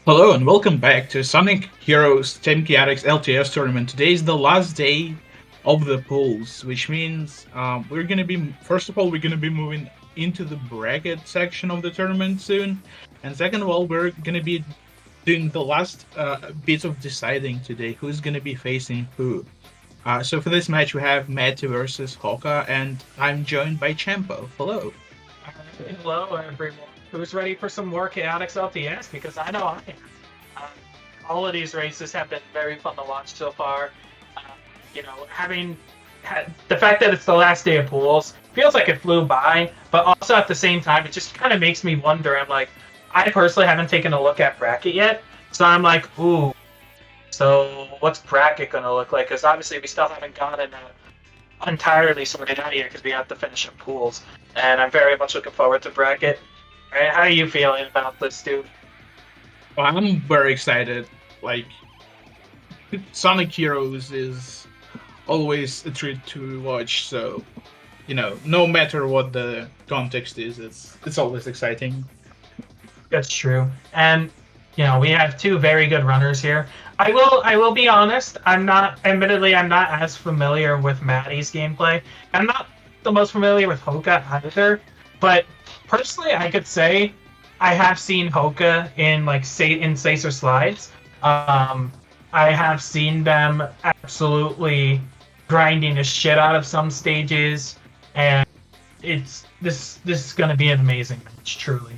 Hello and welcome back to Sonic Heroes Team Chaotix LTS tournament. Today is the last day of the pools, which means we're gonna be first of all we're gonna be moving into the bracket section of the tournament soon, and second of all we're gonna be doing the last bit of deciding today who's gonna be facing who. So for this match we have Matty versus Hoka, and I'm joined by Champo. Hello. Hello, everyone. Who's ready for some more Chaotix LTS? Because I know I am. All of these races have been very fun to watch so far. Having had the fact that it's the last day of pools feels like it flew by, but also at the same time, it just kind of makes me wonder. I'm like, I personally haven't taken a look at bracket yet, so I'm like, ooh. So what's bracket gonna look like? Because obviously we still haven't gotten entirely sorted out yet because we have to finish up pools, and I'm very much looking forward to bracket. Right, how are you feeling about this, dude? Well, I'm very excited. Like, Sonic Heroes is always a treat to watch. So, no matter what the context is, it's always exciting. That's true, and we have two very good runners here. I will be honest. Admittedly, I'm not as familiar with Maddie's gameplay. I'm not the most familiar with Hoka either, but personally, I could say I have seen Hoka in in Sacer slides. I have seen them absolutely grinding the shit out of some stages, and this is gonna be an amazing match, truly.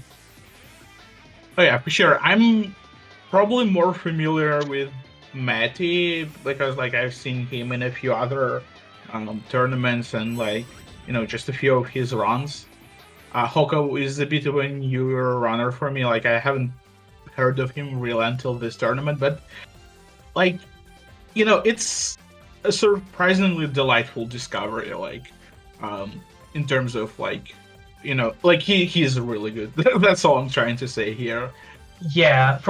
Oh yeah, for sure. I'm probably more familiar with Matty because I've seen him in a few other tournaments and just a few of his runs. Hoka is a bit of a newer runner for me. I haven't heard of him really until this tournament, but it's a surprisingly delightful discovery. In terms of he's really good. That's all I'm trying to say here. Yeah, if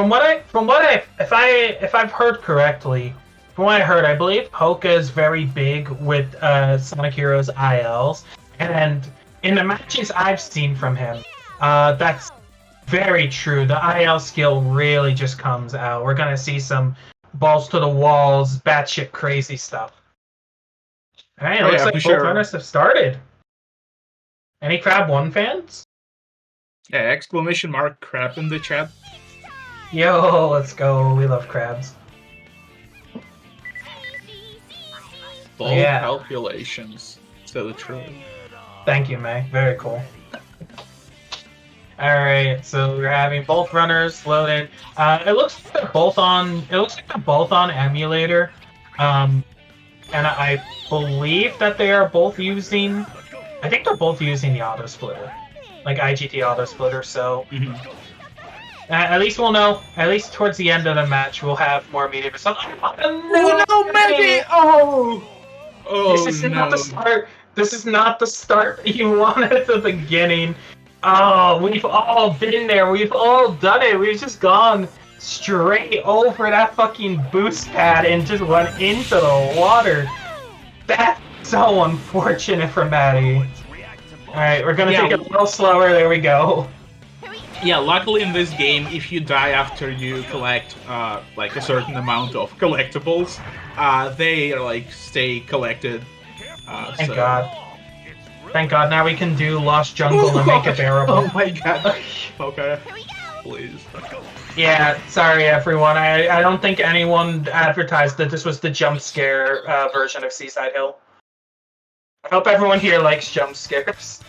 I've heard correctly, from what I heard, I believe Hoka is very big with Sonic Heroes ILs, and in the matches I've seen from him, that's very true. The IL skill really just comes out. We're gonna see some balls to the walls, batshit crazy stuff. All right, it looks like both runners have started. Any Crab 1 fans? Yeah, exclamation mark crab in the chat. Yo, let's go. We love crabs. Ball calculations. So true. Thank you, May. Very cool. Alright, so we're having both runners loaded. It looks like they're both on emulator. And I believe that they are both using, I think they're both using the auto splitter. Like IGT auto splitter, so at least we'll know. At least towards the end of the match, we'll have more media. Oh no, maybe! Oh, this is not the start. This is not the start you wanted at the beginning. Oh, we've all been there. We've all done it. We've just gone straight over that fucking boost pad and just went into the water. That's so unfortunate for Maddie. Alright, we're gonna take it a little slower. There we go. Yeah, luckily in this game, if you die after you collect a certain amount of collectibles, they stay collected. Thank God. Thank God. Now we can do Lost Jungle and make it bearable. Oh my God. Okay. Please. Yeah, sorry everyone. I don't think anyone advertised that this was the jump scare version of Seaside Hill. I hope everyone here likes jump scares.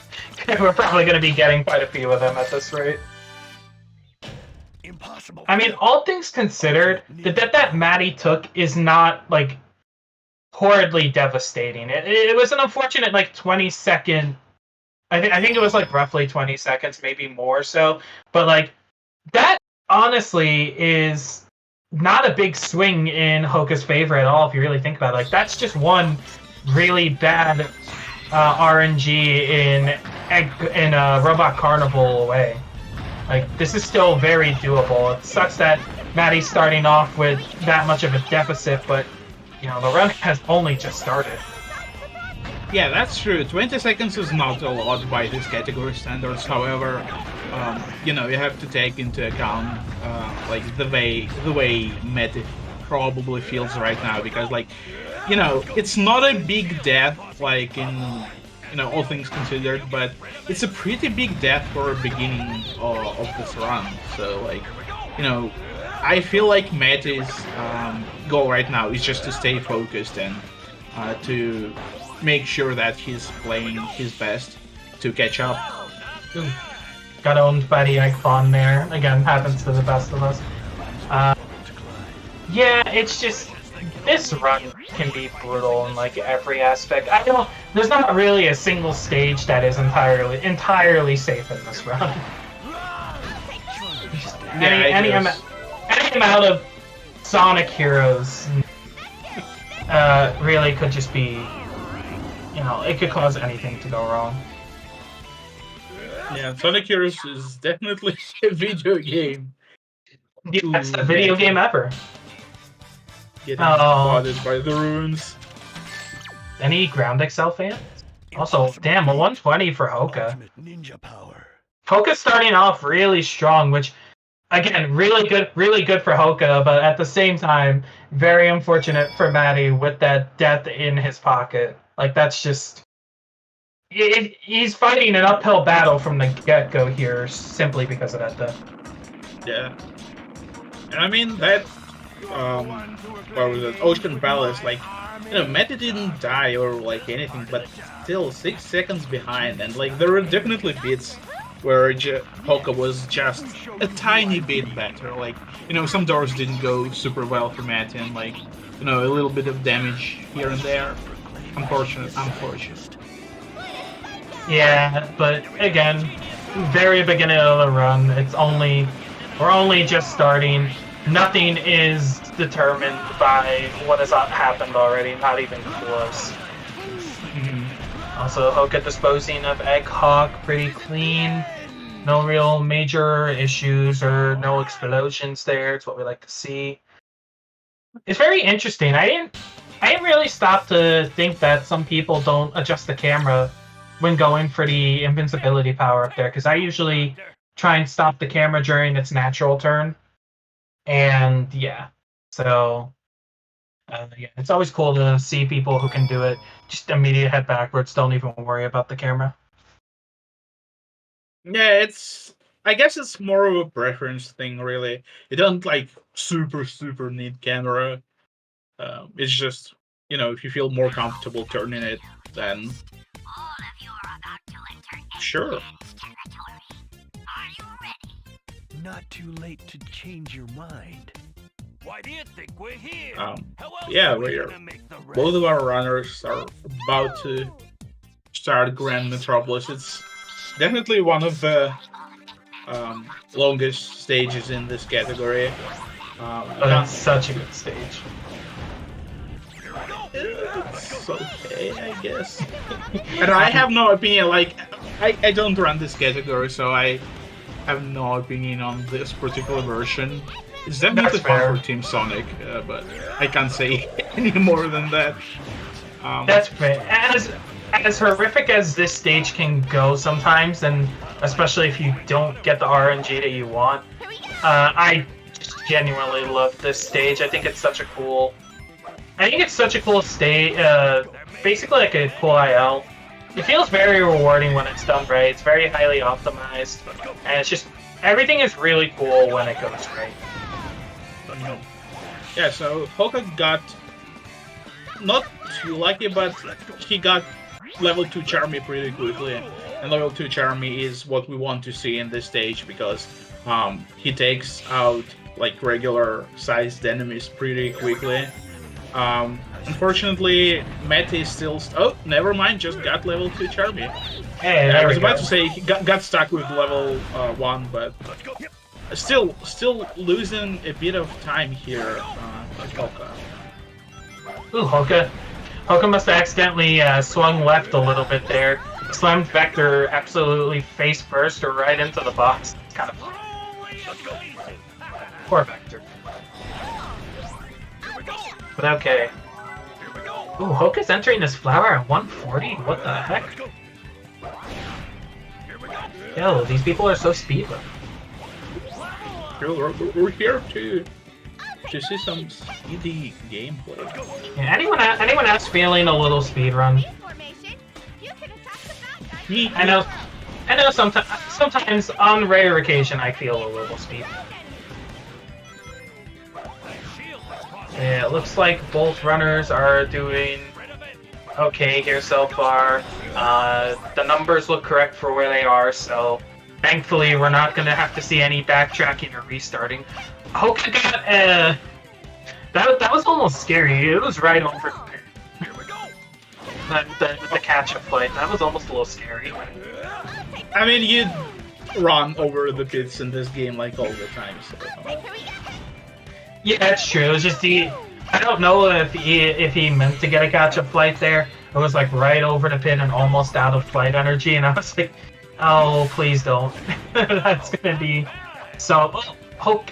We're probably going to be getting quite a few of them at this rate. Impossible. I mean, all things considered, the death that Maddie took is not, horridly devastating. It was an unfortunate, 20-second... I think it was, roughly 20 seconds, maybe more so. But, that, honestly, is not a big swing in Hoka's favor at all, if you really think about it. That's just one really bad RNG in Robot Carnival away. This is still very doable. It sucks that Maddie's starting off with that much of a deficit, but the run has only just started. Yeah, that's true. 20 seconds is not a lot by these category standards. However, you know, you have to take into account like the way Meta probably feels right now, because like, you know, it's not a big death like in, you know, all things considered, but it's a pretty big death for a beginning of this run. So like, you know, I feel like Meta's goal right now is just to stay focused and to make sure that he's playing his best to catch up. Ooh, got owned by the Icon there. Again, happens to the best of us. Yeah, it's just this run can be brutal in like every aspect. I don't. There's not really a single stage that is entirely safe in this run. Any amount of Sonic heroes really could just be, you know, it could cause anything to go wrong. Yeah, Sonic Heroes is definitely a video game. The best video game ever. Getting spotted by the runes. Any Ground XL fans? Also, damn, a 120 for Hoka. Hoka's starting off really strong, which, again, really good for Hoka, but at the same time, very unfortunate for Matty with that death in his pocket. Like, that's just... he's fighting an uphill battle from the get-go here, simply because of that death. Yeah. And I mean, that... what was it? Ocean Palace, like, you know, Matty didn't die or, like, anything, but still 6 seconds behind, and, like, there were definitely bits where Hoka was just a tiny bit better. Like, you know, some doors didn't go super well for Matty, and, like, you know, a little bit of damage here and there. Unfortunate. Yeah, but again, very beginning of the run. We're only just starting. Nothing is determined by what has happened already, not even close. Also, Hoka disposing of Egg Hawk pretty clean. No real major issues or no explosions there. It's what we like to see. It's very interesting. I didn't really stop to think that some people don't adjust the camera when going for the invincibility power up there, because I usually try and stop the camera during its natural turn. And yeah, so yeah, it's always cool to see people who can do it. Just immediate head backwards, don't even worry about the camera. Yeah, I guess it's more of a preference thing, really. You don't, like, super need camera. It's just, you know, if you feel more comfortable turning it, then sure. Not too late to change your mind. Why do you think we're here? Yeah, both of our runners are about to start Grand Metropolis. It's definitely one of the longest stages in this category. That's such a good stage. It's okay, I guess. And I have no opinion. Like, I don't run this category, so I have no opinion on this particular version. It's definitely fun for Team Sonic, but I can't say any more than that. That's fair. As horrific as this stage can go sometimes, and especially if you don't get the RNG that you want, I genuinely love this stage. I think it's such a cool stage. Basically like a cool IL. It feels very rewarding when it's done right. It's very highly optimized, and it's just everything is really cool when it goes right. Yeah, so Hoka got not too lucky, but he got level 2 Charmy pretty quickly, and level 2 Charmy is what we want to see in this stage, because he takes out like regular sized enemies pretty quickly. Unfortunately, Matt is still... Oh, never mind, just got level 2 Charmy. Hey, I was about to say he got stuck with level 1, but still losing a bit of time here with Hoka. Ooh, Hoka must have accidentally swung left a little bit there. Slammed Vector absolutely face first or right into the box. It's kind of fun. Poor Vector. But okay. Ooh, Hoka's entering this flower at 140? What the heck? kill. These people are so speedrun. We're here to see some speedy gameplay. Yeah, anyone else feeling a little speedrun? I know sometimes on rare occasion I feel a little speed. Yeah, it looks like both runners are doing okay here so far. The numbers look correct for where they are, so thankfully we're not gonna have to see any backtracking or restarting. Hoka got that was almost scary. It was right over the catch-up fight. That was almost a little scary. I mean, you run over the pits in this game like all the time, so... Yeah, that's true. It was just I don't know if he meant to get a catch-up flight there. It was like right over the pin and almost out of flight energy, and I was like, oh, please don't. That's gonna be so... Oh,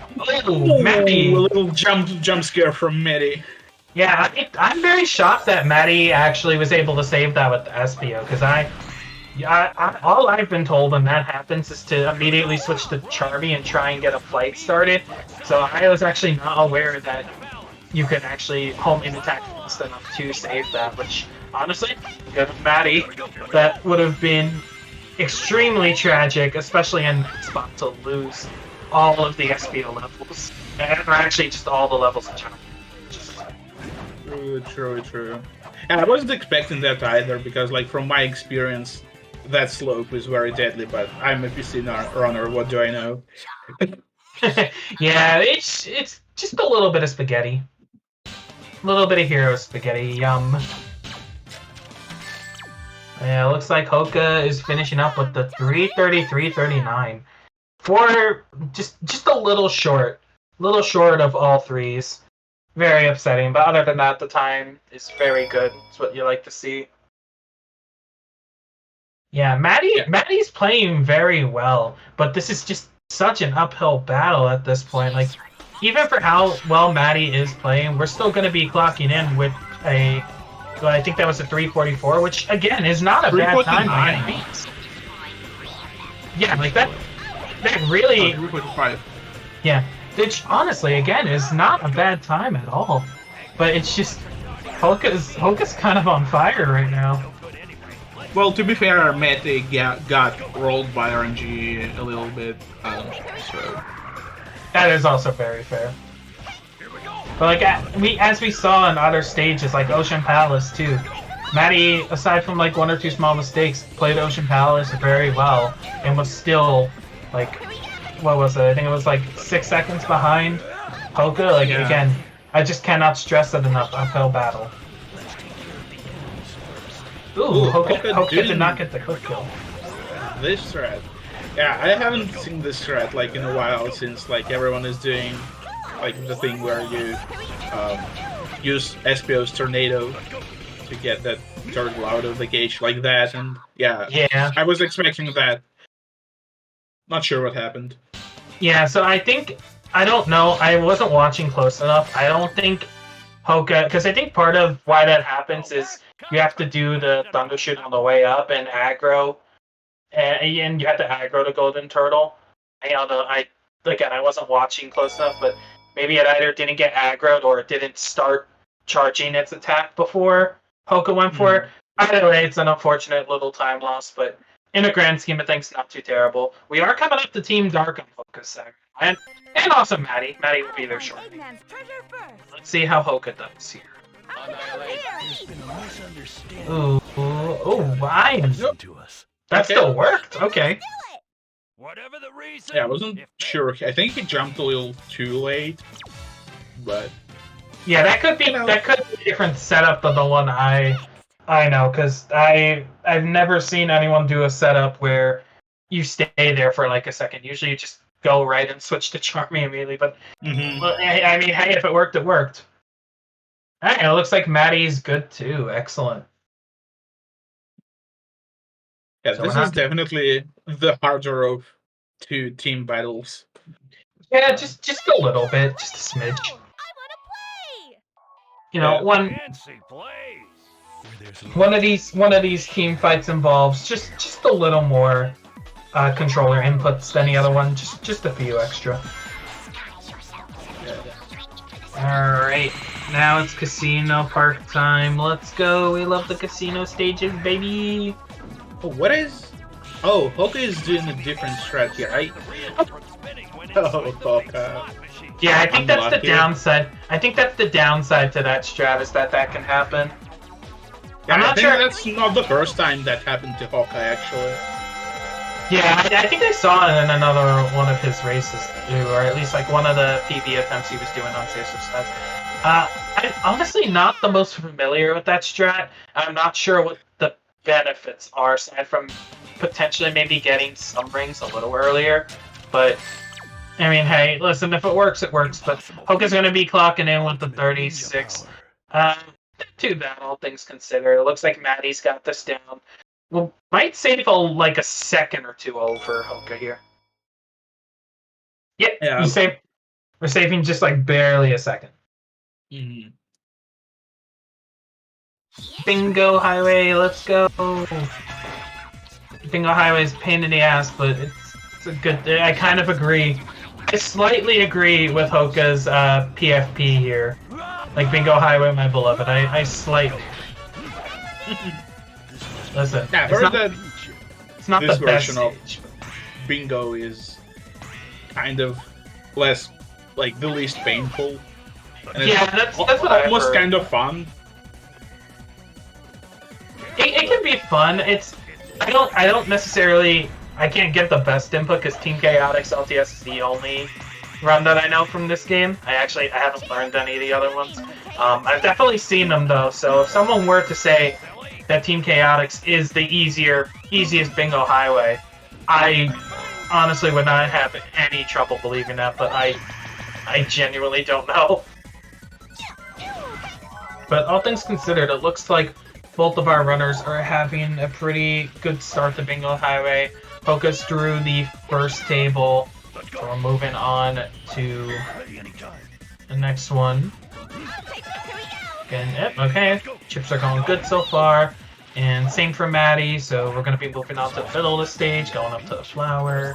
Maddie! A little jump scare from Maddie. Yeah, I'm very shocked that Maddie actually was able to save that with the SPO, because all I've been told when that happens is to immediately switch to Charmy and try and get a flight started. So I was actually not aware that you could actually home in attack fast enough to save that, which honestly, good of Maddie. That would have been extremely tragic, especially in that spot, to lose all of the SPO levels. And actually just all the levels in general. True. And I wasn't expecting that either, because like from my experience, that slope is very deadly, but I'm a PC runner, what do I know? Yeah, it's just a little bit of spaghetti. A little bit of hero spaghetti, yum. Yeah, looks like Hoka is finishing up with the 3:33:39. For just a little short of all threes. Very upsetting, but other than that, the time is very good. It's what you like to see. Yeah, Maddie's playing very well, but this is just such an uphill battle at this point. Like, even for how well Maddie is playing, we're still going to be clocking in with well, I think that was a 3:44, which again is not a bad time by any means. Yeah, like that really. 3:45. Yeah, which honestly, again, is not a bad time at all. But it's just Hoka's kind of on fire right now. Well, to be fair, Matty got rolled by RNG a little bit, so... That is also very fair. But like, as we saw in other stages, like Ocean Palace too, Maddie, aside from like one or two small mistakes, played Ocean Palace very well, and was still, like, what was it? I think it was like 6 seconds behind Hoka. Like, yeah. Again, I just cannot stress it enough, uphill battle. Ooh, Hoka did not get the quick kill. This thread. Yeah, I haven't seen this thread like in a while, since like everyone is doing like the thing where you use SPO's tornado to get that turtle out of the cage like that, and yeah, I was expecting that. Not sure what happened. Yeah, so I don't know, I wasn't watching close enough. I don't think Hoka, because I think part of why that happens is you have to do the thunder shoot on the way up and aggro, and you have to aggro the golden turtle. I wasn't watching close enough, but maybe it either didn't get aggroed or it didn't start charging its attack before Hoka went for it. Either way, it's an unfortunate little time loss, but in the grand scheme of things, not too terrible. We are coming up to Team Dark on Hoka's side, and also Maddie. Maddie will be there shortly. Let's see how Hoka does here. Ooh, I am. That still worked. Okay. Whatever the reason. Yeah, I wasn't sure. I think he jumped a little too late, but yeah, that could be a different setup than the one I know, because I've never seen anyone do a setup where you stay there for like a second. Usually you just go right and switch to Charmy immediately. But well, I mean, hey, if it worked, it worked. Alright, it looks like Maddie's good too. Excellent. yeah, so this is definitely the harder of two team battles. Yeah, just a little bit, just a smidge. You know, one of these team fights involves just a little more controller inputs than the other one, just a few extra. Alright, now it's casino park time. Let's go. We love the casino stages, baby. Oh, what is? Oh, Hoka is doing a different strat here, right? Oh, Hoka. Yeah, I think that's the Unlucky. downside. I think that's the downside to that strat is that can happen. Yeah, I'm I not think sure. that's not the first time that happened to Hoka, actually. Yeah, I think I saw it in another one of his races too, or at least like one of the PB attempts he was doing on Safe Success. I'm honestly not the most familiar with that strat. I'm not sure what the benefits are, aside from potentially maybe getting some rings a little earlier. But, I mean, hey, listen, if it works, it works. But Hoka's going to be clocking in with the 36. Not too bad, all things considered. It looks like Maddie's got this down. Well, might save like a second or two over Hoka here. Yep, Yeah. we're saving just like barely a second. Mhm. Bingo Highway, let's go. Bingo Highway is a pain in the ass, but it's a good. I kind of agree. I slightly agree with Hoka's PFP here. Like Bingo Highway, my beloved. I slightly. Listen, Yeah, I heard that it's not this the best version of stage. Bingo is kind of less, like, the least painful. And it's Yeah, that's what I've almost heard. kind of fun. It can be fun. I don't necessarily. I can't get the best input because Team Chaotix LTS is the only run that I know from this game. I haven't learned any of the other ones. I've definitely seen them though. So if someone were to say that Team Chaotix is the easiest Bingo Highway, I honestly would not have any trouble believing that. But I genuinely don't know. But all things considered, it looks like both of our runners are having a pretty good start to Bingo Highway. Hoka's through the first table, so we're moving on to the next one. Again, yep, okay. Chips are going good so far. And same for Maddie, so we're going to be moving on to the middle of the stage, going up to the flower.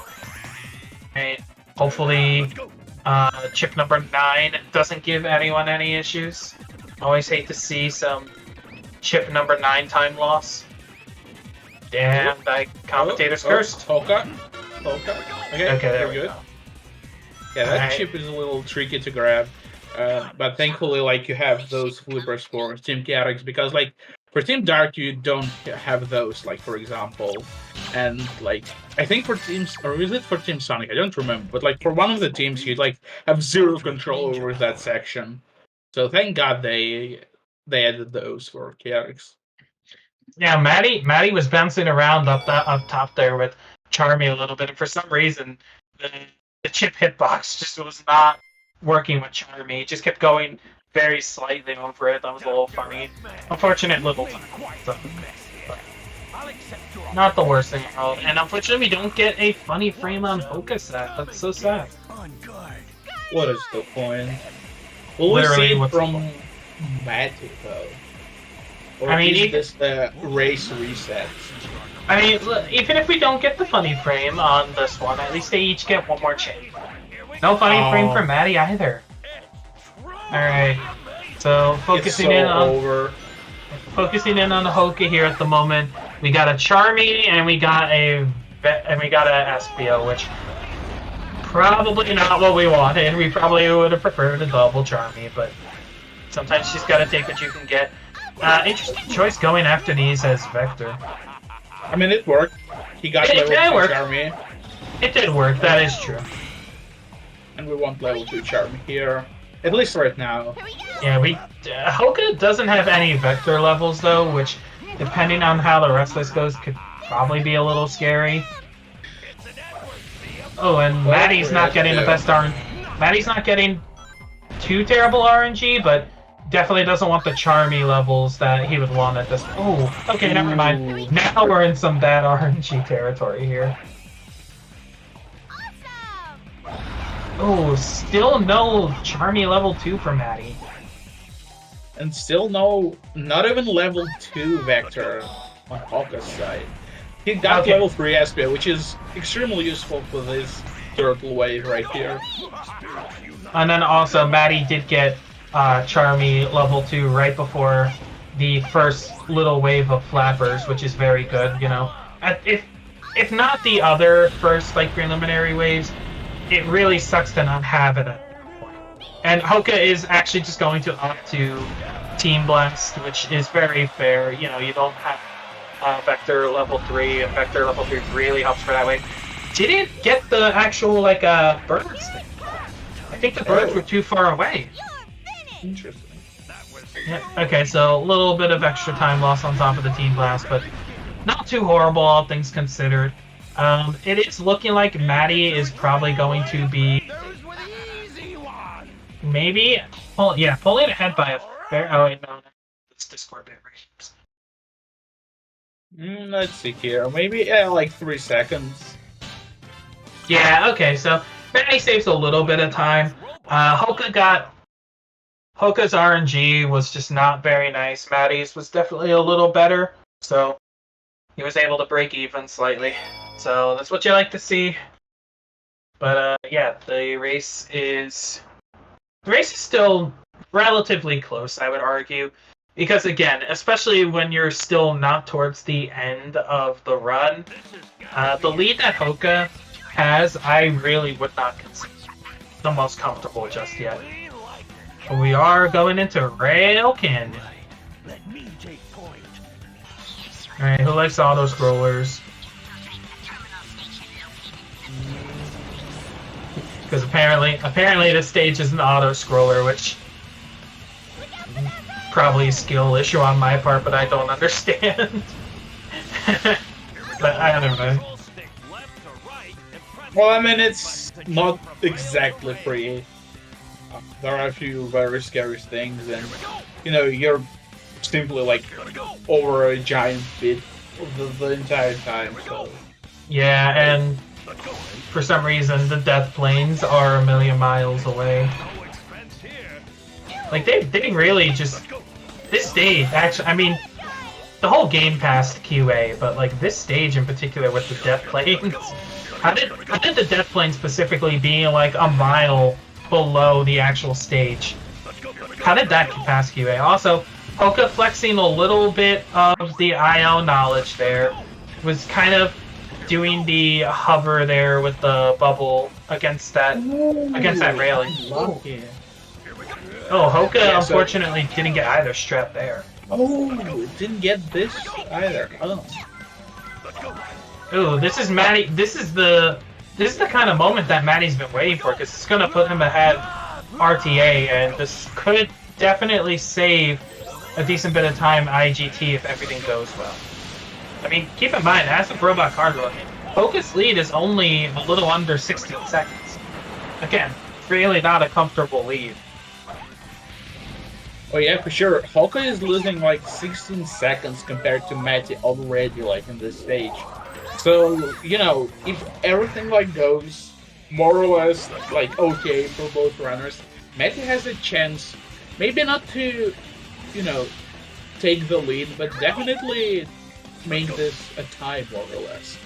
Right. Hopefully, chip number 9 doesn't give anyone any issues. Always hate to see some chip number 9 time loss. Damn, that commentator's cursed. Hoka. Okay, there we're we good. go. Yeah, that Alright. chip is a little tricky to grab. But thankfully, like, you have those flippers for Team Chaotix, because, like, for Team Dark, you don't have those, like, for example. And, like, I think for teams, or is it for Team Sonic? I don't remember. But, like, for one of the teams, you'd, like, have zero control over that section. So thank God they added those for Chaotix. Yeah, Maddie was bouncing around up top there with Charmy a little bit, and for some reason, the chip hitbox just was not working with Charmy. It just kept going very slightly over it. That was a little funny. Unfortunate little time. So, but not the worst thing in the world. And unfortunately, we don't get a funny frame on Hoka set. That's so sad. What is the point? Will we Literally, see it what's the from point? Matty, though? Or I mean, is this the race reset? I mean, look, even if we don't get the funny frame on this one, at least they each get one more chip. No funny frame for Maddie either. Alright, so focusing in on the Hoka here at the moment. We got a Charmy and we got a Espio, which probably not what we wanted. We probably would have preferred a double Charmy, but sometimes you just gotta take what you can get. Interesting choice going after these as Vector. I mean, it worked. He got level 2 Charmy. It did work, that is true. And we want level 2 Charmy here. At least right now. Yeah, Hoka doesn't have any Vector levels though, which, depending on how the rest of this goes, could probably be a little scary. Oh, and Maddie's not getting the best RNG. Maddie's not getting too terrible RNG, but definitely doesn't want the Charmy levels that he would want at this. Oh, okay, never mind. Now we're in some bad RNG territory here. Oh, still no Charmy level 2 for Maddie. And still not even level 2 Vector on Hoka's side. He got Okay. level 3 SP, which is extremely useful for this turtle wave right here. And then also, Maddie did get Charmy level 2 right before the first little wave of flappers, which is very good, you know. If not the other first, like, preliminary waves, it really sucks to not have it at that point. And Hoka is actually just going to opt to Team Blast, which is very fair. You know, you don't have Vector level 3, and Vector level 3 really helps for that wave. Didn't get the actual, like, birds thing. I think the birds were too far away. Interesting. Yeah, okay, so a little bit of extra time loss on top of the Team Blast, but not too horrible, all things considered. It is looking like Maddie is probably going to be maybe pulling ahead by a fair. Oh wait, no, it's Discord bit right. Let's see here. Maybe like 3 seconds. Yeah, okay, so Maddie saves a little bit of time. Hoka's RNG was just not very nice. Maddie's was definitely a little better, so he was able to break even slightly. So that's what you like to see. But yeah, the race is still relatively close, I would argue. Because again, especially when you're still not towards the end of the run, the lead that Hoka has, I really would not consider the most comfortable just yet. But we are going into Rail Canyon. Let me take point. Alright, who likes auto scrollers? Because apparently this stage is an auto scroller, which probably a skill issue on my part, but I don't understand. But I don't know. Well, I mean, it's not exactly free. There are a few very scary things, and you know, you're simply like over a giant bit the entire time. So Yeah, and for some reason the death planes are a million miles away. Like they really just this stage actually. I mean, the whole game passed QA, but like this stage in particular with the death planes. How did the death plane specifically being like a mile below the actual stage? How did that pass QA? Also, Hoka flexing a little bit of the IO knowledge there. Was kind of doing the hover there with the bubble against that railing. lucky. Oh, Hoka Yeah, so- unfortunately didn't get either strap there. Oh, didn't get this either. Oh. Ooh, this is Maddie. This is the kind of moment that Maddie's been waiting for, because it's gonna put him ahead RTA, and this could definitely save a decent bit of time IGT if everything goes well. I mean, keep in mind, as a robot cargo, Hoka's lead is only a little under 16 seconds. Again, really not a comfortable lead. Oh yeah, for sure. Hoka is losing like 16 seconds compared to Matty already, like in this stage. So you know, if everything like goes more or less like okay for both runners, Matty has a chance, maybe not to, you know, take the lead, but definitely make this a tie more or less.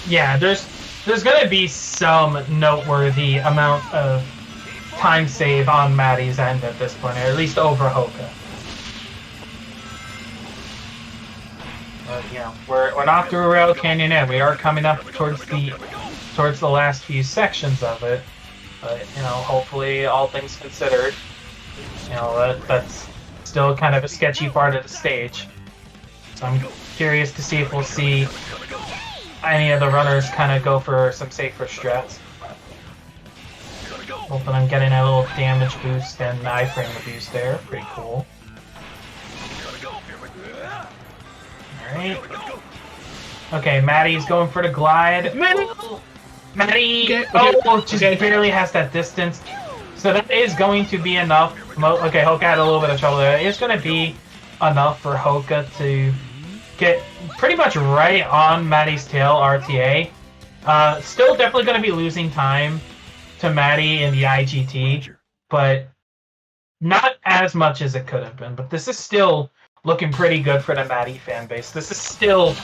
Yeah, there's gonna be some noteworthy amount of time save on Maddie's end at this point, or at least over Hoka. But you know, we're not through Rail Canyon yet. We are coming up towards the last few sections of it. But you know, hopefully, all things considered, you know, that's still kind of a sketchy part of the stage. So I'm curious to see if we'll see any of the runners kind of go for some safer strats. Hoping I'm getting a little damage boost and iframe boost there. Pretty cool. Alright. Okay, Maddie's going for the glide. Maddie! Okay, Just barely has that distance. So that is going to be enough. Okay, Hoka had a little bit of trouble there. It's going to be enough for Hoka to get pretty much right on Maddie's tail RTA. Still definitely going to be losing time to Maddie in the IGT, but not as much as it could have been. But this is still looking pretty good for the Maddie fan base. This is still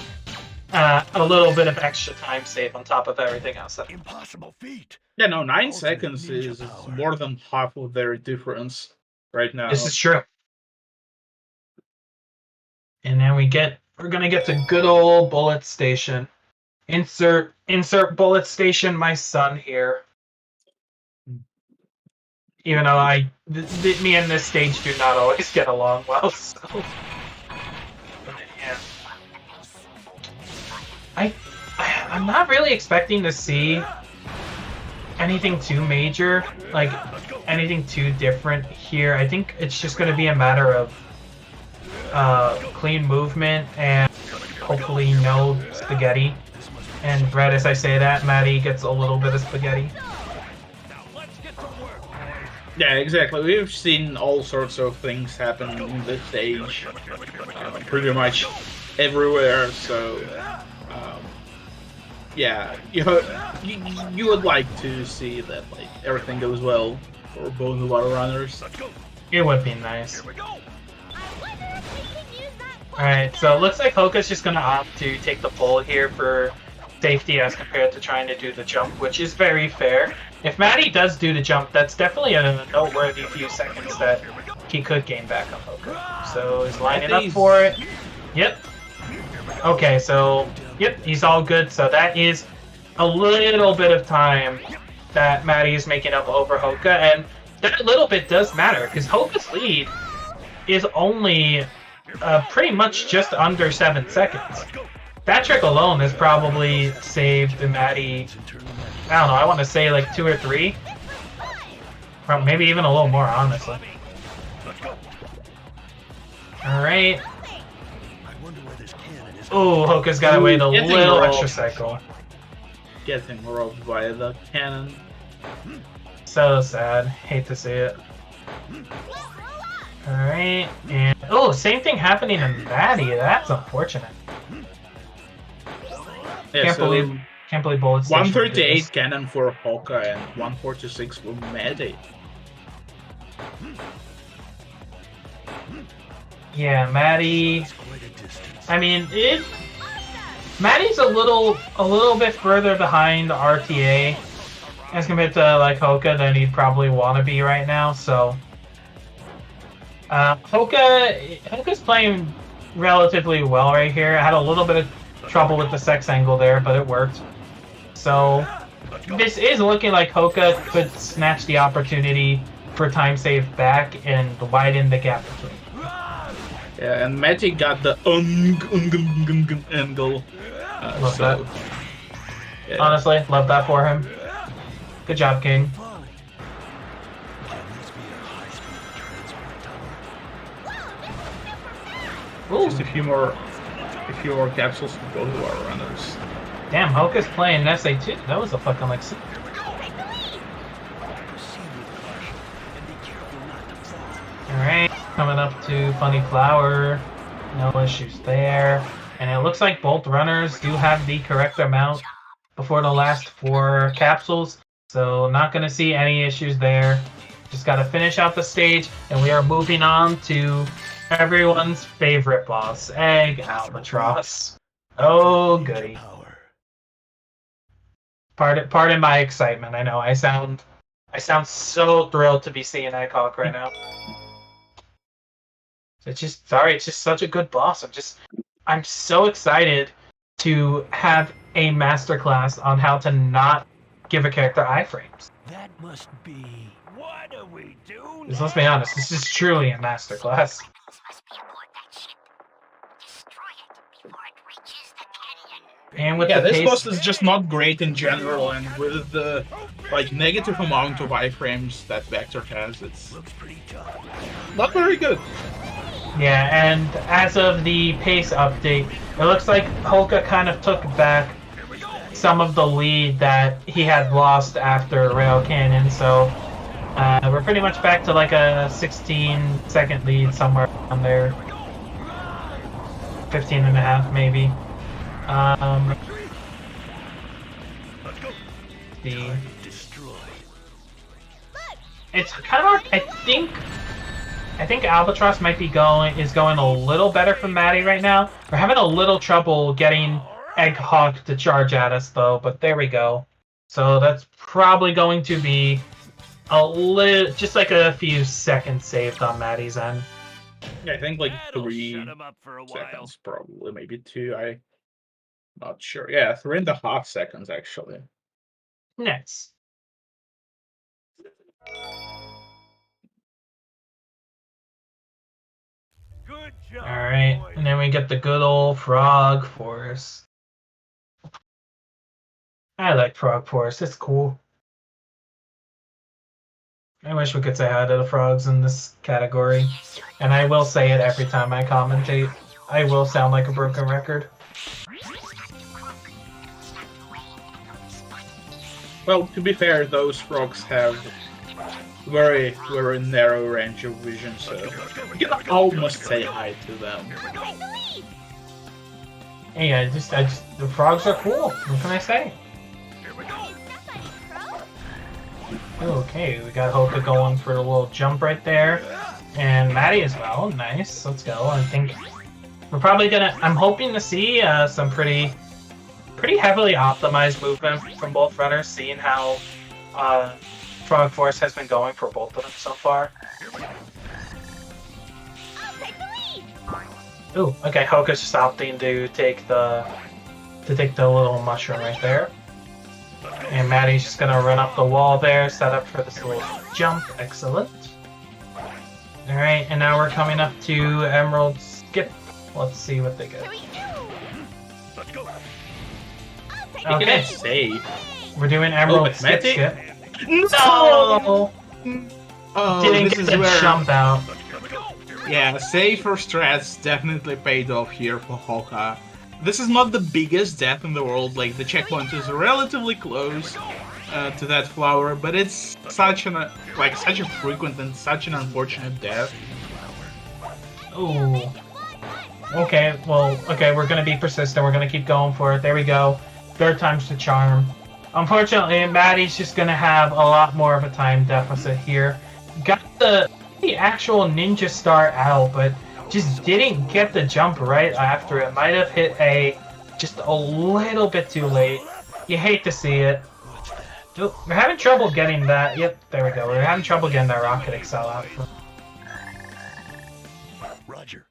a little bit of extra time save on top of everything else. Impossible feat. Yeah, no, 9 Ultimate seconds ninja is power. more than half of their difference right now. This is true. And then we're gonna get to good old Bullet Station. Insert Bullet Station, my son here. Even though me and this stage do not always get along well, so. But, yeah. I'm not really expecting to see anything too major, like anything too different here. I think it's just going to be a matter of clean movement and hopefully no spaghetti. And right as I say that, Maddie gets a little bit of spaghetti. Yeah, exactly. We've seen all sorts of things happen on this stage, pretty much everywhere. So, yeah, you would like to see that like everything goes well for both the water runners. It would be nice. Alright, so it looks like Hoka's just gonna opt to take the pole here for safety as compared to trying to do the jump, which is very fair. If Maddie does do the jump, that's definitely a noteworthy few seconds that he could gain back on Hoka. So he's lining up for it. Yep. Okay, so yep, he's all good. So that is a little bit of time that Maddie is making up over Hoka, and that little bit does matter because Hoka's lead is only pretty much just under 7 seconds. That trick alone has probably saved Maddie, I don't know, I want to say like 2 or 3. Or maybe even a little more, honestly. Alright. Oh, Hoka's got to wait a little extra cycle. Getting robbed by the cannon. So sad. Hate to see it. Alright, and oh, same thing happening to Maddie. That's unfortunate. Yeah, Can't believe Bullet Station 138 cannon for Hoka and 146 for Maddie. Yeah, Maddie. I mean, Maddie's a little bit further behind RTA as compared to like Hoka than he'd probably want to be right now. So, Hoka's playing relatively well right here. I had a little bit of trouble with the sex angle there, but it worked. So this is looking like Hoka could snatch the opportunity for time save back and widen the gap between. Yeah, and Maddie got the angle. Love that. Yeah. Honestly, love that for him. Good job, King. Ooh. Just a few more capsules to go to our runners. Damn, Hoka's playing SA2. That was a fucking like. Alright, coming up to Funny Flower. No issues there. And it looks like both runners do have the correct amount before the last 4 capsules. So not going to see any issues there. Just got to finish out the stage. And we are moving on to everyone's favorite boss, Egg Albatross. Oh, goody. Pardon my excitement. I know I sound so thrilled to be seeing Egghawk right now. It's just such a good boss. I'm so excited to have a masterclass on how to not give a character iframes. That must be. What do we do? Because let's be honest, this is truly a masterclass. And with this boss is just not great in general, and with the like negative amount of iframes that Vector has, it's not very good. Yeah, and as of the pace update, it looks like Hoka kind of took back some of the lead that he had lost after Rail Cannon, so we're pretty much back to like a 16-second lead somewhere around there. 15 and a half maybe. It's kind of hard. I think I think Albatross might be is going a little better for Maddie right now. We're having a little trouble getting Egg Hawk to charge at us though, but there we go. So that's probably going to be just like a few seconds saved on Maddie's end. Yeah, I think like That'll 3 shut 'em up for a while. seconds, probably, maybe 2. I'm not sure. Yeah, 3.5 seconds actually. Nice. Good job. All right, boys. and then we get the good old Frog Forest. I like Frog Forest. It's cool. I wish we could say hi to the frogs in this category. And I will say it every time I commentate. I will sound like a broken record. Well, to be fair, those frogs have very, very narrow range of vision, so you can almost say hi to them. Hey, the frogs are cool. What can I say? Okay, we got Hoka going for a little jump right there. And Maddie as well. Nice. Let's go. I think we're probably gonna... I'm hoping to see some pretty heavily optimized movement from both runners, seeing how Frog Force has been going for both of them so far. Ooh, okay, Hoka's just opting to take the little mushroom right there. And Maddie's just gonna run up the wall there, set up for this little jump. Excellent. Alright, and now we're coming up to Emerald Skip. Let's see what they get. Let's go. Okay, Say. we're doing Emerald but Skip Matty- Skip. No! No! Oh, Didn't this get is the where... jump out. Yeah, safer strats definitely paid off here for Hoka. This is not the biggest death in the world, like the checkpoint is relatively close to that flower, but it's such a frequent and such an unfortunate death. Ooh. Okay, well, okay, we're gonna be persistent. We're gonna keep going for it. There we go. Third time's the charm. Unfortunately, Maddie's just gonna have a lot more of a time deficit here. Got the actual ninja star out, but just didn't get the jump right after it. Might have hit just a little bit too late. You hate to see it. We're having trouble getting that. Yep, there we go. We're having trouble getting that Rocket Excel out. Roger.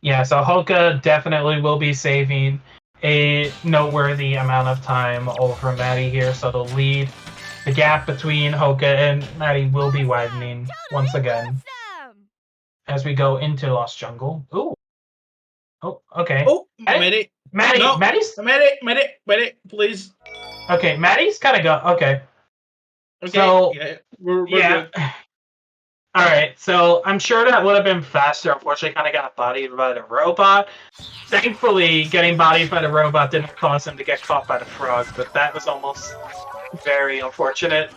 Yeah, so Hoka definitely will be saving a noteworthy amount of time over Maddie here, so the gap between Hoka and Maddie will be widening once again as we go into Lost Jungle. Ooh. Oh, okay. Oh, Maddie. No. Maddie's... Maddie, please. Okay, Maddie's kind of go... Okay. Okay, So, yeah, we're yeah. good. Alright, so I'm sure that would have been faster. Unfortunately, kind of got bodied by the robot. Thankfully, getting bodied by the robot didn't cause him to get caught by the frog, but that was almost very unfortunate.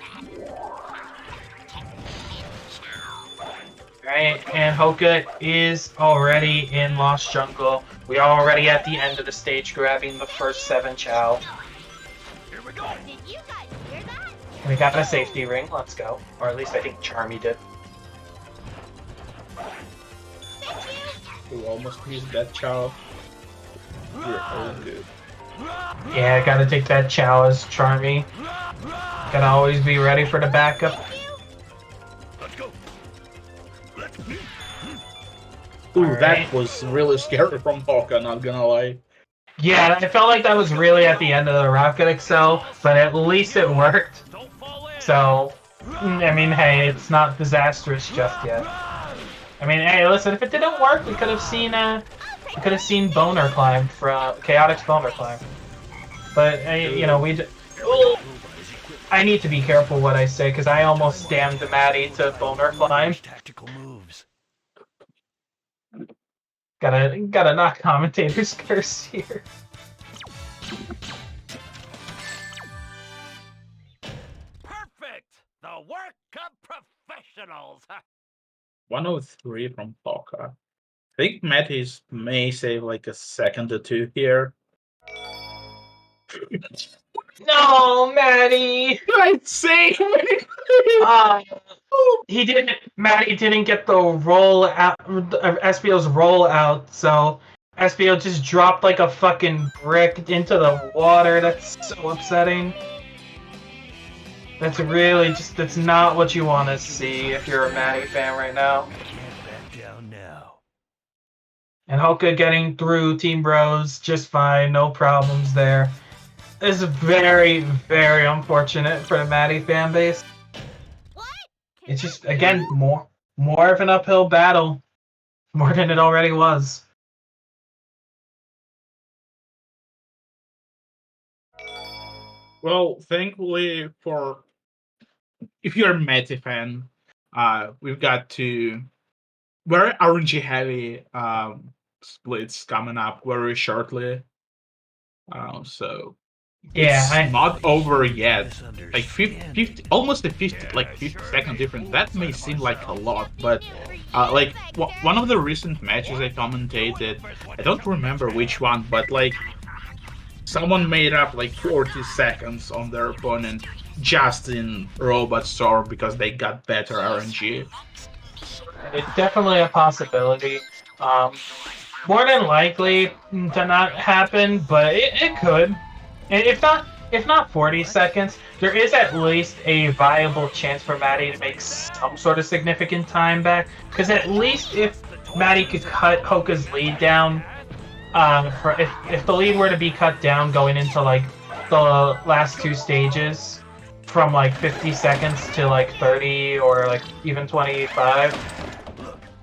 Alright, and Hoka is already in Lost Jungle. We are already at the end of the stage, grabbing the first 7 Chow. Here we go. Did you guys hear that? We got a safety ring, let's go. Or at least I think Charmy did. We almost missed that Chow. We're all good. Yeah, gotta take that Chow as Charmy. Gotta always be ready for the backup. Let's go. Let's go. Ooh, Alright. that was really scary from Hoka, not gonna lie. Yeah, I felt like that was really at the end of the Rocket Excel, but at least it worked. Don't fall in. So, I mean, hey, it's not disastrous just yet. I mean, hey, listen, if it didn't work, we could have seen Boner Climb from Chaotix Boner Climb. But you know, I need to be careful what I say because I almost damned Maddie to Boner Climb. Tactical moves. Gotta knock commentator's curse here. Perfect. The work of professionals. 103 from Hoka. I think Mattis may save like a second or two here. No, Maddie! I'd say. Ah, Oh he didn't. Maddie didn't get the roll out. SBO's roll out, so SBO just dropped like a fucking brick into the water. That's so upsetting. That's really just. That's not what you want to see if you're a Maddie fan right now. Back down now. And Hoka getting through Team Bros just fine, no problems there. It's very, very unfortunate for the Maddie fan base. It's just, again, more of an uphill battle. More than it already was. Well, thankfully for if you're a Meta fan, we've got two very RNG heavy splits coming up very shortly. So Yeah, it's not over yet. Like 50, almost a 50-second difference. That may seem like a lot, but like one of the recent matches I commentated, I don't remember which one, but like someone made up like 40 seconds on their opponent just in Robot Storm because they got better RNG. it's definitely a possibility. More than likely to not happen, but it could. If not 40 seconds, there is at least a viable chance for Maddie to make some sort of significant time back. Because at least if Maddie could cut Hoka's lead down, if the lead were to be cut down going into like the last two stages, from like 50 seconds to like 30 or like even 25,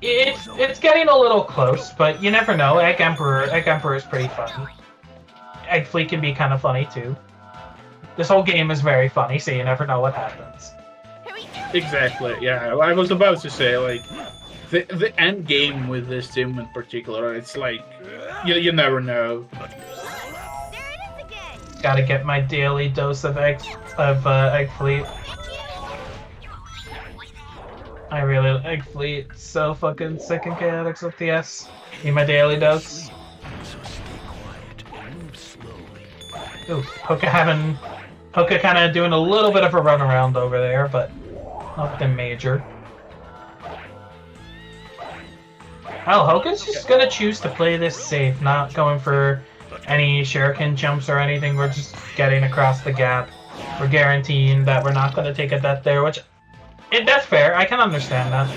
it's getting a little close. But you never know. Egg Emperor is pretty fun. Egg Fleet can be kind of funny too. This whole game is very funny, so you never know what happens. Exactly. Yeah, I was about to say like the end game with this team in particular. It's like you never know. Gotta get my daily dose of Egg Fleet. I really Egg Fleet. So fucking sick and Chaotix LTS. Need my daily dose. Ooh, Hoka kind of doing a little bit of a runaround over there, but nothing major. Oh, Hoka's just gonna choose to play this safe, not going for any shuriken jumps or anything. We're just getting across the gap. We're guaranteeing that we're not gonna take a death there, which that's fair. I can understand that.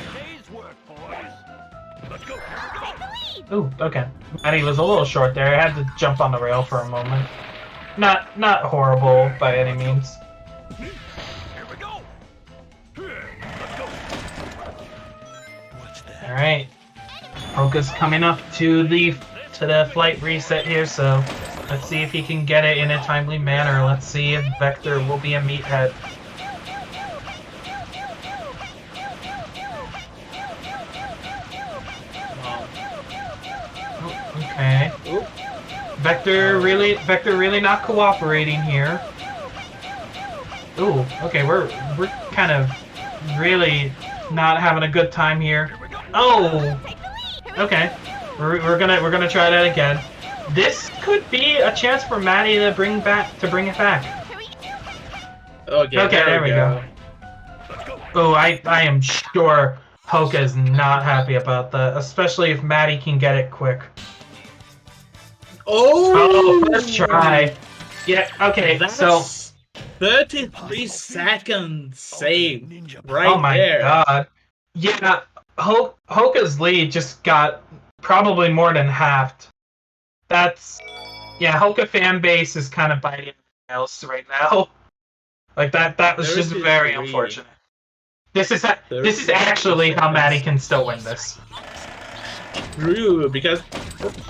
Ooh, okay. Maddie was a little short there. I had to jump on the rail for a moment. Not horrible by any means. All right, Hoka's coming up to the flight reset here, so let's see if he can get it in a timely manner. Let's see if Vector will be a meathead. Okay. Vector really not cooperating here. Ooh, okay, we're kind of really not having a good time here. Oh, okay, we're gonna try that again. This could be a chance for Maddie to bring it back. Okay, there we go. Oh, I am sure Hoka is not happy about that, especially if Maddie can get it quick. Oh, first try. Yeah, okay, that's so 33 seconds save right oh my there. god. Yeah, Hoka's lead just got probably more than halved. That's Hoka fan base is kind of biting else right now. Like that was just very unfortunate. This is actually how Maddie can still win this. True, because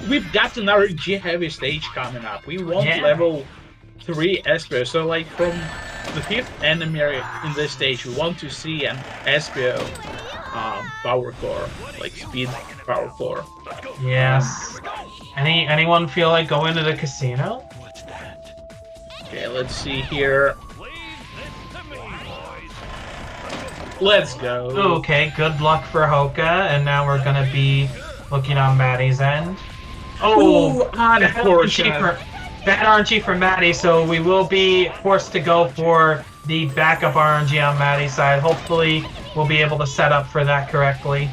we've got an RNG heavy stage coming up. We want level 3 Espio, so like from the 5th enemy in this stage, we want to see an Espio power core, like speed power core. Yes. Anyone feel like going to the casino? Okay, let's see here. Let's go. Okay, good luck for Hoka, and now we're gonna be looking on Maddie's end. Oh, bad RNG for Maddie, so we will be forced to go for the backup RNG on Maddie's side. Hopefully, we'll be able to set up for that correctly.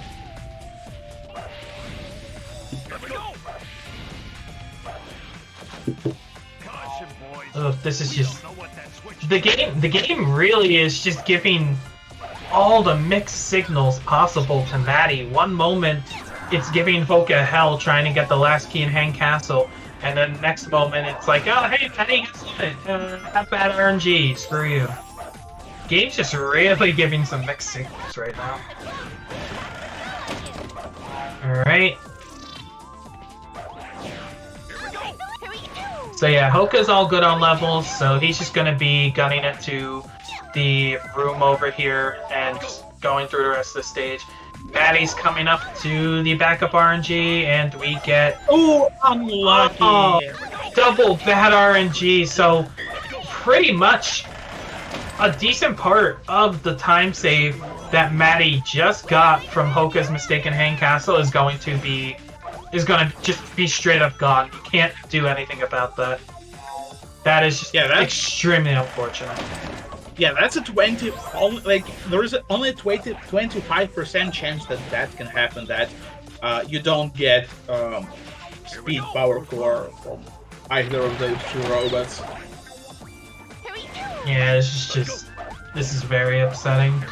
Ugh, this is just the game. The game really is just giving all the mixed signals possible to Maddie. One moment, it's giving Hoka hell trying to get the last key in Hang Castle, and then next moment, it's like, oh hey, Maddie, guess what? Have bad RNG. Screw you. Game's just really giving some mixed signals right now. All right. So yeah, Hoka's all good on levels, so he's just gonna be gunning it to the room over here and just going through the rest of the stage. Maddie's coming up to the backup RNG, and we get unlucky. Double bad RNG. So pretty much a decent part of the time save that Maddie just got from Hoka's mistaken Hang Castle is going to just be straight up gone. You can't do anything about that. That is just extremely unfortunate. Yeah, that's a 20. Like there is only a 25% chance that that can happen. That you don't get speed power core from either of those two robots. Yeah, this is very upsetting.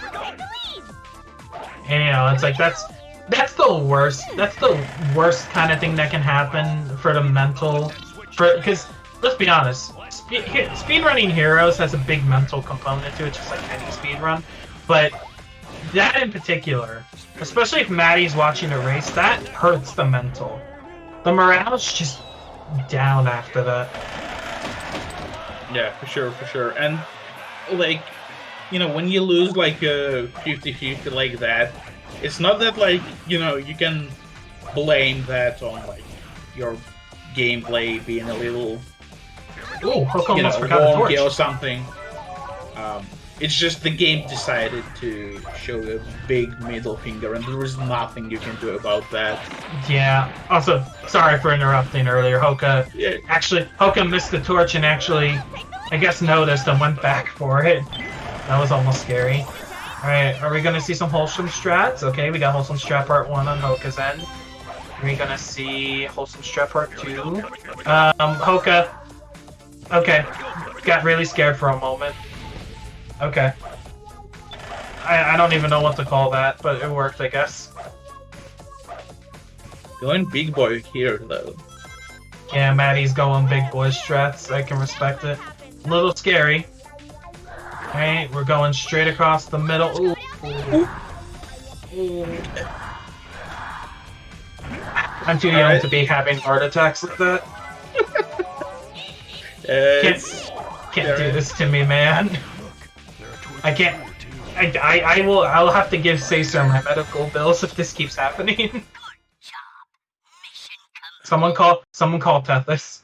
And you know, it's like that's the worst. That's the worst kind of thing that can happen for the mental. Because let's be honest, speedrunning Heroes has a big mental component to it, just like any speedrun. But that in particular, especially if Maddie's watching a race, that hurts the mental. The morale's just down after that. Yeah, for sure. And, like, you know, when you lose, like, a 50-50 like that, it's not that, like, you know, you can blame that on, like, your gameplay being a little, wonky or something. It's just the game decided to show a big middle finger, and there is nothing you can do about that. Yeah. Also, sorry for interrupting earlier, Hoka. Yeah. Actually, Hoka missed the torch and actually, I guess, noticed and went back for it. That was almost scary. Alright, are we gonna see some wholesome strats? Okay, we got wholesome strat part 1 on Hoka's end. Are we gonna see wholesome strat part 2? Hoka. Okay. Got really scared for a moment. Okay. I don't even know what to call that, but it worked, I guess. Going big boy here, though. Yeah, Maddie's going big boy strats. I can respect it. A little scary. Alright, we're going straight across the middle. Ooh. I'm too young to be having heart attacks like that. Can't do this to me, man. I can't. I'll have to give Caesar my medical bills if this keeps happening. Someone call Tethys.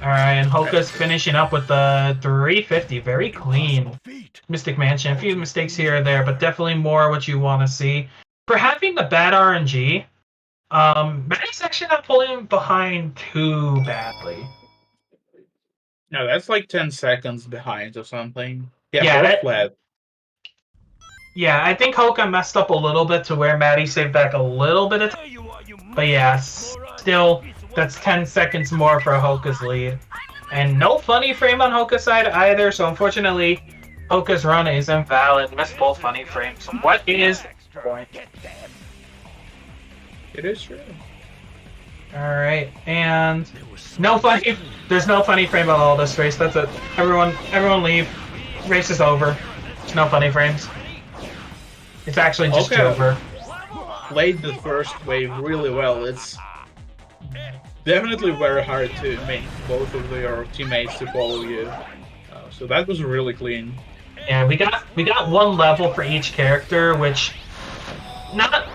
Alright, and Hoka's finishing up with the 350. Very clean. Mystic Mansion. A few mistakes here or there, but definitely more what you want to see. For having the bad RNG, Maddie's actually not pulling behind too badly. No, that's like 10 seconds behind or something. Yeah, flat. Yeah, I think Hoka messed up a little bit to where Maddie saved back a little bit of time. But yeah, still, that's 10 seconds more for Hoka's lead. And no funny frame on Hoka's side either, so unfortunately, Hoka's run is invalid. Missed both funny frames. So what is the point? It is true. Alright, and there's no funny frame at all this race. That's it. Everyone leave. Race is over. There's no funny frames. It's actually just over. Played the first wave really well. It's definitely very hard to make both of your teammates to follow you. So that was really clean. Yeah, we got one level for each character, which not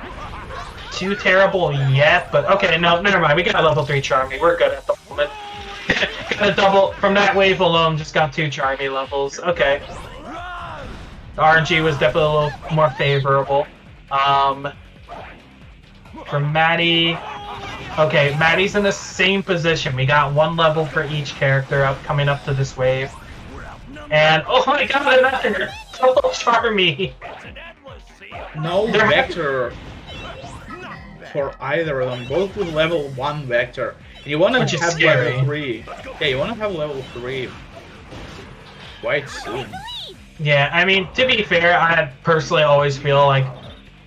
too terrible yet, but okay, no, never mind. We got a level 3 Charmy. We're good at the moment. Got a double from that wave alone. Just got 2 Charmy levels. Okay. The RNG was definitely a little more favorable. For Maddie, Okay, Maddie's in the same position. We got one level for each character coming up to this wave. And, oh my god, another double Charmy! No vector for either of them, both with level 1 vector. And you want to have level 3. Yeah, you want to have level 3 quite soon. Yeah, I mean, to be fair, I personally always feel like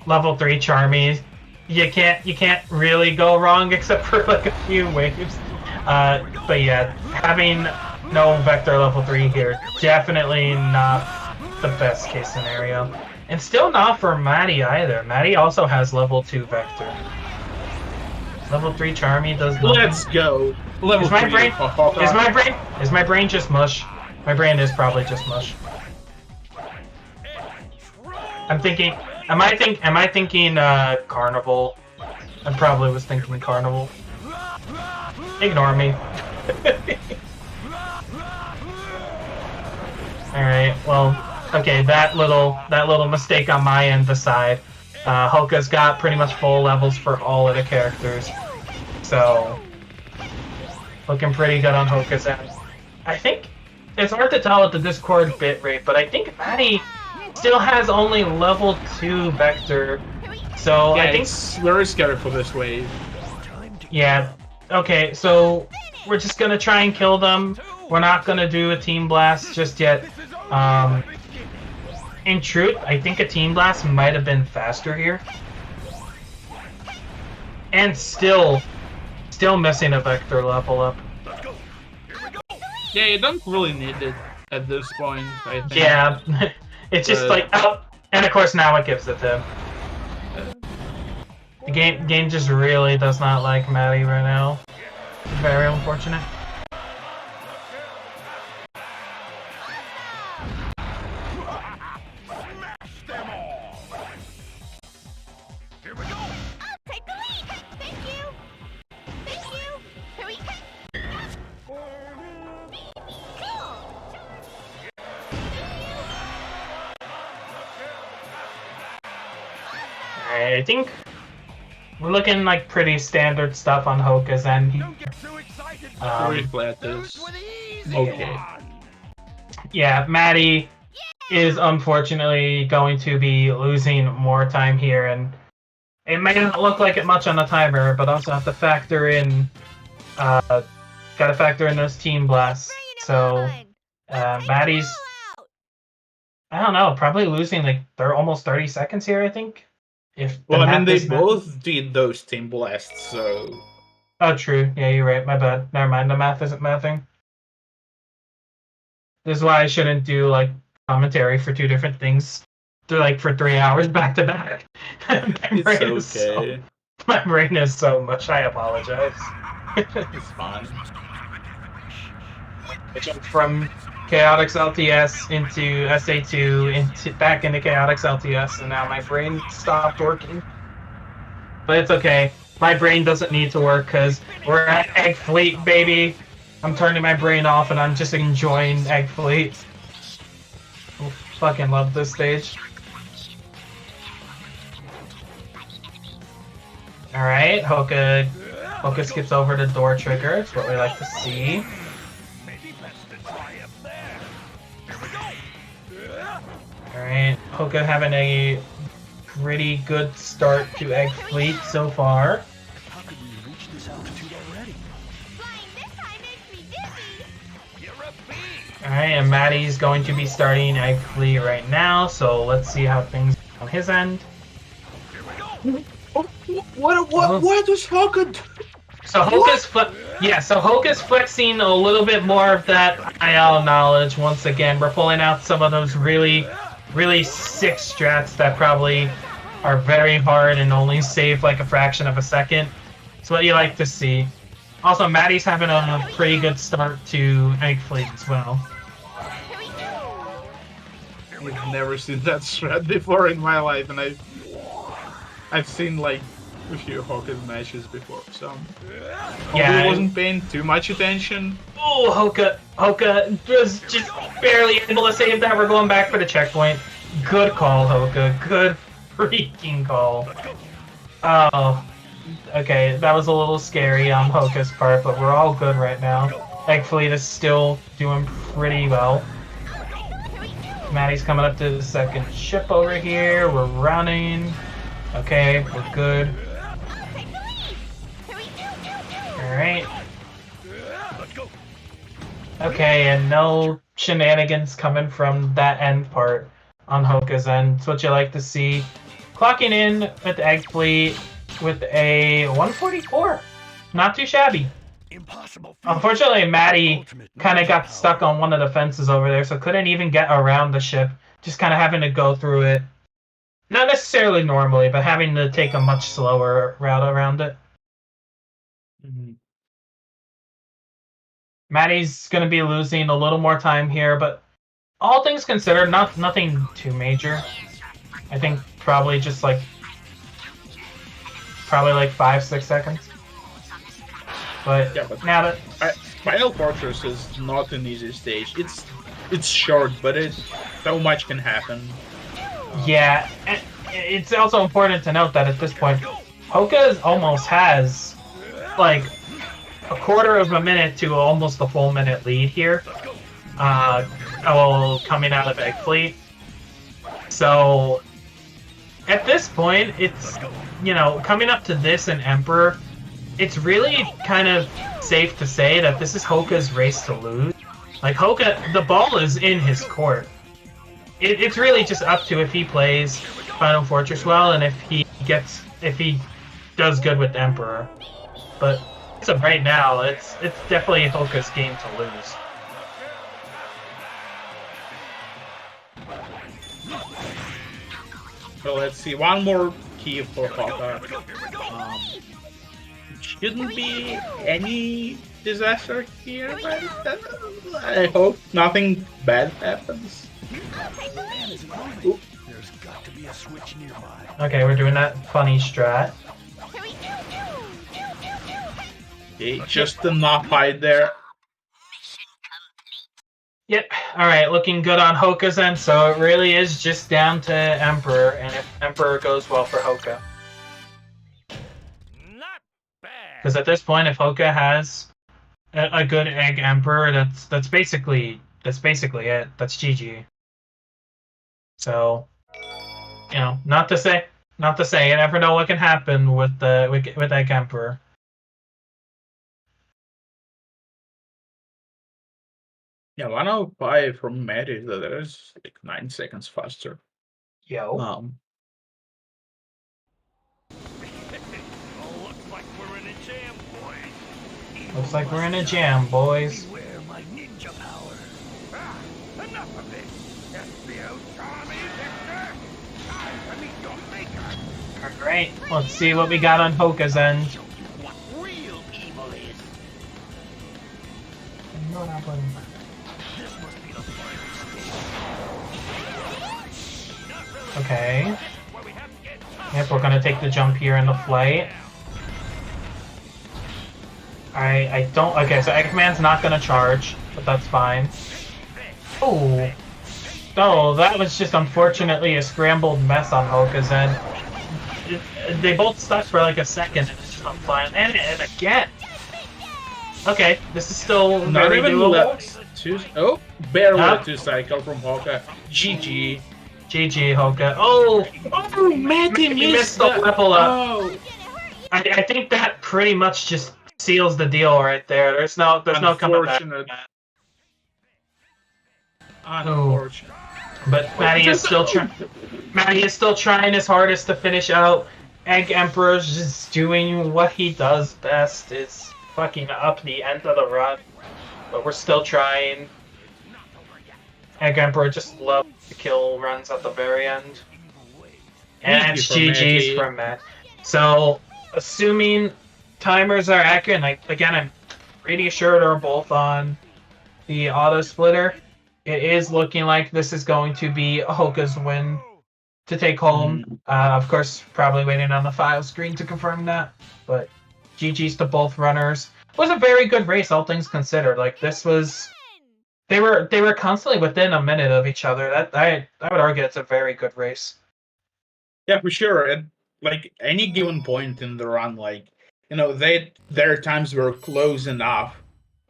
level 3 Charmies, you can't really go wrong except for like a few waves. But yeah, having no vector level 3 here, definitely not the best case scenario. And still not for Maddie either. Maddie also has level 2 vector. Level 3 Charmy does nothing. Let's go. Level is my 3 brain, is my brain just mush? My brain is probably just mush. I'm thinking, am I thinking Carnival? I probably was thinking Carnival. Ignore me. Alright, well, okay, that little mistake on my end aside, Hoka's got pretty much full levels for all of the characters. So, looking pretty good on Hoka's end. I think, it's hard to tell with the Discord bitrate, but I think Maddie still has only level 2 vector. So, yeah, I think it's very scary for this wave. yeah. Okay, so we're just gonna try and kill them. We're not gonna do a team blast just yet. In truth, I think a team blast might have been faster here. And still missing a vector level up. Yeah, you don't really need it at this point, I think. Yeah, it's just like, oh, and of course now it gives it to him. The game just really does not like Maddie right now. Very unfortunate. Here we go. I'll take the lead. Thank you. Thank you. Here we go. Alright, I think we're looking like pretty standard stuff on Hoka's end. Very flat is okay. Yeah, Maddie is unfortunately going to be losing more time here, and it may not look like it much on the timer, but also have to factor in, gotta factor in those team blasts. So, Maddie's, I don't know, probably losing like they're almost 30 seconds here, I think. Well, I mean, they both did those team blasts, so... Oh, true. Yeah, you're right. My bad. Never mind. The math isn't mathing. This is why I shouldn't do, like, commentary for two different things. For 3 hours back to back. It's okay. My brain is so much. I apologize. It's fine. I jumped from Chaotix LTS into SA2, back into Chaotix LTS, and now my brain stopped working. But it's okay. My brain doesn't need to work because we're at Egg Fleet, baby. I'm turning my brain off and I'm just enjoying Egg Fleet. I fucking love this stage. Alright, Hoka skips over the door trigger. It's what we like to see. Alright, Hoka having a pretty good start to Egg Fleet so far. How could we reach this altitude already? Flying this high makes me dizzy. You're a bee! Alright, and Maddie's going to be starting Egg Fleet right now, so let's see how things on his end. Here we go! What does Hoka do? So Hoka's flexing a little bit more of that IL knowledge once again. We're pulling out some of those really sick strats that probably are very hard and only save like a fraction of a second. It's what you like to see. Also, Maddie's having a pretty good start to Egg Fleet as well. I've never seen that strat before in my life, and I've seen like a few Hoka matches before, so Yeah, I wasn't paying too much attention. Oh, Hoka was just barely able to save that. We're going back for the checkpoint. Good call, Hoka. Good freaking call. Oh, Okay, that was a little scary on Hoka's part, but we're all good right now. Egg Fleet is still doing pretty well. Maddie's coming up to the second ship over here. We're running. Okay, we're good. Alright. Okay, and no shenanigans coming from that end part on Hoka's end. It's what you like to see. Clocking in with the Egg Fleet with a 144. Not too shabby. Impossible. Unfortunately, Maddie kind of got stuck on one of the fences over there, so couldn't even get around the ship. Just kind of having to go through it. Not necessarily normally, but having to take a much slower route around it. Mhm. Maddie's going to be losing a little more time here, but all things considered, nothing too major. I think probably just like 5-6 seconds. But, Yeah, but now that Final Fortress is not an easy stage. It's short, but so much can happen. yeah, and it's also important to note that at this point, Hoka almost has like a quarter of a minute to almost a full minute lead here. Coming out of Egg Fleet. So at this point, it's, you know, coming up to this and Emperor, it's really kind of safe to say that this is Hoka's race to lose. Like, Hoka, the ball is in his court. It's really just up to if he plays Final Fortress well and if he does good with Emperor. But as of right now, it's definitely Hoka's game to lose. So let's see, one more key for Hoka. Shouldn't be any disaster here, but I hope nothing bad happens. Ooh. There's got to be a switch nearby. Okay, we're doing that funny strat. Okay, just enough hide there. Yep. Alright, looking good on Hoka's end, so it really is just down to Emperor, and if Emperor goes well for Hoka. Not bad. Because at this point, if Hoka has a good Egg Emperor, that's basically it. That's GG. So, you know, not to say, you never know what can happen with Egg Emperor. Yeah, 105 from Maddie, that is like 9 seconds faster. Yo. Looks like we're in a jam, boys. Looks like we're in a jam, boys. Beware my ninja power. Enough of this. SBO Tommy Victor. Time to meet your maker. Alright, let's see what we got on Hoka's end. Show you what real evil is. This must be the final stage. Okay. Yep, we're gonna take the jump here in the flight. I don't. Okay, so Eggman's not gonna charge, but that's fine. Oh. Oh, that was just unfortunately a scrambled mess on Hoka's end. They both stuck for like a second and it's just on flying. And again. Okay, this is still Not very even doable. Barely 2 cycle from Hoka. GG. GG, Hoka. Oh! Oh, Maddie He missed the level up. Oh, I think that pretty much just seals the deal right there. There's no coming back. unfortunate. Unfortunate. But Maddie is still trying his hardest to finish out. Egg Emperor's just doing what he does best. Is fucking up the end of the run. But we're still trying. Egg Emperor just loves to kill runs at the very end. And it's GG's from Matt. So, assuming timers are accurate, and I'm pretty sure they're both on the auto splitter, it is looking like this is going to be Hoka's win to take home. Of course, probably waiting on the file screen to confirm that, but GG's to both runners. It was a very good race, all things considered. Like, this was... They were constantly within a minute of each other. That I would argue it's a very good race. Yeah, for sure. And like any given point in the run, like their times were close enough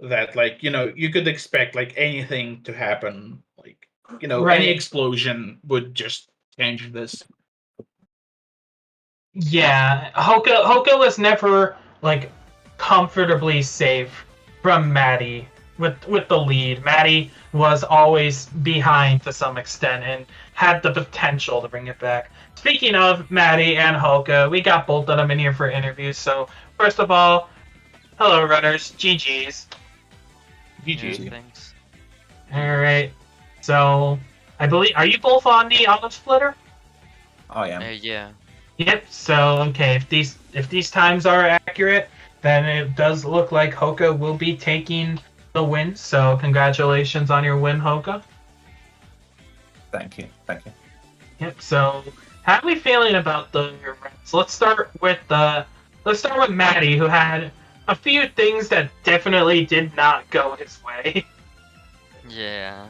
that like you could expect like anything to happen, like any Right. explosion would just change this. Yeah, Hoka was never like comfortably safe from Maddie with the lead. Maddie was always behind to some extent and had the potential to bring it back. Speaking of Maddie and Hoka, we got both of them in here for interviews. So first of all, hello runners, GG's. GG. Yeah, thanks. All right. So I believe, are you both on the auto splitter? Oh yeah. Yeah. Yep. So okay, if these times are accurate, then it does look like Hoka will be taking the win. So congratulations on your win, Hoka. Thank you. Thank you. Yep. So how are we feeling about the rounds? Let's start with Maddie, who had a few things that definitely did not go his way. Yeah.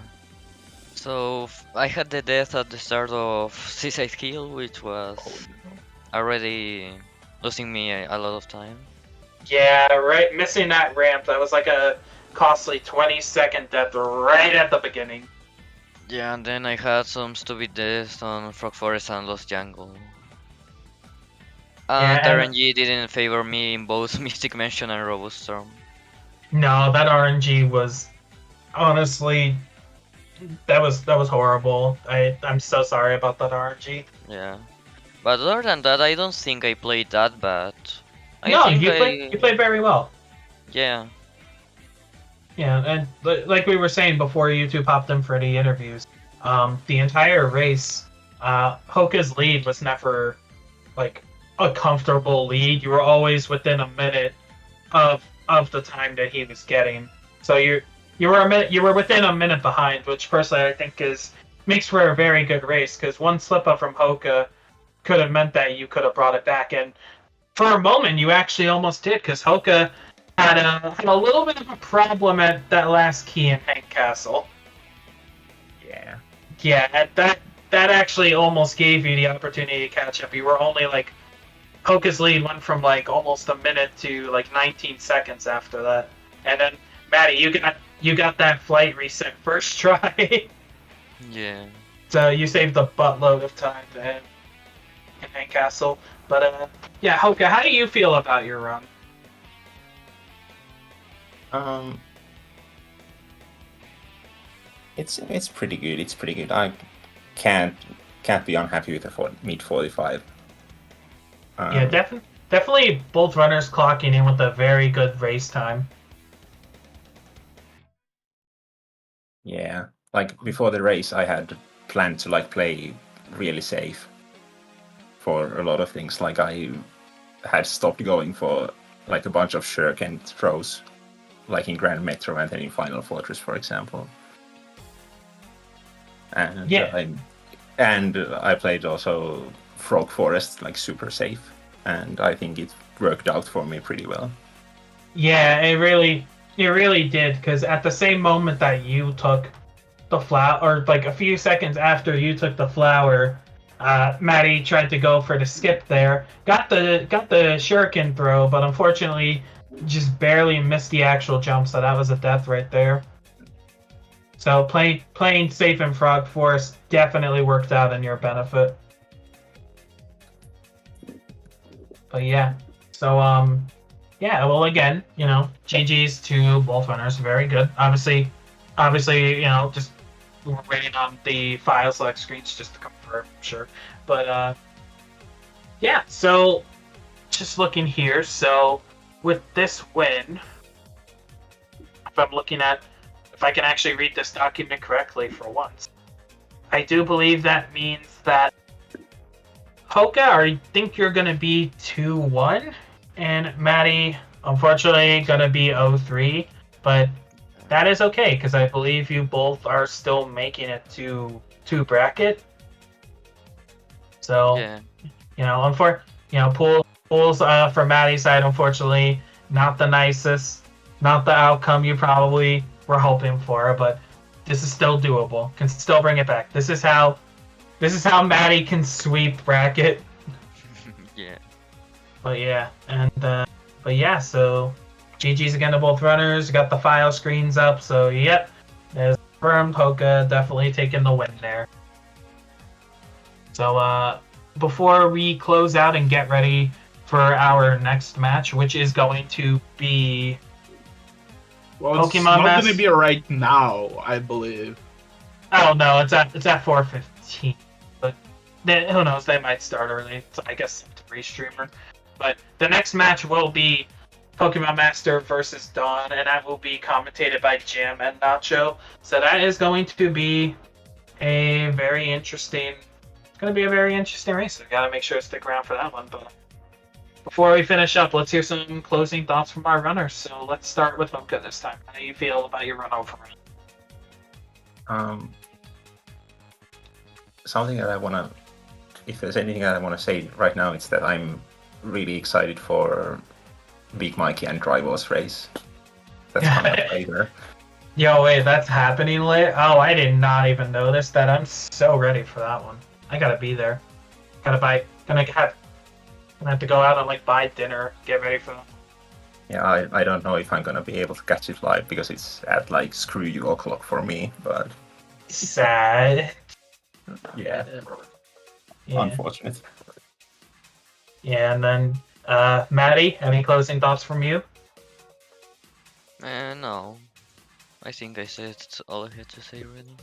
So I had the death at the start of Seaside Hill, which was already losing me a lot of time. Yeah, right. Missing that ramp, that was like a costly 20-second death right at the beginning. Yeah, and then I had some stupid deaths on Frog Forest and Lost Jungle. And Yeah, and- RNG didn't favor me in both Mystic Mansion and Robust Storm. No, that RNG was honestly that was horrible. I'm so sorry about that RNG. Yeah. But other than that, I don't think I played that bad. No, you played very well. Yeah. Yeah, and like we were saying before you two popped in for the interviews, the entire race, Hoka's lead was never like a comfortable lead. You were always within a minute of the time that he was getting. So you were within a minute behind, which personally I think makes for a very good race, because one slip up from Hoka could have meant that you could have brought it back. And for a moment, you actually almost did, because Hoka had a little bit of a problem at that last key in Hank Castle. Yeah. Yeah, that actually almost gave you the opportunity to catch up. You were only like, Hoka's lead went from like almost a minute to like 19 seconds after that. And then Maddie, you got that flight reset first try. Yeah. So you saved a buttload of time in Hank Castle. But yeah, Hoka, how do you feel about your run? It's pretty good. It's pretty good. I can't be unhappy with the mid 45. Yeah, definitely both runners clocking in with a very good race time. Yeah, like before the race, I had planned to like play really safe for a lot of things. Like I had stopped going for like a bunch of shuriken throws, like in Grand Metro and then in Final Fortress, for example. And Yeah. I played also Frog Forest like super safe, and I think it worked out for me pretty well. Yeah, it really did, because at the same moment that you took the flower, or like a few seconds after you took the flower, Maddie tried to go for the skip there, got the shuriken throw, but unfortunately just barely missed the actual jump, so that was a death right there. So playing safe in Frog Forest definitely worked out in your benefit. But yeah, so yeah, well again, GG's to both runners, very good. Obviously, just we're waiting on the file select screens just to confirm, sure. But yeah, so just looking here, so with this win, if I can actually read this document correctly for once, I do believe that means that Hoka, I think you're going to be 2-1, and Maddie, unfortunately, going to be 0-3, but that is okay, because I believe you both are still making it to bracket. So, Yeah. pools for Maddie's side, unfortunately, not the nicest, not the outcome you probably were hoping for, but this is still doable. Can still bring it back. This is how Maddie can sweep bracket. But yeah, so GG's again to both runners. Got the file screens up, so yep, there's confirmed Hoka definitely taking the win there. So before we close out and get ready for our next match, which is going to be Well, it's Pokemon not gonna be right now, I believe. Oh no, it's at 4:15. But who knows? They might start early. So I guess it's a restreamer. But the next match will be Pokemon Master versus Dawn, and that will be commentated by Jim and Nacho. So that is going to be a very interesting. It's going to be a very interesting race. So gotta make sure to stick around for that one. But before we finish up, let's hear some closing thoughts from our runners. So let's start with Hoka this time. How do you feel about your run over? Something that I want to, if there's anything that I want to say right now, it's that I'm really excited for Big Mikey and Drywar's race. That's coming up later. Yo, wait, that's happening later? Oh, I did not even notice that. I'm so ready for that one. I gotta be there. Gonna have to go out and like buy dinner, get ready for that. Yeah, I don't know if I'm gonna be able to catch it live because it's at like screw you o'clock for me, but Sad. yeah. Yeah. Unfortunate. Yeah, and then Maddie, any closing thoughts from you? No. I think I said all I had to say really.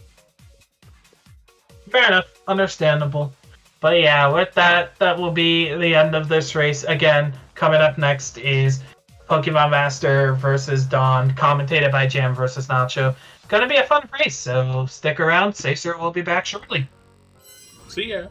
Fair enough, understandable. But yeah, with that will be the end of this race. Again, coming up next is Pokemon Master versus Dawn, commentated by Jam versus Nacho. Gonna be a fun race, so stick around. Sacer will be back shortly. See ya.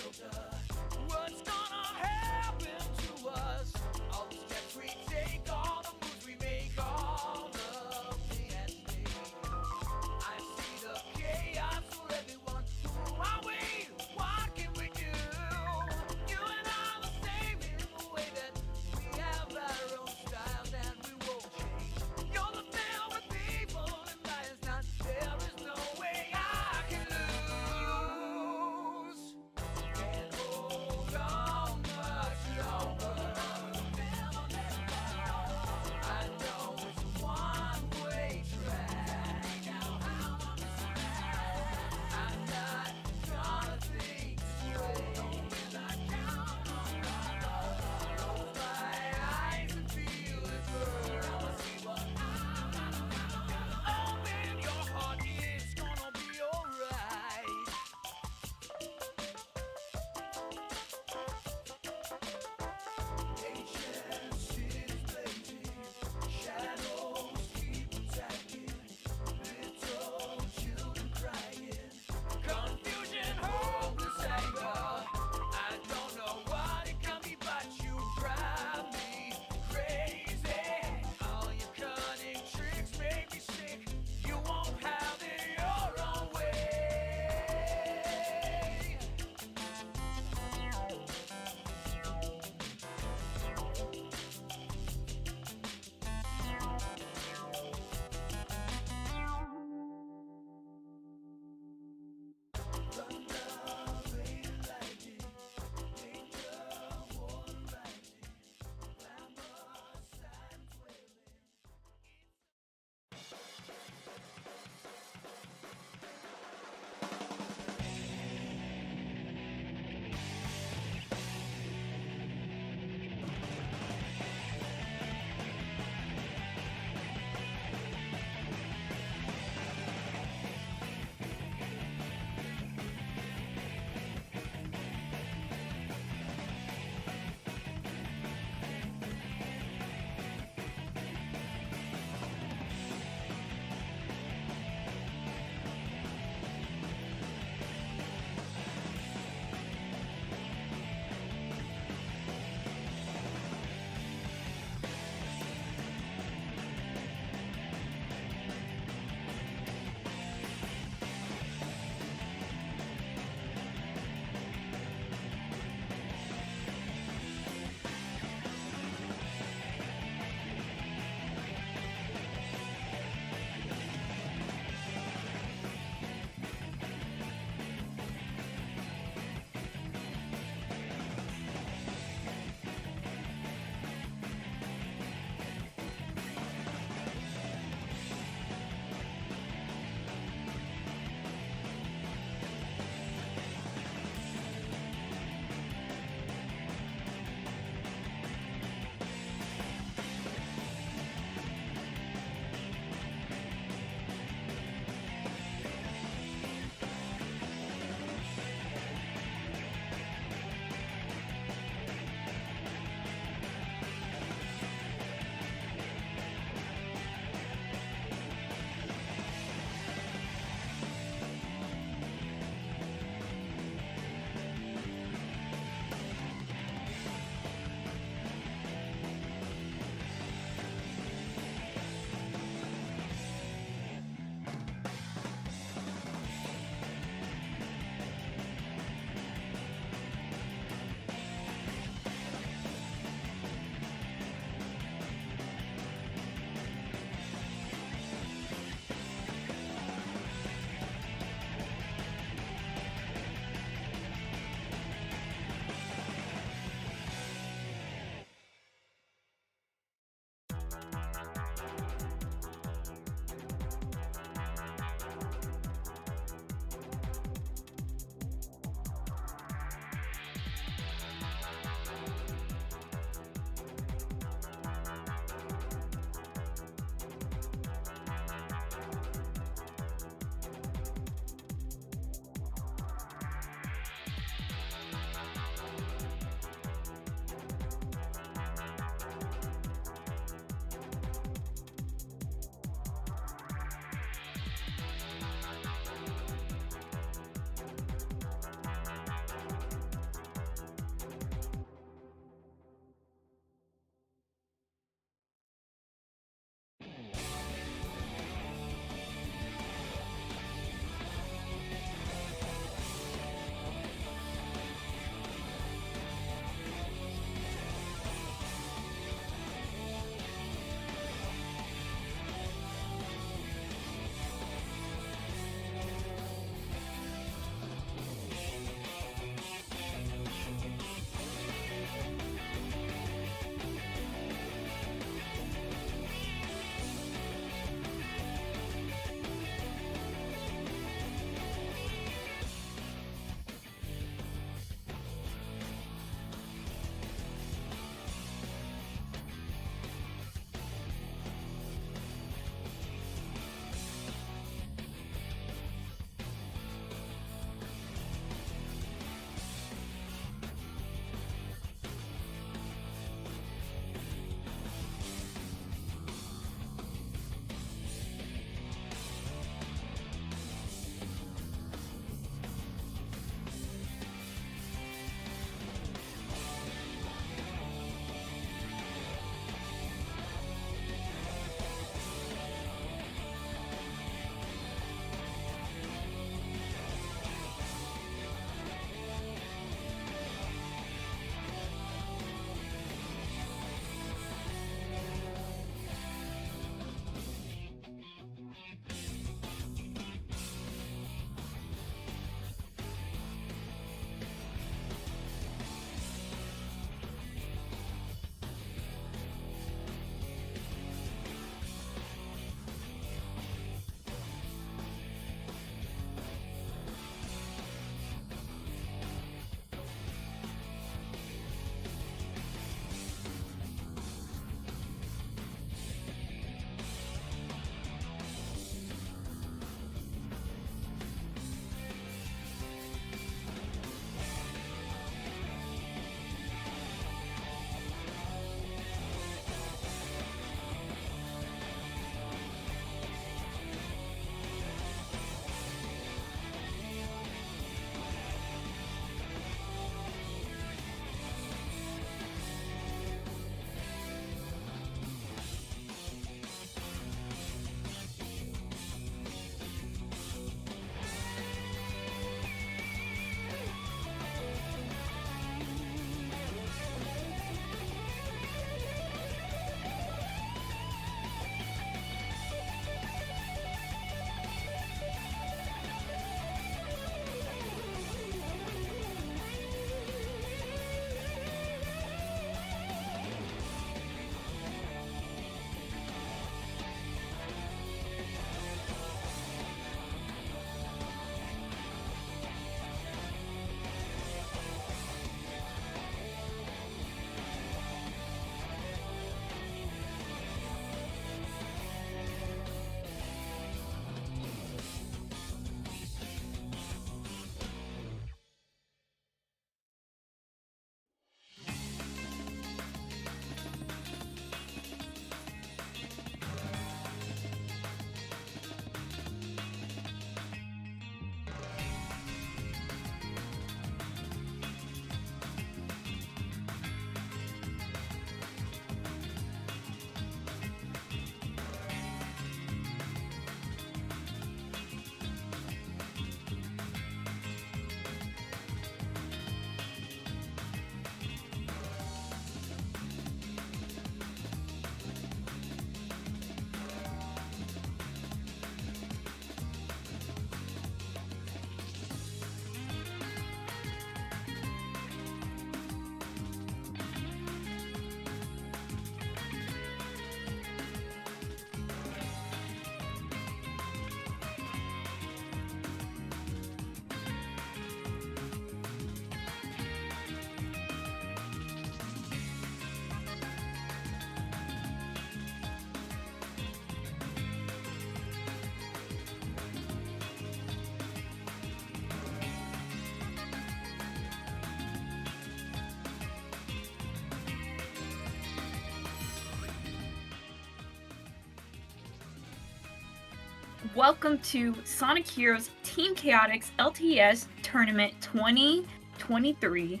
welcome to Sonic Heroes Team Chaotix LTS Tournament 2023.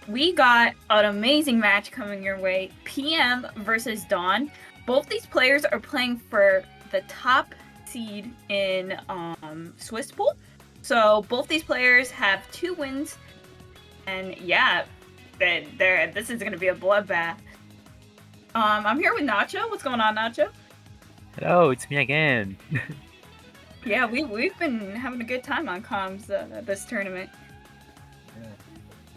We got an amazing match coming your way, PM versus Dawn. Both these players are playing for the top seed in Swiss Pool. So both these players have 2 wins, and yeah, this is gonna be a bloodbath. I'm here with Nacho. What's going on, Nacho? Hello, it's me again. Yeah, we've been having a good time on comms this tournament.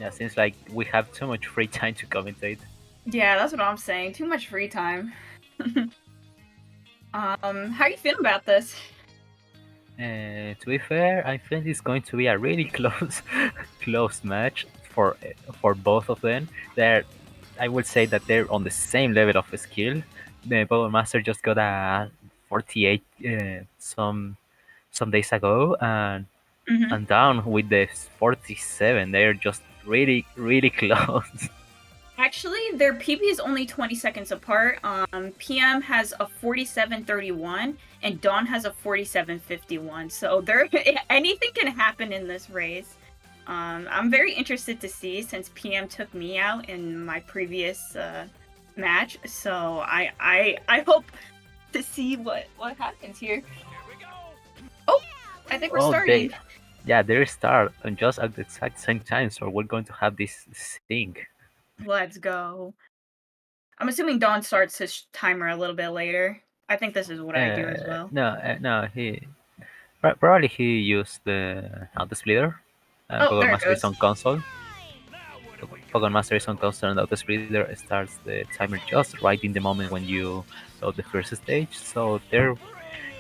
Yeah, seems like we have too much free time to commentate. Yeah, that's what I'm saying. Too much free time. How are you feeling about this? To be fair, I think it's going to be a really close match for both of them. I would say that they're on the same level of skill. The Power Master just got a 48 some days ago, and down with the 47. They're just really close. Actually, their PB is only 20 seconds apart. PM has a 47.31 and Dawn has a 47.51. So anything can happen in this race. I'm very interested to see, since PM took me out in my previous match. So I hope to see what happens here. Oh, I think we're starting. They start and just at the exact same time. So we're going to have this thing. Let's go. I'm assuming Dawn starts his timer a little bit later. I think this is what I do as well. No, he probably he used the auto splitter. Pokémon Master is on console. Pokémon Master is on console, and auto splitter starts the timer just right in the moment when you load the first stage. So there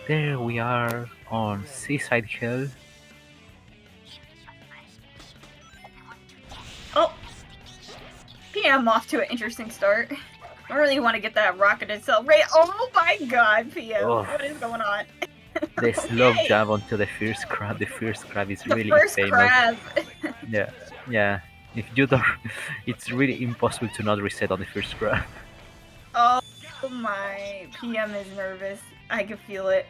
we are on Seaside Hill. Oh, PM off to an interesting start. I really want to get that rocket itself. Right? Oh my God, PM! Oh. What is going on? The slow jump onto the first crab. The first crab is really famous. Crab. yeah. If you don't, it's really impossible to not reset on the first crab. Oh my! PM is nervous. I can feel it.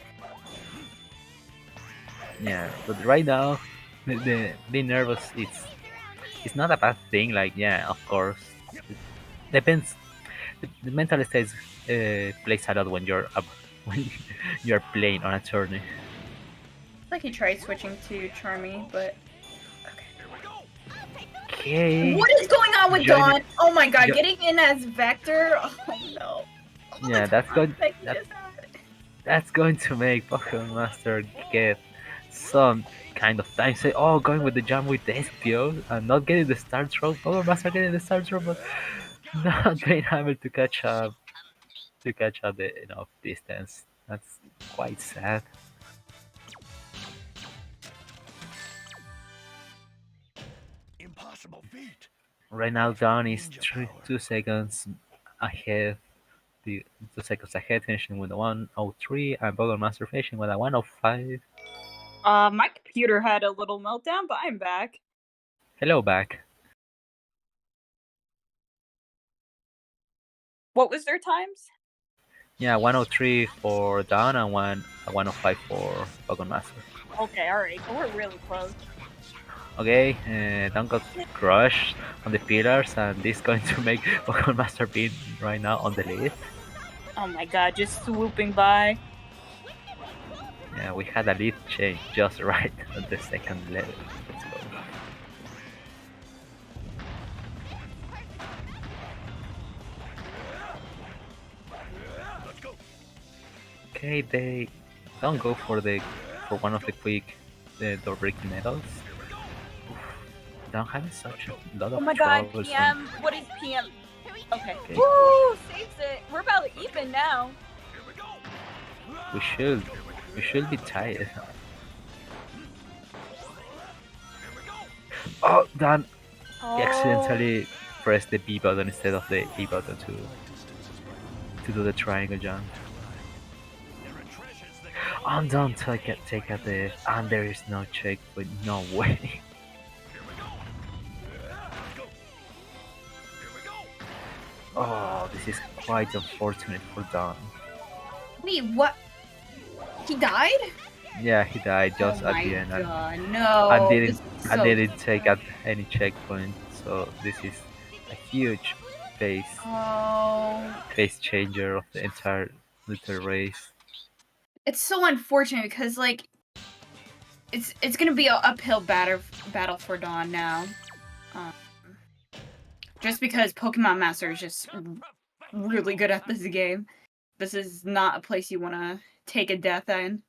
Yeah, but right now, the being nervous it's not a bad thing. Like, yeah, of course, it depends. The mental state plays a lot when you're playing on a tourney. Like he tried switching to Charmy, but okay. What is going on with Dawn? Oh my God, getting in as Vector. Oh no. Oh, yeah, that's going to make Pokémon Master get some kind of time. Say, oh, going with the jump with the SPO and not getting the start throw. Pokémon Master getting the start throw, but not being able to catch up the enough distance. That's quite sad. Impossible feat. Right now, Dawn is 2 seconds ahead. 2 seconds ahead, finishing with a 1:03, and Pokémon Master finishing with a 1:05. My computer had a little meltdown, but I'm back. Hello, back. What was their times? Yeah, 1:03 for Dawn and 1:05 for Pokémon Master. Okay, alright, so we're really close. Okay, Dawn got crushed on the pillars, and this is going to make Pokémon Master be right now on the lead. Oh my God, just swooping by. Yeah, we had a lead change just right at the second level. Let's go. Okay, they don't go for one of the quick door breaking medals. Don't have such a lot of Oh my God, troubles. PM. What is PM? Okay. Woo! Saves it. We're about even now. We should be tired. Oh, damn! He accidentally pressed the B button instead of the A button to do the triangle jump. And don't take at the, and there is no checkpoint. No way. Oh, this is quite unfortunate for Dawn. Wait, what? He died? Yeah, he died just Oh at my the end, and god, no. I This didn't is I so didn't take sad. at any checkpoint. So this is a huge phase Oh, phase changer of the entire little race. it's so unfortunate because like it's gonna be an uphill battle for Dawn now. Um, just because Pokemon Master is just really good at this game. This is not a place you want to take a death in.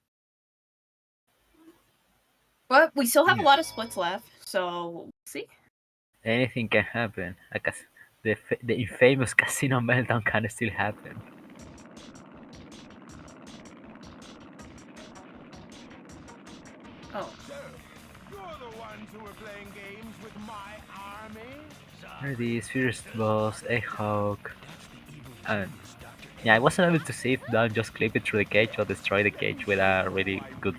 But we still have a lot of splits left, so we'll see. Anything can happen. The infamous casino meltdown can still happen. Oh, So, you're the ones who were playing games with my army? There it is, first boss, a hawk, and yeah, I wasn't able to see if Don just clip it through the cage or destroy the cage with a really good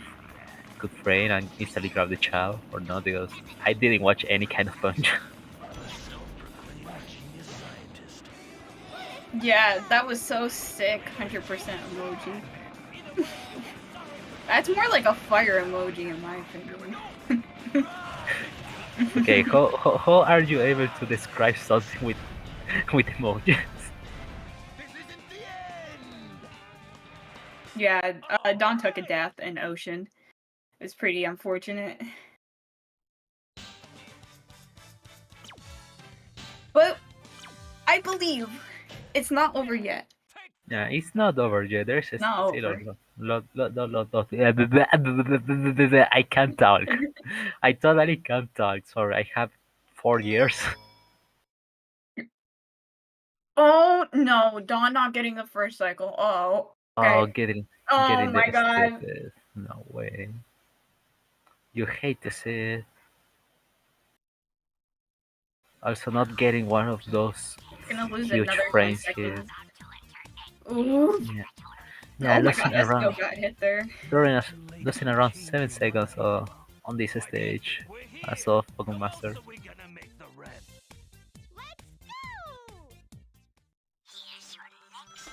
frame and instantly grab the Chow or not, because I didn't watch any kind of punch. yeah, that was so sick. 100% emoji. That's more like a fire emoji in my opinion. Okay, how are you able to describe something with emojis? This isn't the end! Yeah, Dawn took a death in Ocean. It's pretty unfortunate. But I believe it's not over yet. Yeah, it's not over yet. There's still Not a over. lot. I can't talk. I totally can't talk. Sorry, I have 4 years. Oh no, Dawn not getting the first cycle. Oh, Oh, okay. Oh getting my god. devastated. No way. You hate to see it. Also, not getting one of those Gonna lose huge another 10 frames here. seconds. Ooh. Yeah, yeah, Oh my god, SPO got hit there. losing around 7 seconds on this stage We're here. as of Pokemon Master. So we're gonna make the rep. Let's go! Here's your next mission.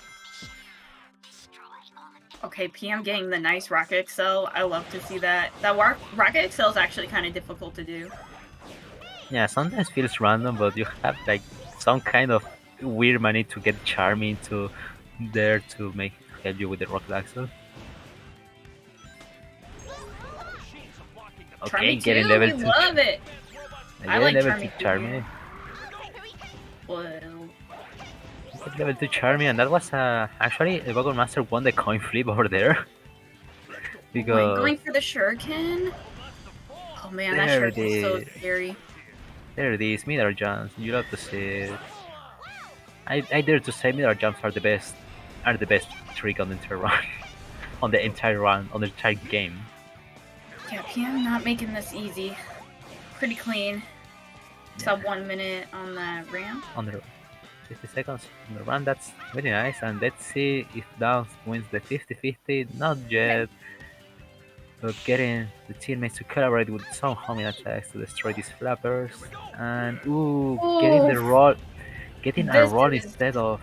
Destroy all Okay, PM getting the nice Rocket Excel. I love to see that. That Rocket Excel is actually kind of difficult to do. Yeah, sometimes feels random, but you have like some kind of weird money to get Charming to there to help you with the Rocket Axle. Okay, Charmy getting too, level we 2. love it. I like level Charmy 2 too. Charmy. Well, Get level 2 Charmy, and that was actually the Pokemon Master won the coin flip over there. Because going for the Shuriken? Oh man, that There it Shuriken's so is. scary. there it is, Midar Jumps. You love to see it. I dare to say Midar Jumps are the best trick on the entire run. on the entire game. Yeah, PM not making this easy. Pretty clean. Sub 1 minute on the ramp. On the 50 seconds on the run, that's very nice. And let's see if Downs wins the 50-50. Not yet. But getting the teammates to collaborate with some homing attacks to destroy these flappers. And getting the Oof. roll. Getting a This roll is- instead of.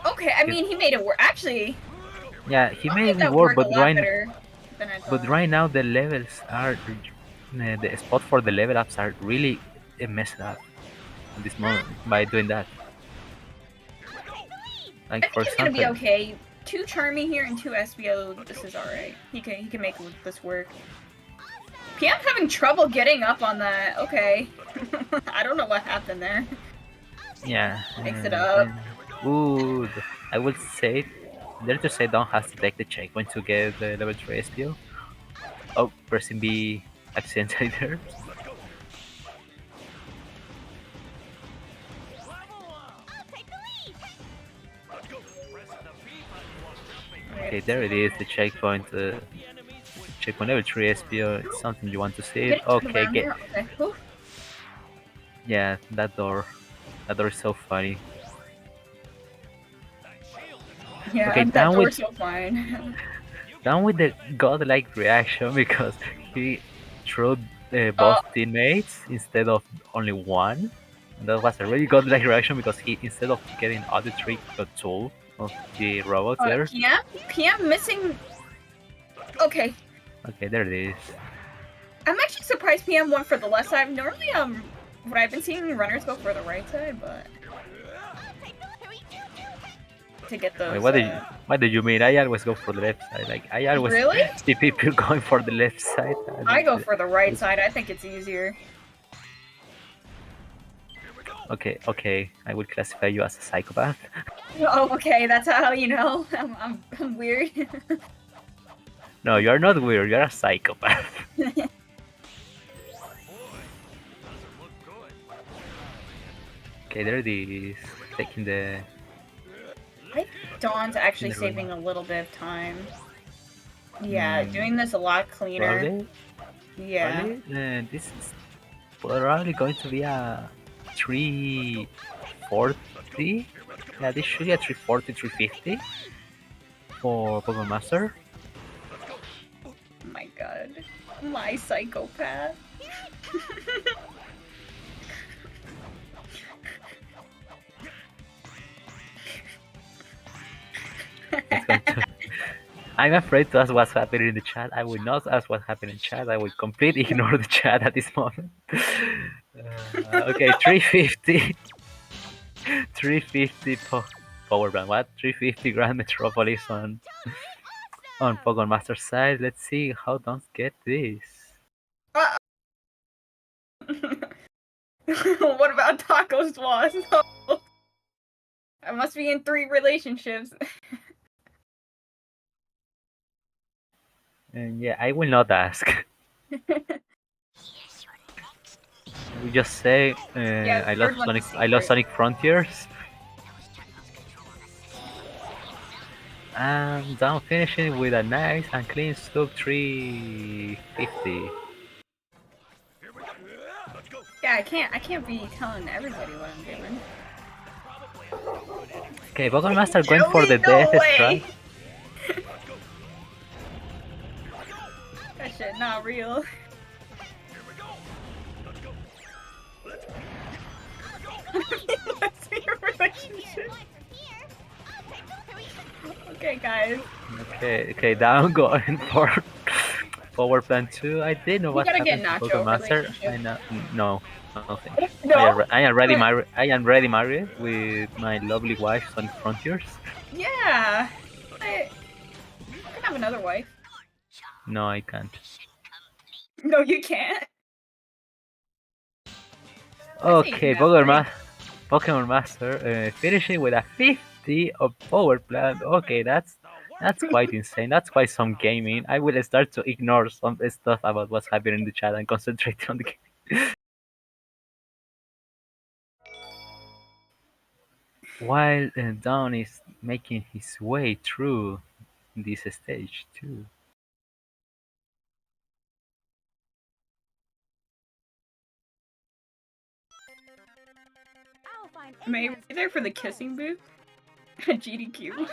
Okay, I mean, he made it work. Actually, Yeah, he I made think it that work, worked a lot better than I but thought. right now the levels are. The spot for the level ups are really messed up at this moment by doing that. I Like, think for he's gonna be example, okay. 2 Charmy here and 2 SBO. This is alright. He can make this work. PM having trouble getting up on that. Okay. I don't know what happened there. yeah. Mix it up. I would say, dare to say, Don has to take the checkpoint to get the level 3 SPO. Oh, pressing B accidentally there. I'll take the lead! Okay, there it is, the checkpoint. Checkpoint level 3 SPO. It's something you want to see. Get to the Okay, ground here. Okay. Whew. yeah, that door. That door is so funny. Yeah, Okay, that down door's with- so fine. Down with the godlike reaction because he threw both teammates instead of only one. And that was a really godlike reaction because he, instead of getting all the three, got two. of the robots there. PM missing. Okay, Okay, there it is. I'm actually surprised PM went for the left side. Normally, what I've been seeing runners go for the right side, but to get those. Wait, what did you mean? I always go for the left side. Like I always Really? see people going for the left side. I go for the right side. I think it's easier. Okay. I would classify you as a psychopath. Oh, okay. That's how you know I'm weird. No, you're not weird. You're a psychopath. Okay, there it is. Taking the. Dawn's actually In the room. saving a little bit of time. Yeah, doing this a lot cleaner. Probably. Yeah. This is probably going to be a 340. Yeah, this should be a 340, 350 for Pokemon Master. Oh my god. My psychopath. It's going to... I'm afraid to ask what's happening in the chat. I will not ask what happened in chat. I will completely ignore the chat at this moment. Okay, 350. 350 power brand. What? 350 Grand Metropolis on Pokemon Master side. Let's see how don't get this. What about Taco Swan? I must be in 3 relationships. And yeah, I will not ask. We just say I third lost one's Sonic. a I lost secret. Sonic Frontiers. And down finishing with a nice and clean scoop 350. Yeah, I can't be telling everybody what I'm doing. Okay, Pokemon Master going for Joey, the no death way! strike. That shit not real. Let's be a relationship. Okay, guys. Okay, down going for Power Plan 2. I didn't know We what gotta happened get to Nacho Pokemon Master. relationship. I know, no, thank you. No? I am already married. I am already married with my lovely wife, Sonic Frontiers. Yeah. I can have another wife. No, I can't. No, you can't. Okay, can have Pokemon Master finishing with a 50 of Power Plant. Okay, that's quite insane. That's quite some gaming. I will start to ignore some stuff about what's happening in the chat and concentrate on the game. While Dawn is making his way through this stage too. Maybe there for the kissing booth. GDQ.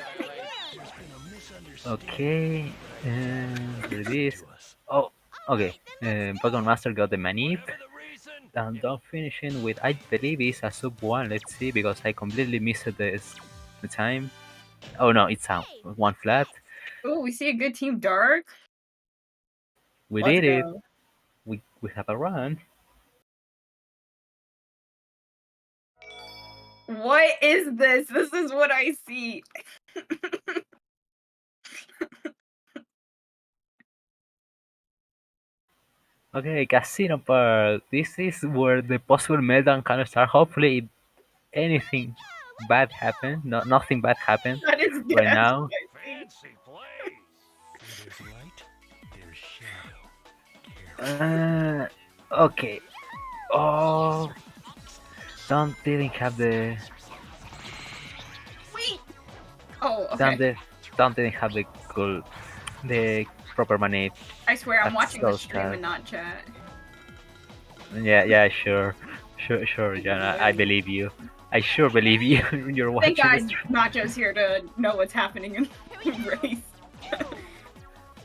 Okay, there it is. Oh, okay. Pokemon Master got the Manip. And Dawn finishing with, I believe it's a sub 1. Let's see, because I completely missed the time. Oh no, it's a 1 flat. Oh, we see a good team, Dark. We Let's did it. go. We have a run. What is this? This is what I see. Okay, Casino Park. This is where the possible meltdown can start. Hopefully, if anything bad happens, nothing bad happens That is good. right now. Fancy play. There's light, there's shadow. Okay. Oh, Dawn didn't have the. Wait. Oh, okay. Dawn didn't have the proper money. I swear I'm That's watching so the stream sad. and not chat. Yeah, sure, Jana. I believe you. I sure believe you. You're watching Thank God the stream. Nacho's here to know what's happening in race.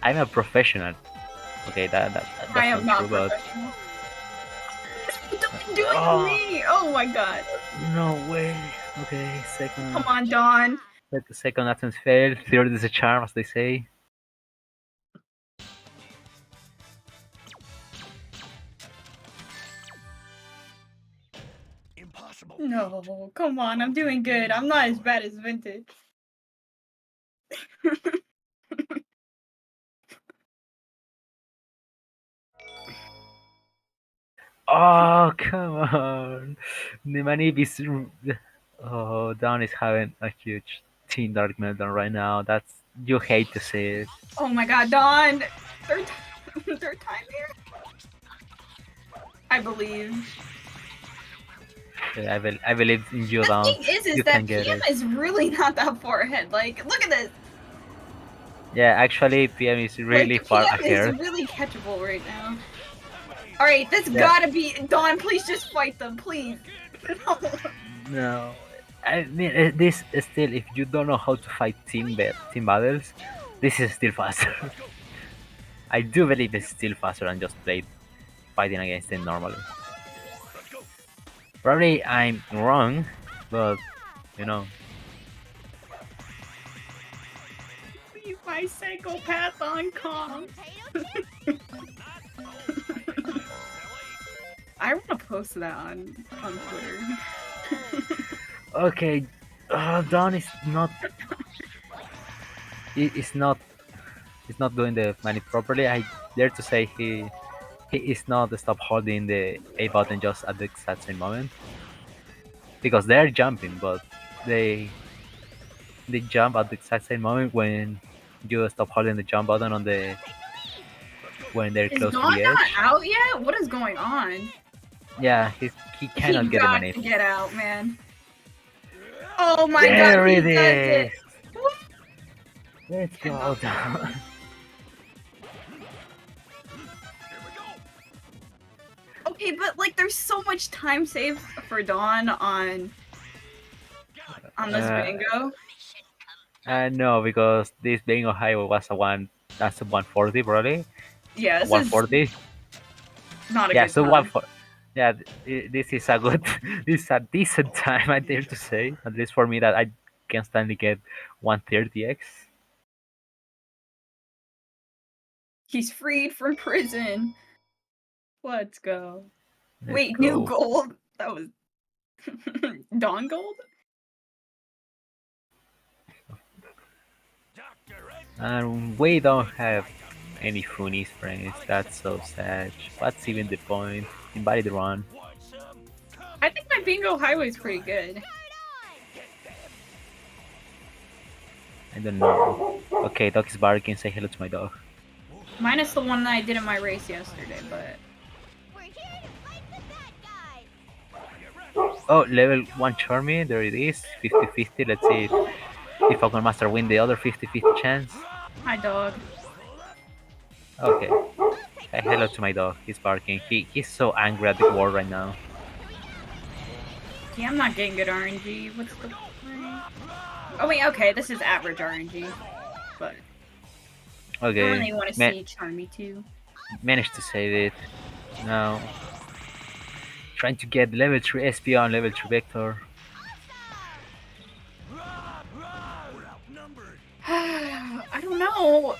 I'm a professional. Okay, that's I am not not true, but professional. Don't do it Oh. to me! Oh my god. no way. Okay, second. Come on, Dawn. The second attempt failed. Third is a charm, as they say. Impossible. No, come on, I'm doing good. I'm not as bad as Vintage. Oh, come on. Nimanib is. Oh, Dawn is having a huge Team Dark meltdown right now. That's. You hate to see it. Oh my god, Dawn! Third time here? I believe. Yeah, I believe in you, The Dawn. thing is You that can get PM it. is really not that far ahead. Like, look at this. Yeah, actually, PM is really Like, far PM ahead. is really catchable right now. Alright, this Yeah. gotta be Dawn. Please just fight them, please. No. No, I mean this is still. If you don't know how to fight team battles, this is still faster. I do believe it's still faster than just fighting against them normally. Probably I'm wrong, but you know. Leave my psychopath on calm. I want to post that on Twitter. Okay, Don is not. Is not. He's not doing the money properly. I dare to say he is not stop holding the A button just at the exact same moment because they're jumping, but they jump at the exact same moment when you stop holding the jump button on the when they're Is close to Dawn the not edge. out yet? What is going on? Yeah, he cannot He get the got money. to get out, man. Oh my There god, he it does it! is. Let's go down. Okay, but like, there's so much time saved for Dawn on this bingo. No, because this being Ohio was a one. That's a 140 probably. Yeah, this is 140. not a Yeah, good so time. 140. Yeah, this is a good. This is a decent time, I dare to say. At least for me, that I can finally get 130x. He's freed from prison. Let's go. Let's Wait, go. new gold? That was Dawn gold? And we don't have any funnies, friends. That's so sad. What's even the point? Invite the run. I think my bingo highway is pretty good. I don't know. Okay, dog is barking. Say hello to my dog. Minus the one that I did in my race yesterday, but We're here to fight the bad guys. Oh, level 1 Charmy. There it is. 50-50. Let's see if Falcon Master win the other 50-50 chance. hi dog. Okay. Say hello to my dog. He's barking. He's so angry at the world right now. Yeah, I'm not getting good RNG. What's the point? Oh wait, okay, this is average RNG. But I Okay. really want to see Charmy too. Managed to save it. Now trying to get level 3 SP on level 3 Vector. I don't know.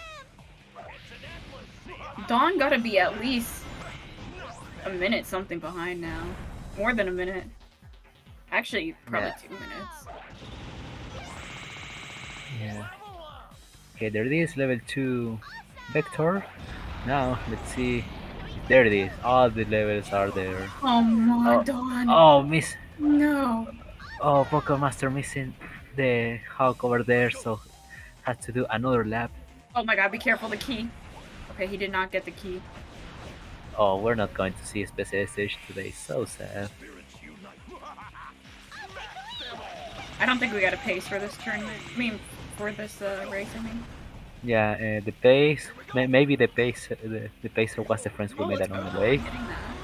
Dawn gotta be at least a minute something behind now. More than a minute. Actually, probably Yeah. 2 minutes. Yeah. Okay, there it is, level 2 Vector. Now, let's see. There it is. All the levels are there. Oh my Oh. Dawn. Oh, miss. No. Oh, Poker Master missing the hawk over there, so had to do another lap. Oh my god, be careful, the key. Okay, he did not get the key. Oh, we're not going to see a special stage today. So sad. I don't think we got a pace for this tournament. I mean, for this race, I mean. Yeah, the pace. Maybe the pace. The pacer was the friends we made along the way. Getting that.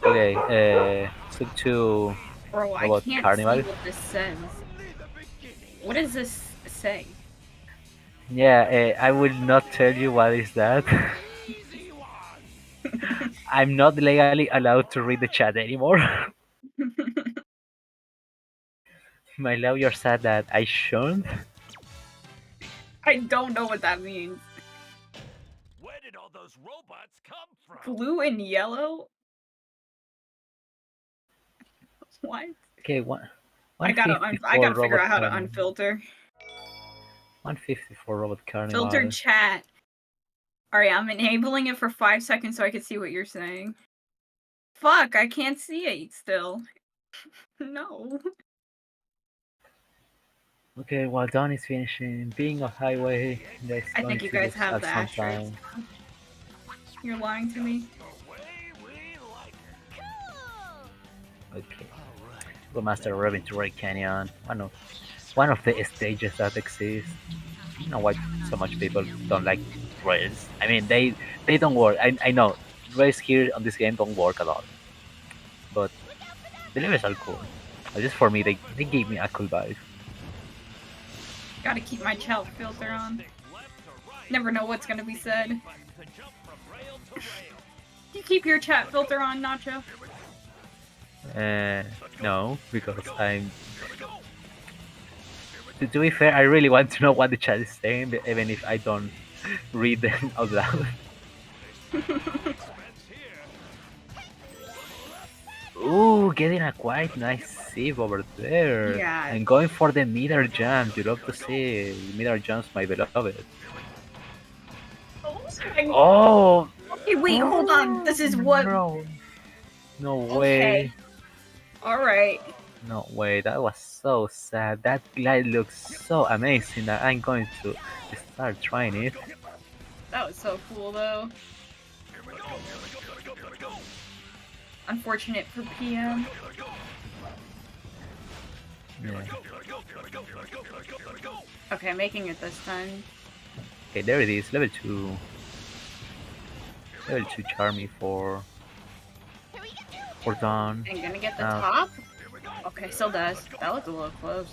Okay, so to Bro, I about can't Carnival. see what this says. What does this say? Yeah, I will not tell you what is that. I'm not legally allowed to read the chat anymore. My lawyer said that I shouldn't. I don't know what that means. Where did all those robots come from? Blue and yellow? What? Okay, one. I gotta 154 figure Robot out how to Carnival. unfilter. 154 Robot Carnival. Filtered chat. Alright, I'm enabling it for 5 seconds so I can see what you're saying. Fuck, I can't see it still. No. Okay, while Don is finishing being a highway, that's I going think you to guys lose have at the some asterisk. time. You're lying to me. The way we like it. Cool. Okay. Go Master Reventure Canyon, one of the stages that exist. I don't know why so much people don't like rails. I mean, they don't work. I know rails here on this game don't work at all, but the levels are cool. At least for me, they gave me a cool vibe. Gotta keep my child filter on. Never know what's gonna be said. To jump from rail to rail. You keep your chat filter on, Nacho? No, because I'm. To be fair, I really want to know what the chat is saying, even if I don't read them out loud. Ooh, getting a quite nice save over there. Yeah. And going for the middle jump. You love to see middle jumps, my beloved. Oh! Okay, wait, hold on. This is what. No way. Alright. No way. That was so sad. That glide looks so amazing that I'm going to start trying it. That was so cool, though. Unfortunate for PM. Yeah. Okay, I'm making it this time. Okay, there it is. Level 2. Level 2 Charmy for Dawn. And gonna get the Oh. top? Okay, still does. That looked a little close.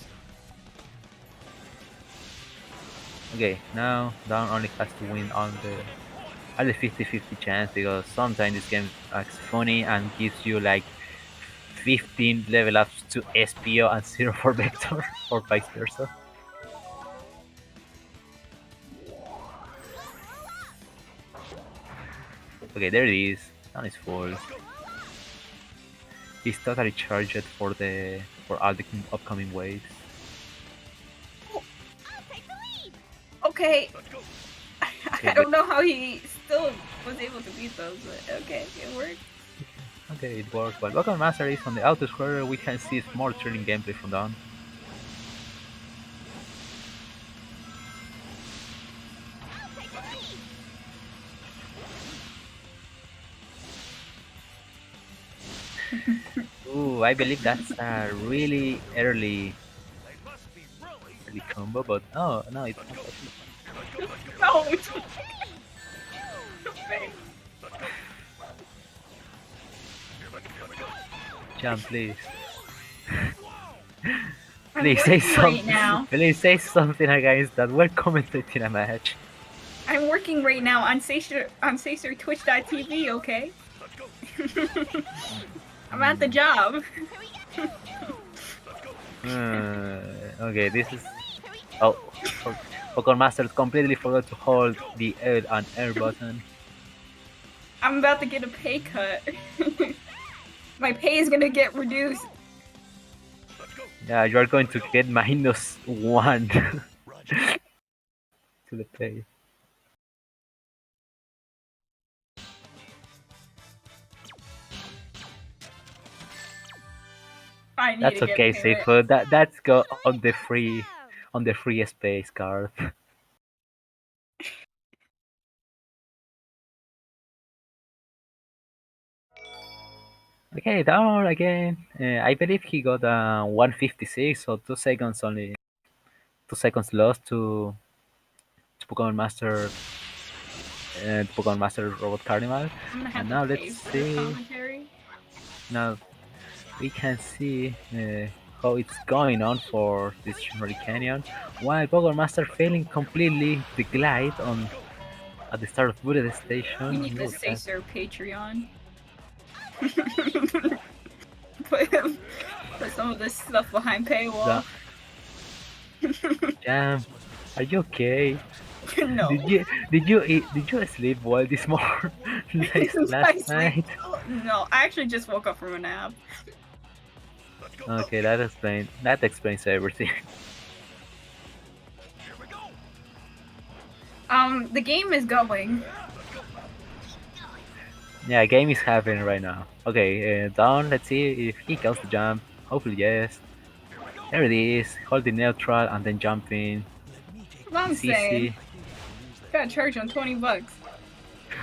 Okay, now Dawn only has to win on the 50-50 chance because sometimes this game acts funny and gives you like 15 level ups to SPO and 0 for Vector, or vice versa. Okay, there it is. Dawn is full. He's totally charged for all the upcoming waves. I'll take the lead. Okay. Okay, I don't know how he still was able to beat those, but okay, it worked. Okay, it works. While Welcome Master is on the auto scroller, we can see more thrilling gameplay from Dawn. I'll take the lead. Ooh, I believe that's a really early combo, but oh no, it's not. No! Jump, please. I'm Please say working right something. now. Please say something against that. We're commentating a match. I'm working right now on Sacer Twitch.tv, okay? I'm at the job. Okay, this is. Oh, Pokemon Master completely forgot to hold the L and R button. I'm about to get a pay cut. My pay is gonna get reduced. Yeah, you are going to get -1 to the pay. I need That's to get okay, payment. Seifu. That's go on the free space card. Okay, down again. I believe he got 156, so 2 seconds only. 2 seconds lost to Pokemon Master. Pokemon Master Robot Carnival. I'm gonna have And to now pay let's for the see. commentary. Now we can see how it's going on for this Shimmery Canyon. While Pokemon Master failing completely the glide on at the start of Budapest We Station. need the Look at- Sacer Patreon. put some of this stuff behind paywall. Jam, are you okay? No. Did you sleep well this morning? Like I last sleep- night? No, I actually just woke up from a nap. Okay, that explains everything. The game is going. Yeah, game is happening right now. Okay, down. Let's see if he kills the jump. Hopefully yes. There it is. Holding neutral and then jumping. What I'm It's saying. easy. Got charged on $20.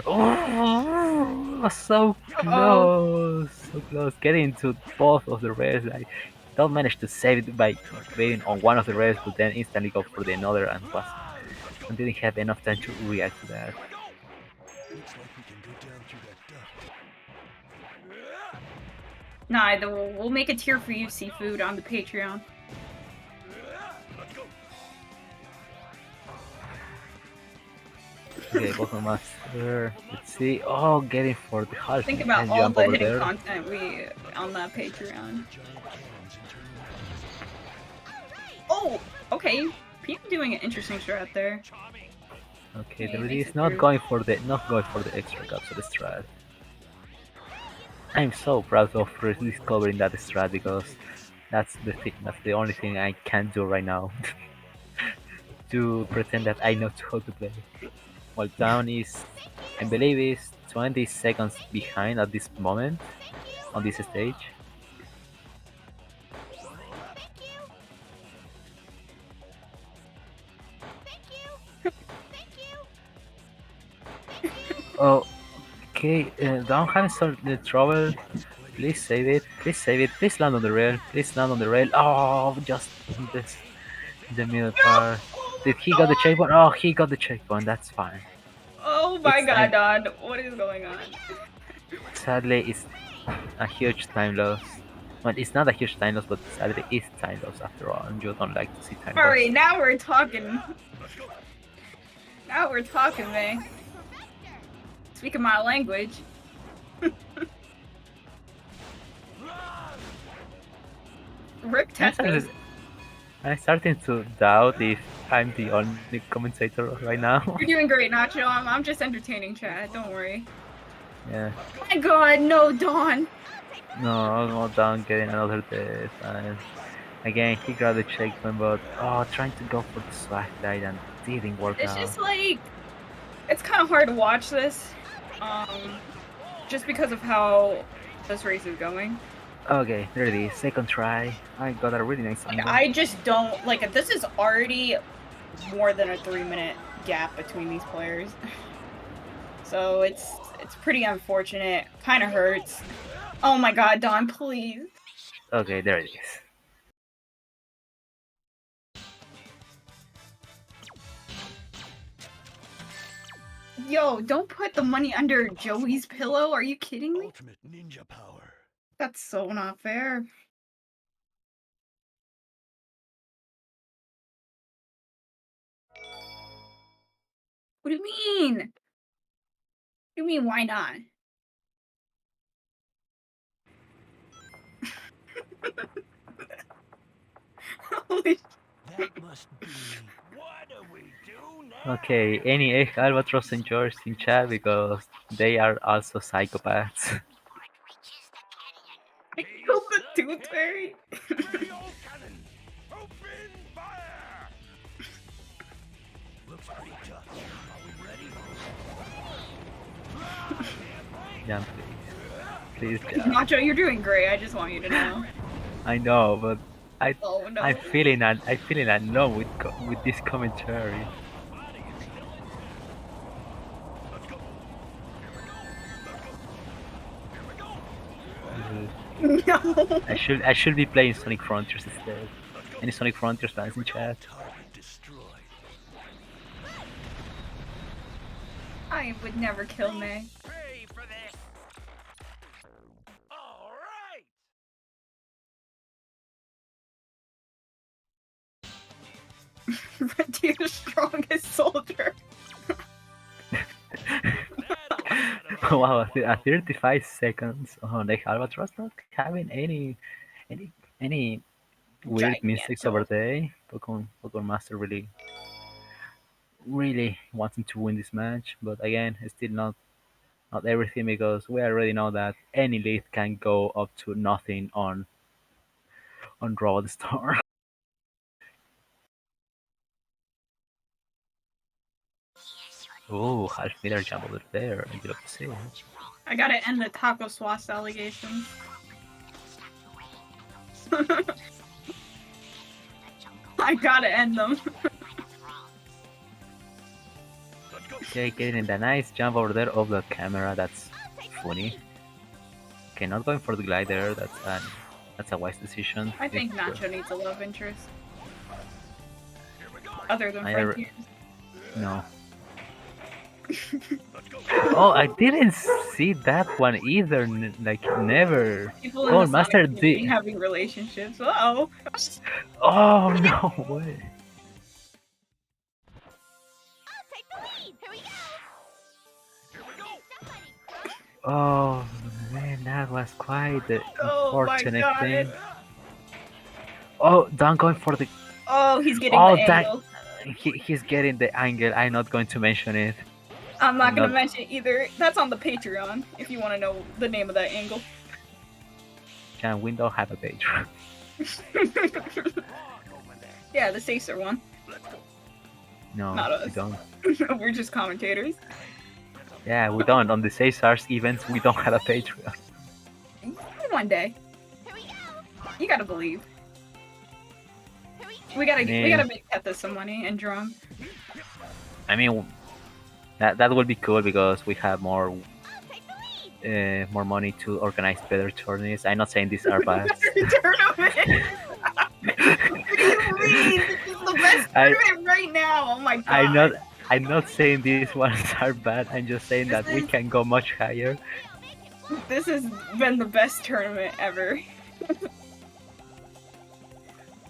Oh, so Uh-oh. close, so close. Getting to both of the rails. I don't manage to save it by being on one of the rails, but then instantly go for the another and didn't have enough time to react to that. Nah, we'll make a tier for you, Seafood, on the Patreon. Okay, Bottom Master. Let's see. Oh, getting for the half Think about and all jump the over hidden there. content we on that Patreon. Oh, okay. People doing an interesting strat there. Okay, Yeah, there it makes is. it Not through. going for the extra cups of the strat. I'm so proud of rediscovering that strat because that's the only thing I can do right now. To pretend that I know how to play. While down is, I believe, is 20 seconds behind at this moment on this stage. Oh, okay. Down having some trouble. Please save it. Please save it. Please land on the rail. Please land on the rail. Oh, just this the middle part. Did he got the checkpoint? Oh, he got the checkpoint. That's fine. Oh my It's god, Don. What is going on? Sadly, it's a huge time loss. Well, it's not a huge time loss, but sadly, it's time loss after all, and you don't like to see time loss. Alright, now we're talking. Now we're talking, man. Speaking my language. Rip Tetris. I'm starting to doubt if I'm the only commentator right now. You're doing great, Nacho. I'm just entertaining chat. Don't worry. Yeah. Oh my god, no, Dawn. No, I'll go down getting another death. And again, he grabbed the checkpoint, but trying to go for the swag light and didn't work It's out. just like, it's kind of hard to watch this. Just because of how this race is going. Okay, there it is. Second try. I got a really nice Like, angle. I just don't like. This is already more than a 3-minute gap between these players, so it's pretty unfortunate. Kind of hurts. Oh my god, Don, please. Okay, there it is. Yo, don't put the money under Joey's pillow. Are you kidding me? Ultimate ninja power. That's so not fair. What do you mean? What do you mean, why not? Holy That must be. What do we do now? Okay, any egg albatross enjoyers in chat because they are also psychopaths. I killed the tooth fairy. Ready, all cannons. Open fire. Looks pretty tough. Are we ready? Jump, please. Please jump. Nacho, you're doing great. I just want you to know. I know, but Oh no. I'm feeling alone with this commentary. No. I should be playing Sonic Frontiers instead. Any Sonic Frontiers fans in chat? Target destroyed. I would never kill May. Pay for this. All right. Red Deer's strongest soldier. That ought to Wow, at 35 seconds. Oh, the Albatross not having any weird mistakes over Giganto. there. Pokemon Master really wanting to win this match, but again, it's still not everything because we already know that any lead can go up to nothing on Draw the Star. Oh, half meter jump over there. I love to see it. I gotta end the taco swass allegations. I gotta end them. Okay, getting the nice jump over there of the camera. That's funny. Okay, not going for the glider. That's a wise decision. I think Nacho needs a love interest. Other than I Frontiers. No. Oh, I didn't see that one either. Like never. People in Oh, the Master Sonic community D. having relationships. Uh-oh. Oh no way. I'll take the lead. Here we go. Somebody. Oh man, that was quite the Oh my unfortunate god. thing. Oh, don't going for the. Oh, he's getting Oh, the that angle. he's getting the angle. I'm not going to mention it. I'm not gonna Not- mention it either. That's on the Patreon if you want to know the name of that angle. Can we don't have a page? Yeah, the Sacer one. No, Not we us. don't. We're just commentators. Yeah, we don't. On the Caesars events, we don't have a Patreon. One day. Here we go. You gotta believe. Here we go. We gotta Man. make Keta some money and drum. I mean, that would be cool because we have I'll take the lead. more money to organize better tourneys. I'm not saying these are bad. Tournament. What do you mean? This is the best I- tournament right now. Oh my god. I'm not saying these ones are bad. I'm just saying that we can go much higher. This has been the best tournament ever.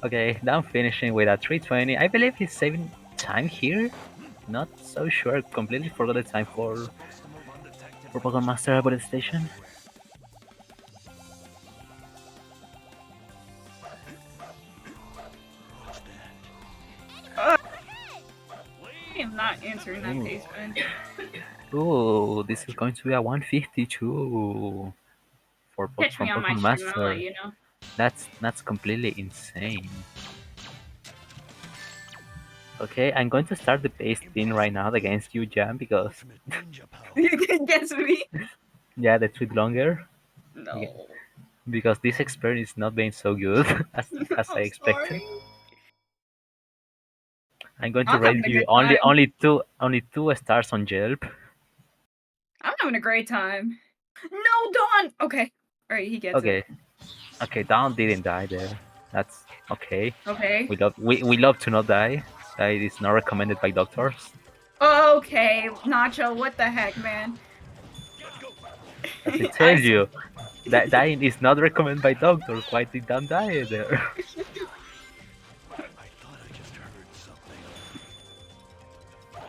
Okay, now finishing with a 320. I believe he's saving time here. Not so sure. Completely forgot the time for Pokemon Master Bullet Station. I am not answering that Ooh. pace, man. Ooh, this is going to be a 152 for Catch me on my Pokemon stream, I'll Master. let you know. That's completely insane. Okay, I'm going to start the base spin right now against you, Jam, because Against me? yeah, the tweet longer No. because this experience is not being so good as I I'm expected. sorry. I'm going to I'm having rate a you good time. only two stars on Yelp. I'm having a great time. No, Dawn! Okay. Alright, he gets Okay, it. okay, Down didn't die there. That's okay. Okay. We love to not die. That is not recommended by doctors. Okay, Nacho, what the heck, man? As I tell you, that dying is not recommended by doctors. Why did Down die there?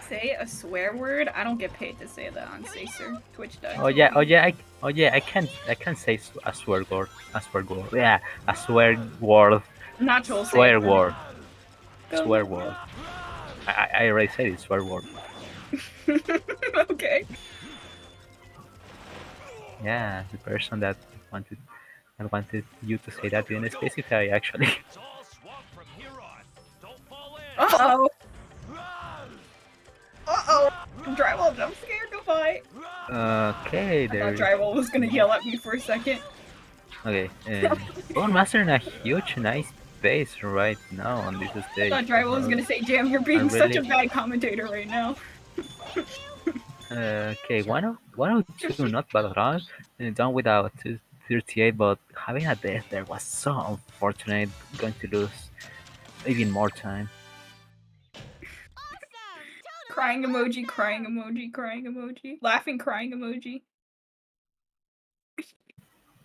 Say a swear word? I don't get paid to say that on Sacer. Twitch does. Oh yeah, I can say a swear word. Yeah, a swear word. Nacho will say Swear it for me. word. Go. Swear word. I already said it. Swear word. Okay. Yeah, the person that wanted you to say that didn't specify actually. Uh-oh. Uh-oh. Drywall jump scare, goodbye. Okay, I thought there. Drywall was gonna yell at me for a second. Okay, Bone Master in a huge, nice base right now on this I stage. thought Drywall was gonna say, Jam, you're being I such a really- bad commentator right now. Okay, 102, not bad at all. Done without 238, but having a death there was so unfortunate. Going to lose even more time. Crying emoji, crying emoji, crying emoji. Laughing, crying emoji.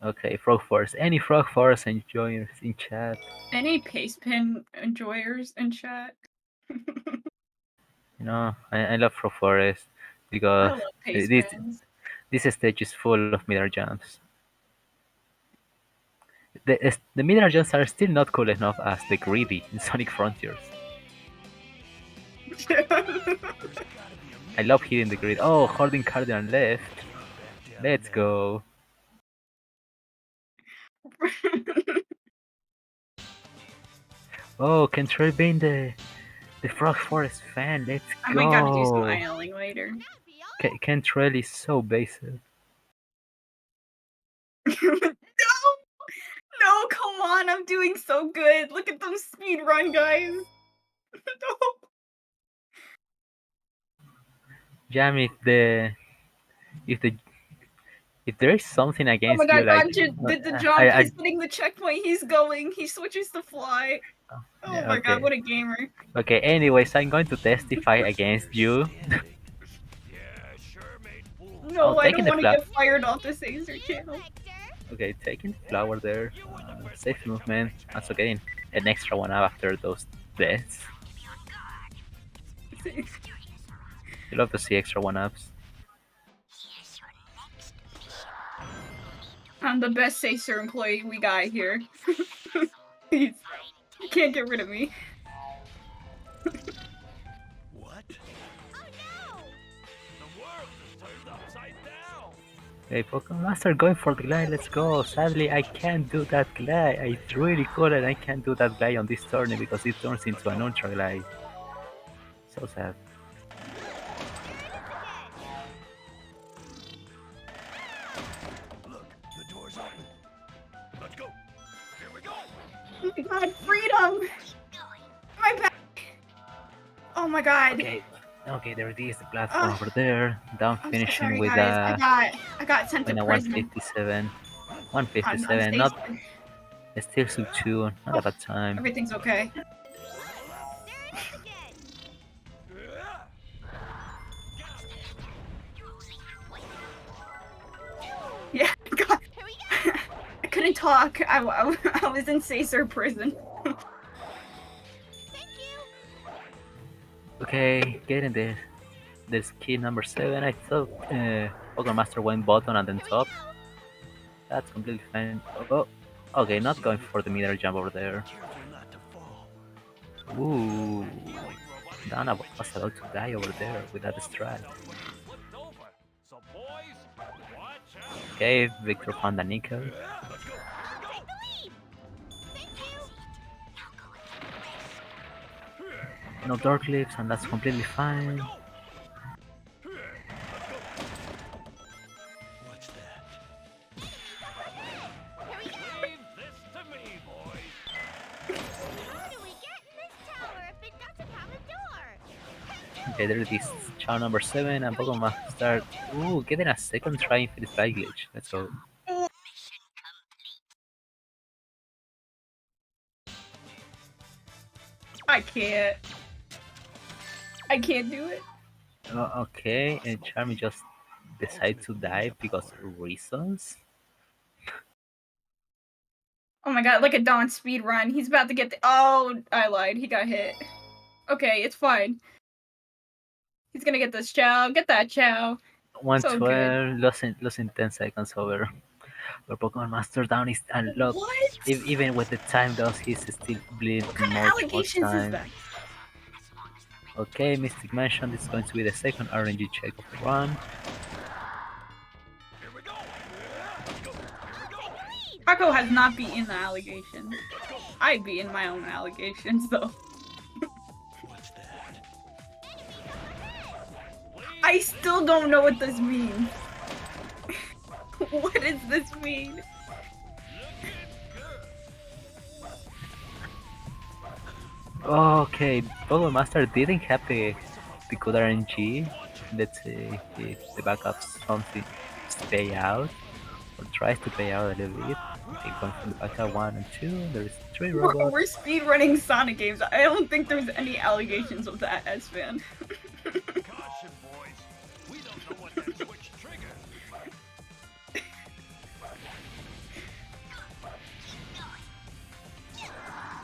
Okay, Frog Force. Any Frog Force enjoyers in chat? Any pace pin enjoyers in chat? You know, I love Frog Forest I because love pace this pins. This stage is full of middle jumps. The middle jumps are still not cool enough as the greedy in Sonic Frontiers. I love hitting the grid. Oh, holding Cardinal left. Let's go. Oh, Control being the Frog Forest fan. Let's I might gotta do some go. idling later. Control is so basic. No! No, come on, I'm doing so good. Look at them speed run, guys. No. Jam, if the if there is something Oh against my you, god, like Ranjit did the jump. I He's hitting the checkpoint. He's going. He switches to fly. Oh yeah, my god, okay. what a gamer. Okay, anyways, I'm going to testify against you. No, Oh, I taking don't the want to flag. get fired off the Caesar channel. Okay, taking the flower there. Safe movement. Also getting an extra one up after those deaths. You love to see extra one ups. I'm the best Caesar employee we got here. Please, you can't get rid of me. What? The world is turned upside down. Hey, Pokemon Master going for the glide, let's go. Sadly, I can't do that glide. I really could and I can't do that glide on this tournament because it turns into an ultra glide. So sad. Look, the door's open. Let's go. Here we go. Oh my god, freedom! My back! Oh my god. Okay, there it is, the platform over there. Down I'm so finishing sorry, with guys. I got sent with to a prison. 157. on 157, not station. still sub 2, not a bad time. Everything's okay. Yeah, God. I couldn't talk. I was in Caesar prison. Okay, getting this key number 7. I thought Pokemon Master went bottom and then top. That's completely fine. Oh, okay, not going for the middle jump over there. Ooh, Dana was about to die over there with that strat. Okay, Victor found a nickel. No dark lips, and that's completely fine. What's that? Leave this to me, boys. How do we get in this tower if it doesn't have a door? Okay, there it is. Chow number 7 and Pokemon Master. Ooh, getting a second try Infinite Fly Glitch. Let's go. I can't. I can't do it. Okay, and Charmy just decided to die because reasons. Oh my god, look at Don speed run. He's about to get the. Oh, I lied. He got hit. Okay, it's fine. He's gonna get this Chow. Get that Chow. 112, losing 10 seconds over. But Pokemon Master down is unlocked. What? Even with the time loss, he's still bleeding What kind of much more allegations is time. that? Okay, Mystic Mansion, this is going to be the second RNG check of the run. Paco has not beaten the allegations. I beaten my own allegations though. I still don't know what this means. What does this mean? Okay, Pokemon Master didn't have the good RNG. Let's see if the backup something stay out or tries to play out a little bit. Okay, going from the backup 1 and 2. There is 3 robots. We're speedrunning Sonic games. I don't think there's any allegations of that, S-Fan. Caution, boys. We don't know what that switch triggered.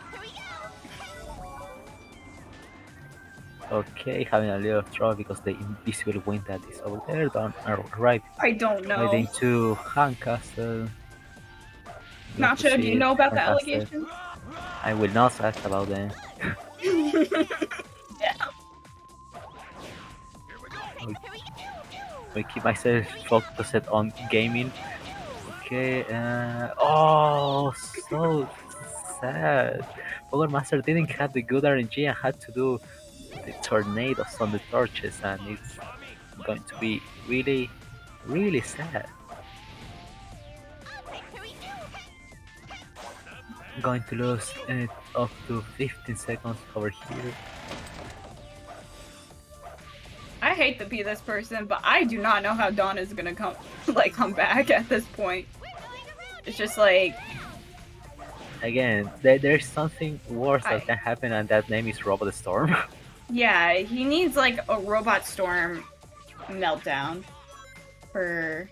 Here we go. Okay, having a little trouble because the invisible wind that is over there don't arrive I don't right know. into Handcastle. Glad to Nacho, do see you it. know about the Fantastic. allegations? I will not ask about them. I keep myself focused on gaming. Okay, oh, so sad. Power Master didn't have the good RNG and had to do the tornadoes on the torches, and it's going to be really, really sad. Going to lose up to 15 seconds over here. I hate to be this person, but I do not know how Dawn is gonna come back at this point. It's just like, Again, there's something worse that I- can happen, and that name is Robot Storm. yeah, he needs like a Robot Storm meltdown for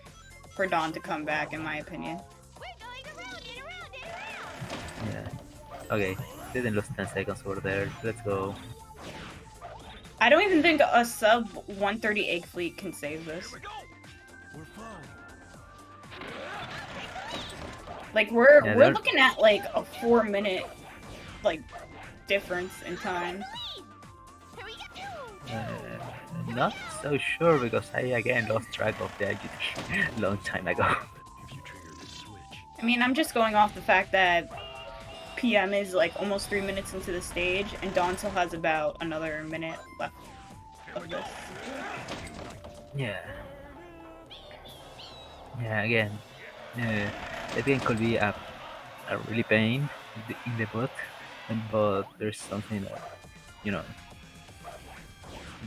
Dawn to come back, in my opinion. Yeah. Okay, didn't lose 10 seconds over there. Let's go. I don't even think a sub 130 egg fleet can save this. We're fine. Like we're Yeah, they're- looking at like a 4-minute like difference in time. Not so sure because I again lost track of the IGT long time ago. If you trigger this switch, I mean, I'm just going off the fact that PM is like almost 3 minutes into the stage, and Dawn still has about another minute left of this. Yeah. Yeah, again. The game could be a really pain in the butt, but there's something that, you know,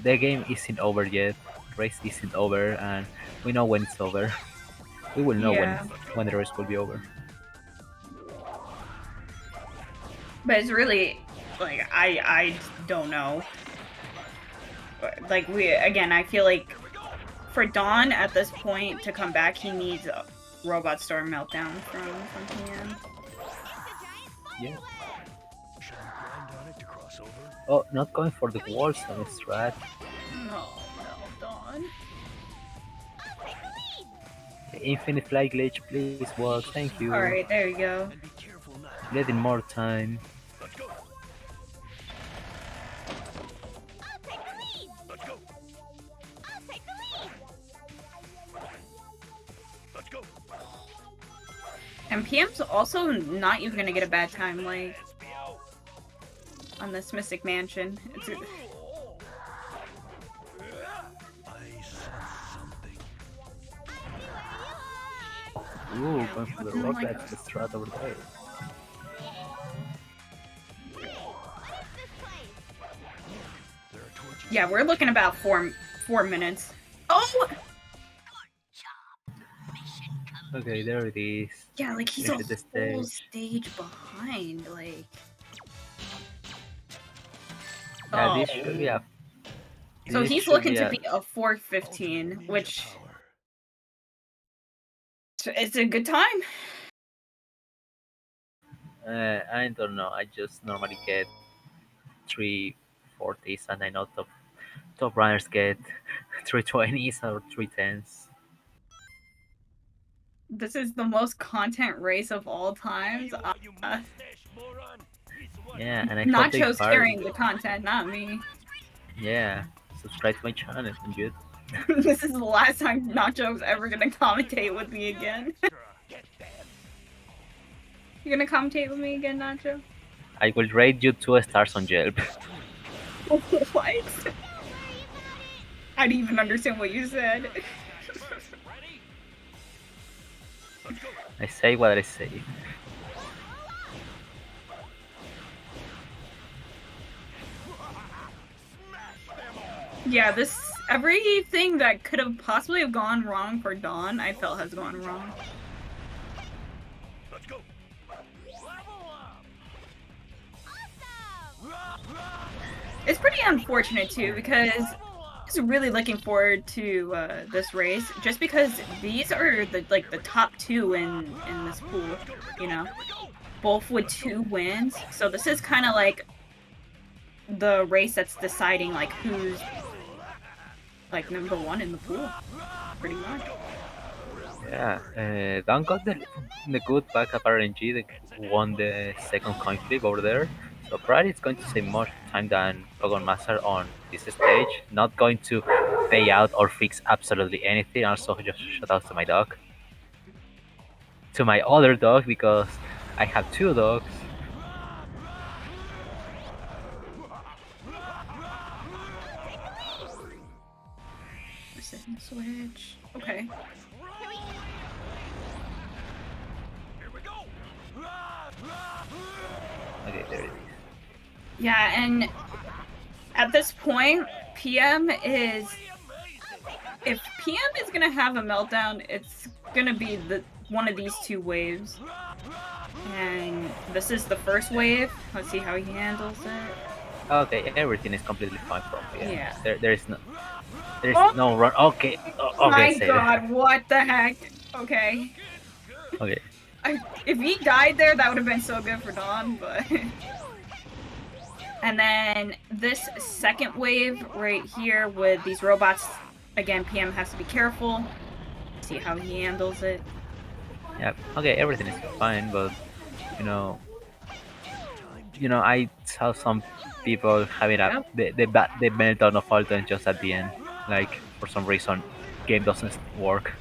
the game isn't over yet, race isn't over, and we know when it's over. We will know Yeah. when the race will be over. But it's really like I don't know. Like I feel like for Dawn at this point to come back, he needs a Robot Storm meltdown from PM. Yeah. should we grind on it to cross over? Oh, not going for the walls on the strat. No, Dawn. Infinite fly glitch, please work. Thank you. All right, there you go. And be careful not. Letting more time. Let's go. Let's go. Let's go. And PM's also not even gonna get a bad time like on this Mystic Mansion. It's I sense something. Ooh, going for the Oh rock my that's the strat over there. There are torches. yeah, we're looking about 4 minutes. Oh, Okay, there it is. yeah, like he's a Into the whole stage. stage behind. Like, Yeah, oh. this should be a. So this he's should looking to a- be a 4:15, Major which power. it's a good time. I don't know. I just normally get 340s, and I know top runners get 320s or 310s. This is the most content race of all times. You mustache moron. Piece of what? Yeah, and I hope they Nacho's fire- carrying the content, not me. Yeah, subscribe to my channel and you. This is the last time Nacho's ever gonna commentate with me again. Get them. You're gonna commentate with me again, Nacho? I will rate you 2 stars on Yelp. What? I didn't even understand what you said. Ready? Let's go. I say what I say. Yeah, everything that could have possibly have gone wrong for Dawn, I felt has gone wrong. Let's go. Level up. It's pretty unfortunate too because I was really looking forward to this race just because these are the top 2 in this pool, you know, both with 2 wins. So this is kind of like the race that's deciding like who's like number one in the pool, pretty much. Yeah, Don got the good backup RNG that won the second coin flip over there. So probably it's going to save more time than Pogon Master on this stage. Not going to pay out or fix absolutely anything. Also, just shout out to my dog. To my other dog because I have two dogs. Setting the switch. Okay. Okay, there it is. Yeah, and at this point, PM is. If PM is gonna have a meltdown, it's gonna be one of these two waves. And this is the first wave. Let's see how he handles it. Okay, everything is completely fine from here. Yeah. There's Oh! no run. Okay, okay, My save it. God, what the heck? Okay. Okay. If he died there, that would have been so good for Dawn, but... And then this second wave right here with these robots, again, PM has to be careful. See how he handles it. Yeah, okay, everything is fine, but, you know, I saw some people having the meltdown of Alton just at the end. Like, for some reason, game doesn't work.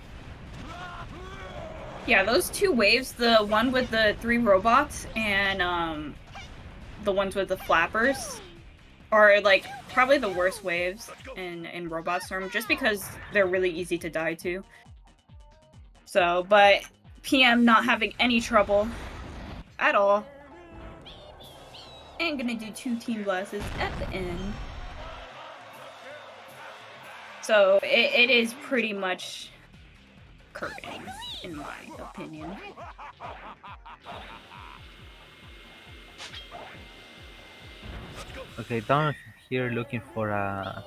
Yeah, those two waves, the one with the 3 robots and the ones with the flappers, are like probably the worst waves in Robot Storm, just because they're really easy to die to. So, but PM not having any trouble at all. And gonna do 2 team blasts at the end. So it is pretty much curtains, in my opinion. Okay, down here looking for a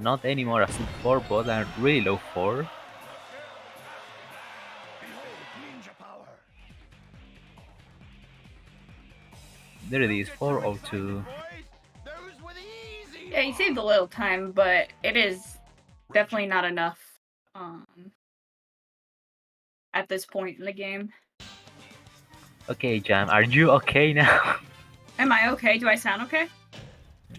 not anymore a sub 4, but a really low 4. There it is, 402. Yeah, he saved a little time, but it is definitely not enough at this point in the game. Okay, Jam, are you okay now? Am I okay? Do I sound okay?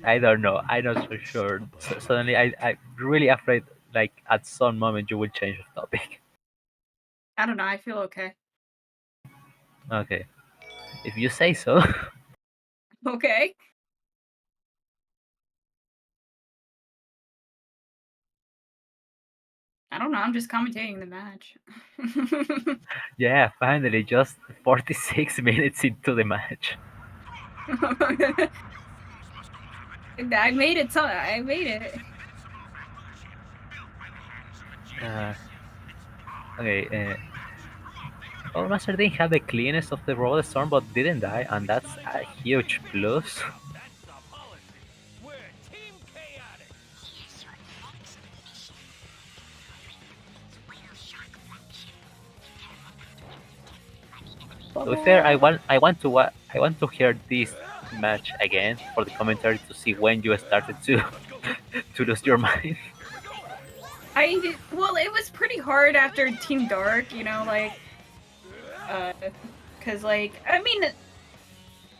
I don't know. I'm not so sure. Suddenly, I'm really afraid, like, at some moment you will change the topic. I don't know. I feel okay. Okay. If you say so. Okay. I don't know. I'm just commentating the match. Yeah, finally, just 46 minutes into the match. I made it. I made it. Okay. Well, Master didn't have the cleanest of the Roller Storm, but didn't die, and that's a huge plus. To be fair, I want to hear this match again for the commentary to see when you started to to lose your mind. Well, it was pretty hard after Team Dark, you know, like, cause like, I mean,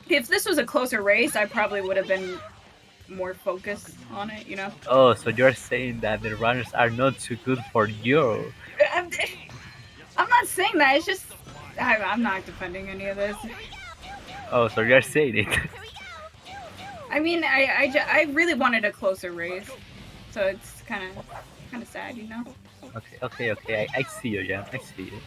if this was a closer race, I probably would have been more focused on it, you know. Oh, so you're saying that the runners are not too good for you? I'm not saying that. It's just I'm not defending any of this. Oh, so you're saying it? I mean, I really wanted a closer race, so it's kind of sad, you know. Okay. I see you, yeah. I see you.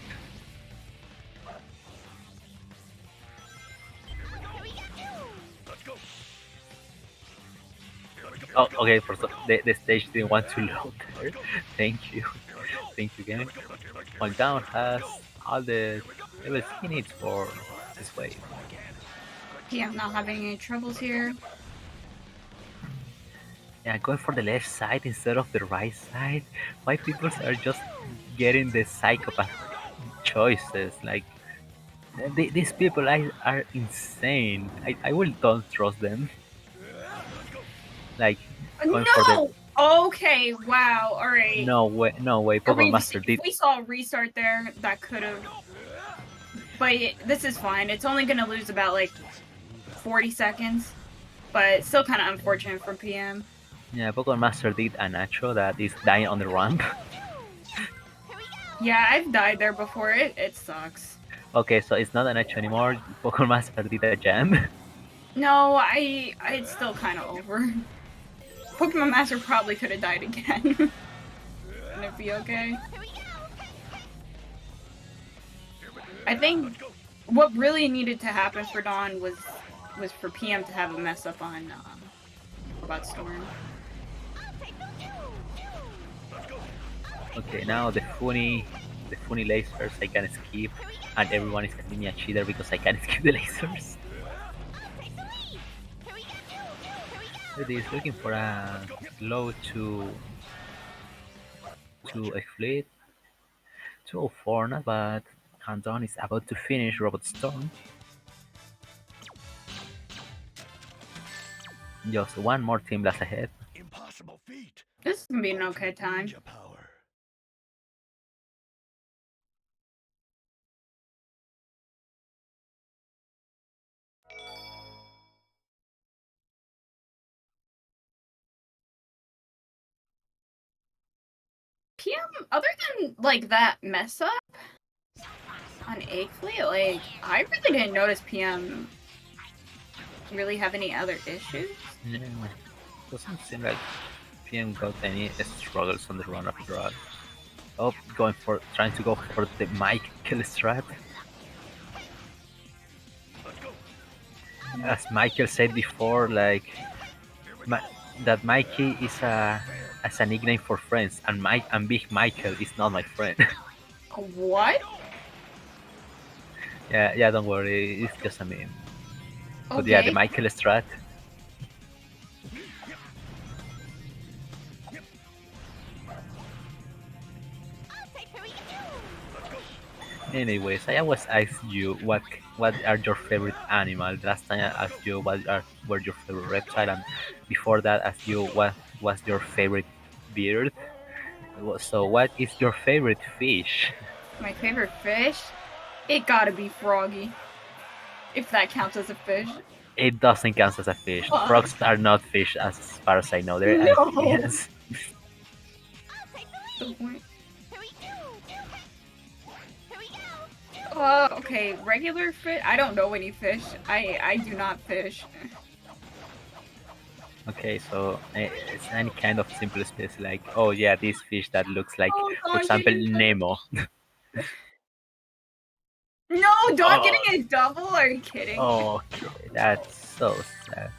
Oh, okay. The stage didn't want to load there. Thank you game. Well, Down has all the levels he needs for this wave. Yeah, I'm not having any troubles here. Yeah, going for the left side instead of the right side. Why people are just getting the psychopath choices? Like, these people are insane. I will don't trust them. like going for the. No! Okay, wow, alright. No way! No way! If Pokemon Master did. we saw a restart there, that could have. But this is fine. It's only gonna lose about like 40 seconds. But it's still kind of unfortunate for PM. Yeah, Pokemon Master did a Nacho that is dying on the ramp. Yeah, I've died there before. It sucks. Okay, so it's not a Nacho anymore. Pokemon Master did a jam. No, it's still kind of over. Pokemon Master probably could have died again. And it'd be okay. I think what really needed to happen for Dawn was for PM to have a mess up on Robot Storm. Okay, now the funny lasers I can skip, and everyone is calling me a cheater because I can skip the lasers. It is looking for a low to a fleet. 204, not bad. Countdown is about to finish Robot Storm. Just one more team blast ahead. Impossible feat. This is gonna be an okay time. Ninja power. PM, other than like that mess up on Egg Fleet, like I really didn't notice PM really have any other issues. Yeah, doesn't seem like PM got any struggles on the run of drag. Oh, trying to go for the Michael strat. As Michael said before, like that Mikey is as a nickname for friends, and Big Michael is not my friend. What? yeah, don't worry, it's just a meme. But Okay. yeah, the Michael strat. Anyways, I always ask you what are your favorite animal. Last time I asked you were your favorite reptile, and before that I asked you what was your favorite bird. So what is your favorite fish? My favorite fish? It gotta be Froggy. If that counts as a fish. It doesn't count as a fish. What? Frogs are not fish as far as I know. They're No. amphibians. Good point. Okay, regular fish? I don't know any fish. I do not fish. Okay, so it's any kind of simple space like, oh yeah, this fish that looks like, Oh, for God, example, you- Nemo. No, Dawn Oh. getting a double? Are you kidding? Okay, that's so sad.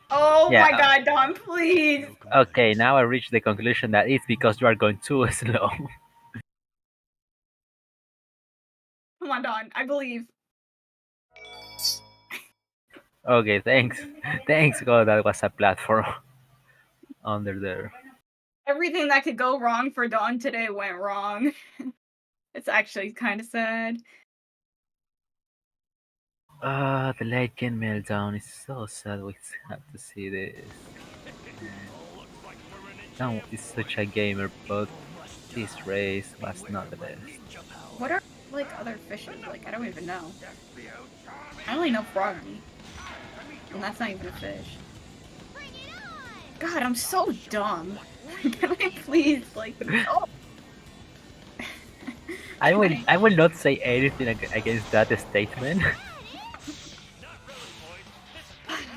Oh Yeah. my god, Dawn, please! Okay, now I reach the conclusion that it's because you are going too slow. Come on, Dawn, I believe. Okay, thanks. Thanks God that was a platform under there. Everything that could go wrong for Dawn today went wrong. It's actually kind of sad. The legend meltdown is so sad. We have to see this. Now is such a gamer, but this race was not the best. What are, like, other fishes? Like, I don't even know. I only know Froggy. And that's not even a fish. God, I'm so dumb. Can I please, like, oh. I will not say anything against that statement.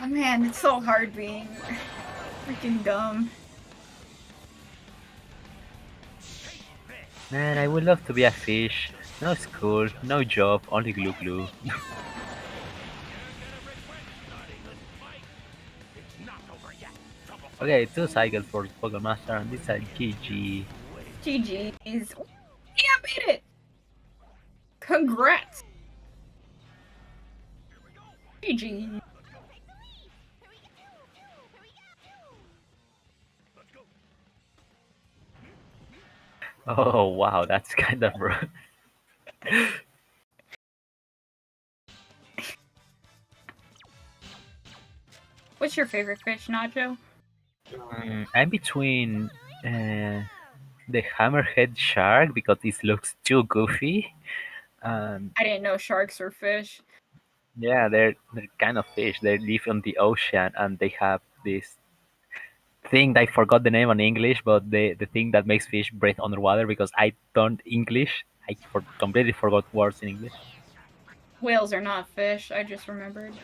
Oh, man, it's so hard being freaking dumb. Man, I would love to be a fish. No school, no job, only glue glue. Okay, 2 cycles for Pokemon Master, and this is a GG. GG's. Yeah, I made it! Congrats! GG. Oh wow, that's kind of rough. What's your favorite fish, Nacho? I'm between the hammerhead shark because it looks too goofy. And I didn't know sharks were fish. yeah, they're kind of fish. They live on the ocean and they have this thing I forgot the name on English, but the thing that makes fish breathe underwater because I don't English. Completely forgot words in English. Whales are not fish. I just remembered.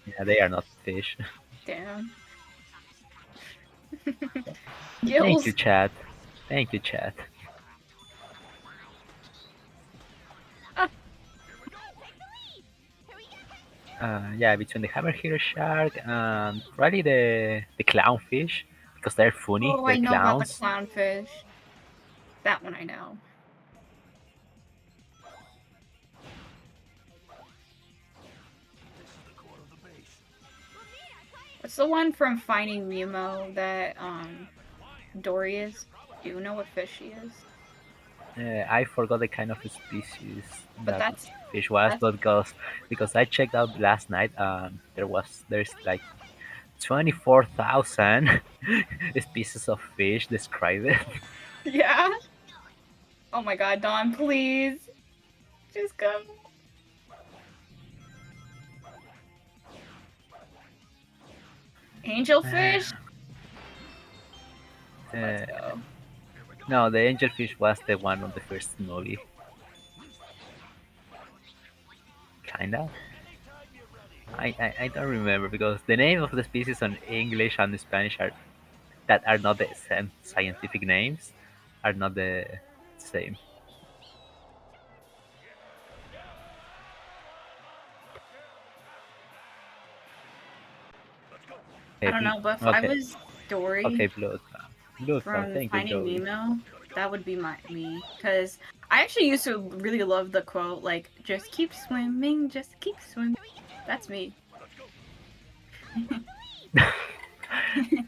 Yeah, they are not fish. Damn. Thank you, Gills. chat. Thank you, chat. Ah, Yeah, between the hammerhead shark and probably the clownfish because they're funny. oh, I They're know about the clowns. clownfish. That one I know. What's the one from Finding Nemo that Dory is? Do you know what fish she is? I forgot the kind of species But that that's fish was, but because I checked out last night, there's like 24,000 species of fish described. yeah. Oh my god, Dawn, please. Just come. Angelfish? Let's go. No, the angelfish was the one on the first movie. Kinda. I don't remember because the name of the species on English and Spanish that are not the same scientific names are not the same. I Okay, don't know, but if I okay, was Dory okay, Blood Cloud, from thank you, Finding Joey. Nemo, that would be me. Because I actually used to really love the quote, like, just keep swimming, just keep swimming. That's me.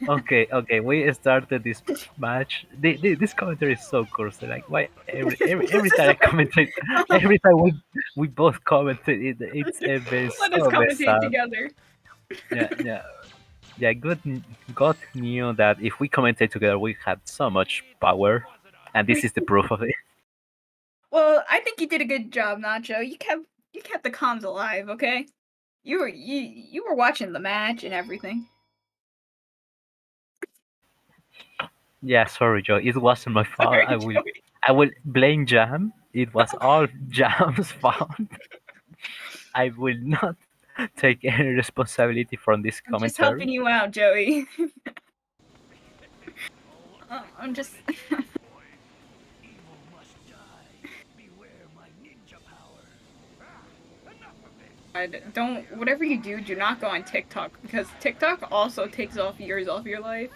Okay, we started this match. This commentary is so coarse. Like, why every time I commentate, every time we both commented, it's been Let us so messed commentate up. together. Yeah. Yeah, God knew that if we commentate together, we had so much power, and this is the proof of it. Well, I think you did a good job, Nacho. You kept the comms alive, okay? You were watching the match and everything. Yeah, sorry, Joe. It wasn't my fault. Sorry, I will blame Jam. It was all Jam's fault. I will not take any responsibility from this I'm just helping commentary. you out, Joey. I'm just. Don't whatever you do not go on TikTok because TikTok also takes off years off your life.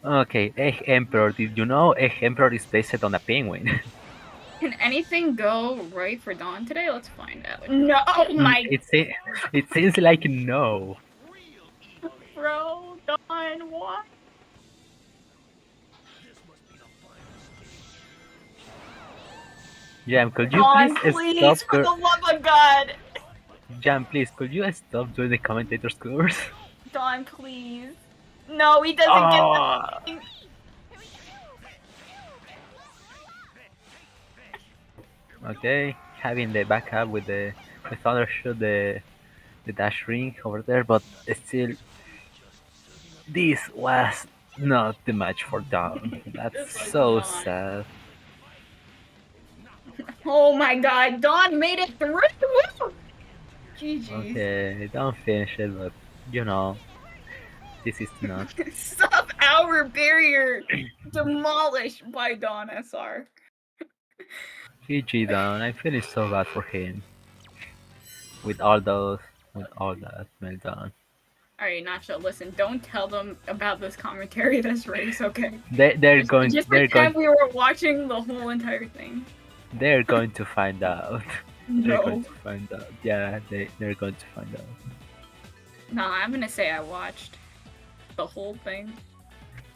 Okay, Egg Emperor. Did you know Egg Emperor is based on a penguin? Can anything go right for Dawn today? Let's find out. No, oh my It seems like no. bro, Dawn, what? Jam, could you Dawn, please please, for the love of God. Jam, please, could you stop doing the commentator's curse? Dawn, please. No, he doesn't Oh. get the. Okay, having the backup with the other shoot the dash ring over there, but still, this was not the match for Dawn. That's This was so not. sad. Oh my God, Dawn made it through. GG. Okay, don't finish it, but you know, this is not. Sub-hour barrier demolished by Dawn SR. GG Dawn. I'm feeling so bad for him with all that meltdown. Alright, Nacho, listen, don't tell them about this commentary this race, okay? They're Just, going just they're pretend going we were watching the whole entire thing. they're going to find out. They're going No. to find out. Yeah, they're going to find out. Nah, I'm gonna say I watched the whole thing.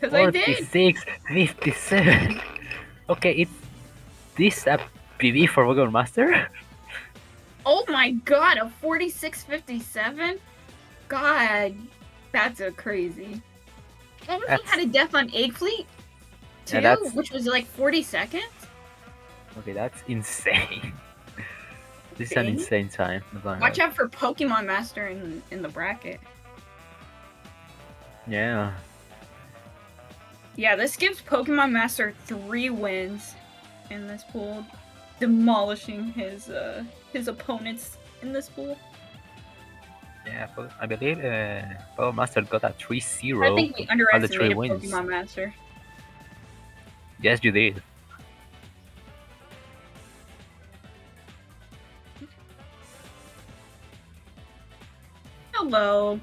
Because I did! 46, 57. Okay, it's this a PB for Pokémon Master? Oh my god, a 46.57? God, that's a crazy. Almost That's- had a death on Egg Fleet too, Yeah, that's- which was like 40 seconds. Okay, that's insane. This is an Okay. insane time. not gonna Watch lie. out for Pokemon Master in the bracket. Yeah. Yeah, this gives Pokemon Master 3 wins in this pool, demolishing his opponents in this pool. Yeah, but I believe Power Master got a 3-0. I think we all the 3 underestimated wins. Pokemon Master. Yes, you did. Hello.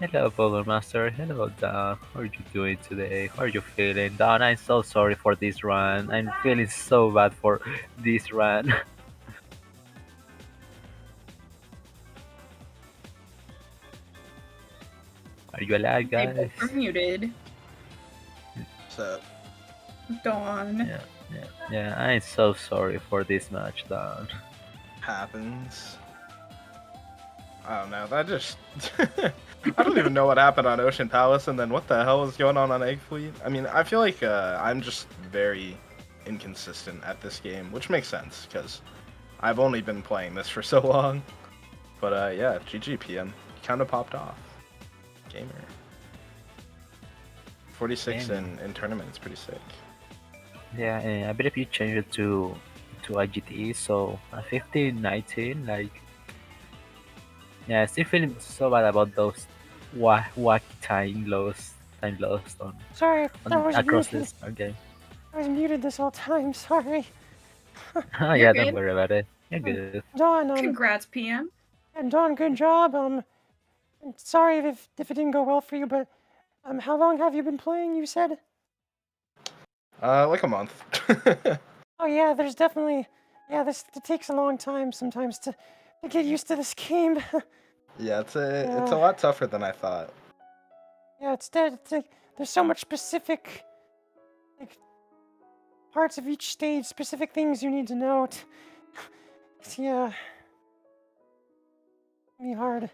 Hello, Power Master. Hello, Dan. How are you doing today? How are you feeling? Dan, I'm so sorry for this run. I'm feeling so bad for this run. Are you alive, They guys? both are muted. So Dawn. Yeah, I'm so sorry for this match, Dan. happens. I don't know. That just I don't even know what happened on Ocean Palace, and then what the hell is going on Egg Fleet? I mean, I feel like I'm just very inconsistent at this game, which makes sense because I've only been playing this for so long. But yeah, GG PM kind of popped off. Gamer. 46 in tournament, it's pretty sick. Yeah, I believe you changed it to IGT, so 15-19, like... Yeah, I still feeling so bad about those wacky time lost on Sorry, I was across muted. this game. I was muted this whole time. Sorry. Oh You're yeah, good. don't worry about it. You're good. Dawn, Congrats, PM. and Dawn, good job. And sorry if it didn't go well for you, but how long have you been playing? You said. Like a month. Oh yeah, there's definitely. Yeah, it takes a long time sometimes to get used to this game. Yeah, it's a Yeah. lot tougher than I thought. Yeah, it's like there's so much specific, like, parts of each stage, specific things you need to know. Yeah, be hard.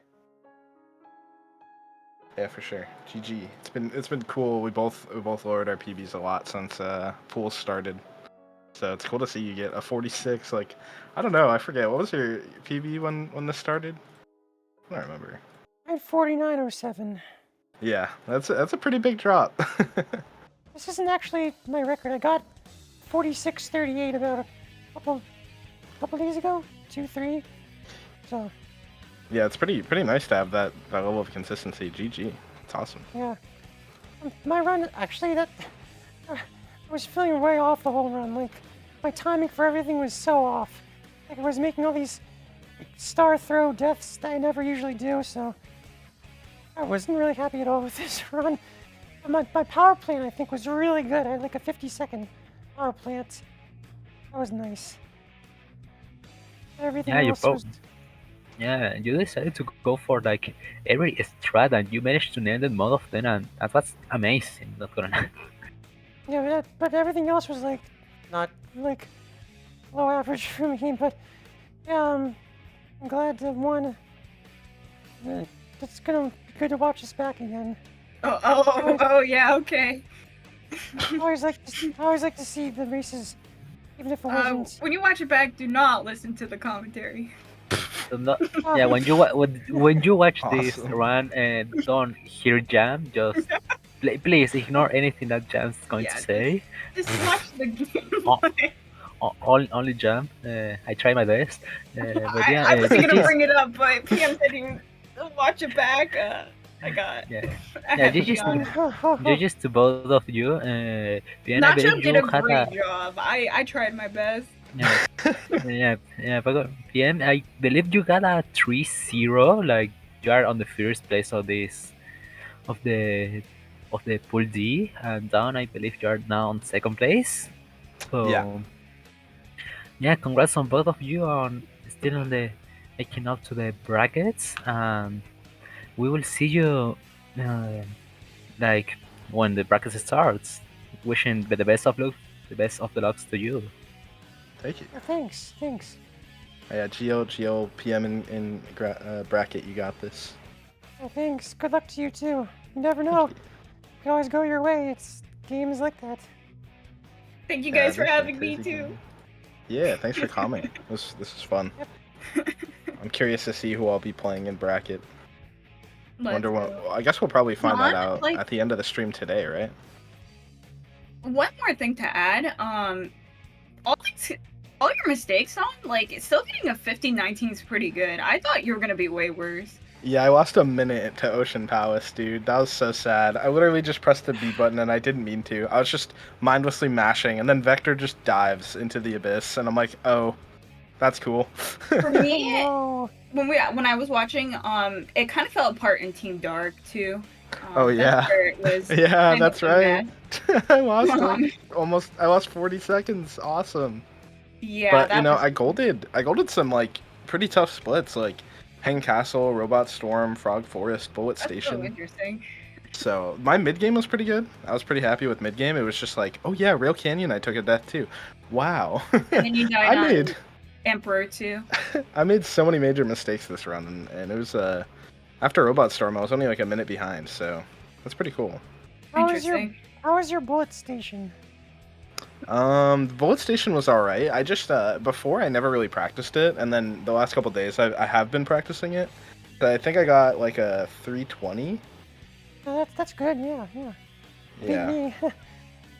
Yeah, for sure. GG. It's been cool. We both lowered our PBs a lot since pools started. So it's cool to see you get a 46. Like, I don't know. I forget. What was your PB when this started? I don't remember. I had 49.07. Yeah, that's a pretty big drop. This isn't actually my record. I got 46.38 about a couple days ago, 2-3. So Yeah, it's pretty nice to have that level of consistency. GG. It's awesome. yeah, my run actually I was feeling way off the whole run. Like my timing for everything was so off. Like I was making all these star throw deaths that I never usually do. So I wasn't really happy at all with this run. My power plant I think was really good. I had like a 50-second power plant. That was nice. Everything Yeah, you else was. Yeah, you decided to go for like every strat, and you managed to nail it most of them, and that was amazing. Not gonna lie. Yeah, but everything else was like not like low average for me. But yeah, I'm glad to one. It's gonna be good to watch us back again. Oh yeah, okay. I always like to see the races, even if it wasn't. When you watch it back, do not listen to the commentary. So yeah, when you watch this Awesome. run and don't hear Jam, just please ignore anything that Jam's going Yeah, to say. Just watch the game. Only Jam. I try my best. But yeah, I wasn't gonna GG's bring it up, but PM said he would watch it back. I got. Yeah. I Yeah, had to be GG's honest. GG's to both of you. Bien, I Nacho believe did you a had great job. I tried my best. yeah, but PM, I believe you got a 3-0. Like you are on the first place of this of the pool D, and down I believe you are now on second place. So yeah, congrats on both of you on still on the making up to the brackets, and we will see you like when the bracket starts. Wishing the best of luck, the best of the lucks to you. Thank you. Thanks. Yeah, Geo, PM in bracket. You got this. Oh, thanks. Good luck to you too. You never know. It can always go your way. It's games like that. Thank you Yeah, guys for this is having me crazy too. game. Yeah, thanks for coming. This is fun. I'm curious to see who I'll be playing in bracket. Let's Wonder what. go. I guess we'll probably find that Not, out like- at the end of the stream today, right? One more thing to add. All your mistakes on, like, still getting a 15-19 is pretty good. I thought you were gonna be way worse. Yeah, I lost a minute to Ocean Palace, dude. That was so sad. I literally just pressed the B button and I didn't mean to. I was just mindlessly mashing, and then Vector just dives into the abyss, and I'm like, oh, that's cool. For me, No. when I was watching, it kind of fell apart in Team Dark too. Oh, That's yeah. where it was Yeah, kind that's of right. mad. I lost like, I lost 40 seconds. Awesome. Yeah, But that you know, was- I golded some like pretty tough splits, like Hang Castle, Robot Storm, Frog Forest, Bullet that's so Station. interesting. So my mid game was pretty good. I was pretty happy with mid game. It was just like, oh yeah, Rail Canyon, I took a death too. Wow. And then you died I on made Emperor too. I made so many major mistakes this run, and it was after Robot Storm, I was only like a minute behind, so that's pretty cool. How was Interesting. your bullet station? The Bullet Station was alright. I just before I never really practiced it, and then the last couple days I have been practicing it. So I think I got like a 320. Oh, that's good. Yeah. Beat Yeah. me.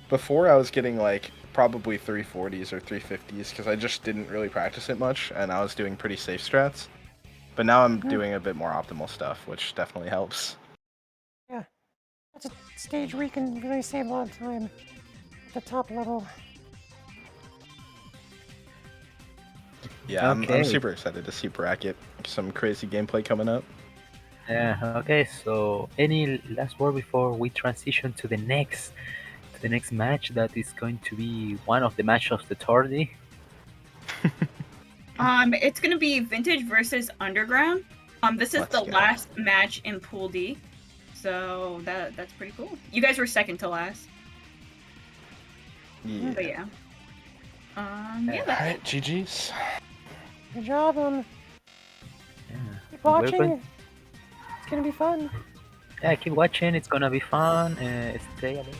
Before I was getting like probably 340s or 350s because I just didn't really practice it much, and I was doing pretty safe strats. But now I'm doing a bit more optimal stuff, which definitely helps. That's a stage where you can really save a lot of time at the top level. Yeah, I'm Okay. super excited to see bracket. Some crazy gameplay coming up. Yeah. Okay. So, any last word before we transition to the next match that is going to be one of the matches of the tourney? It's gonna be Vintage versus Underground. This is Let's the go. last match in Pool D, so that's pretty cool. You guys were second to last, Yeah. but yeah. Yeah, that's Alright, GG's. Good job. Yeah. Keep We're watching. going- It's gonna be fun. Yeah. Keep watching. It's gonna be fun. Stay alive.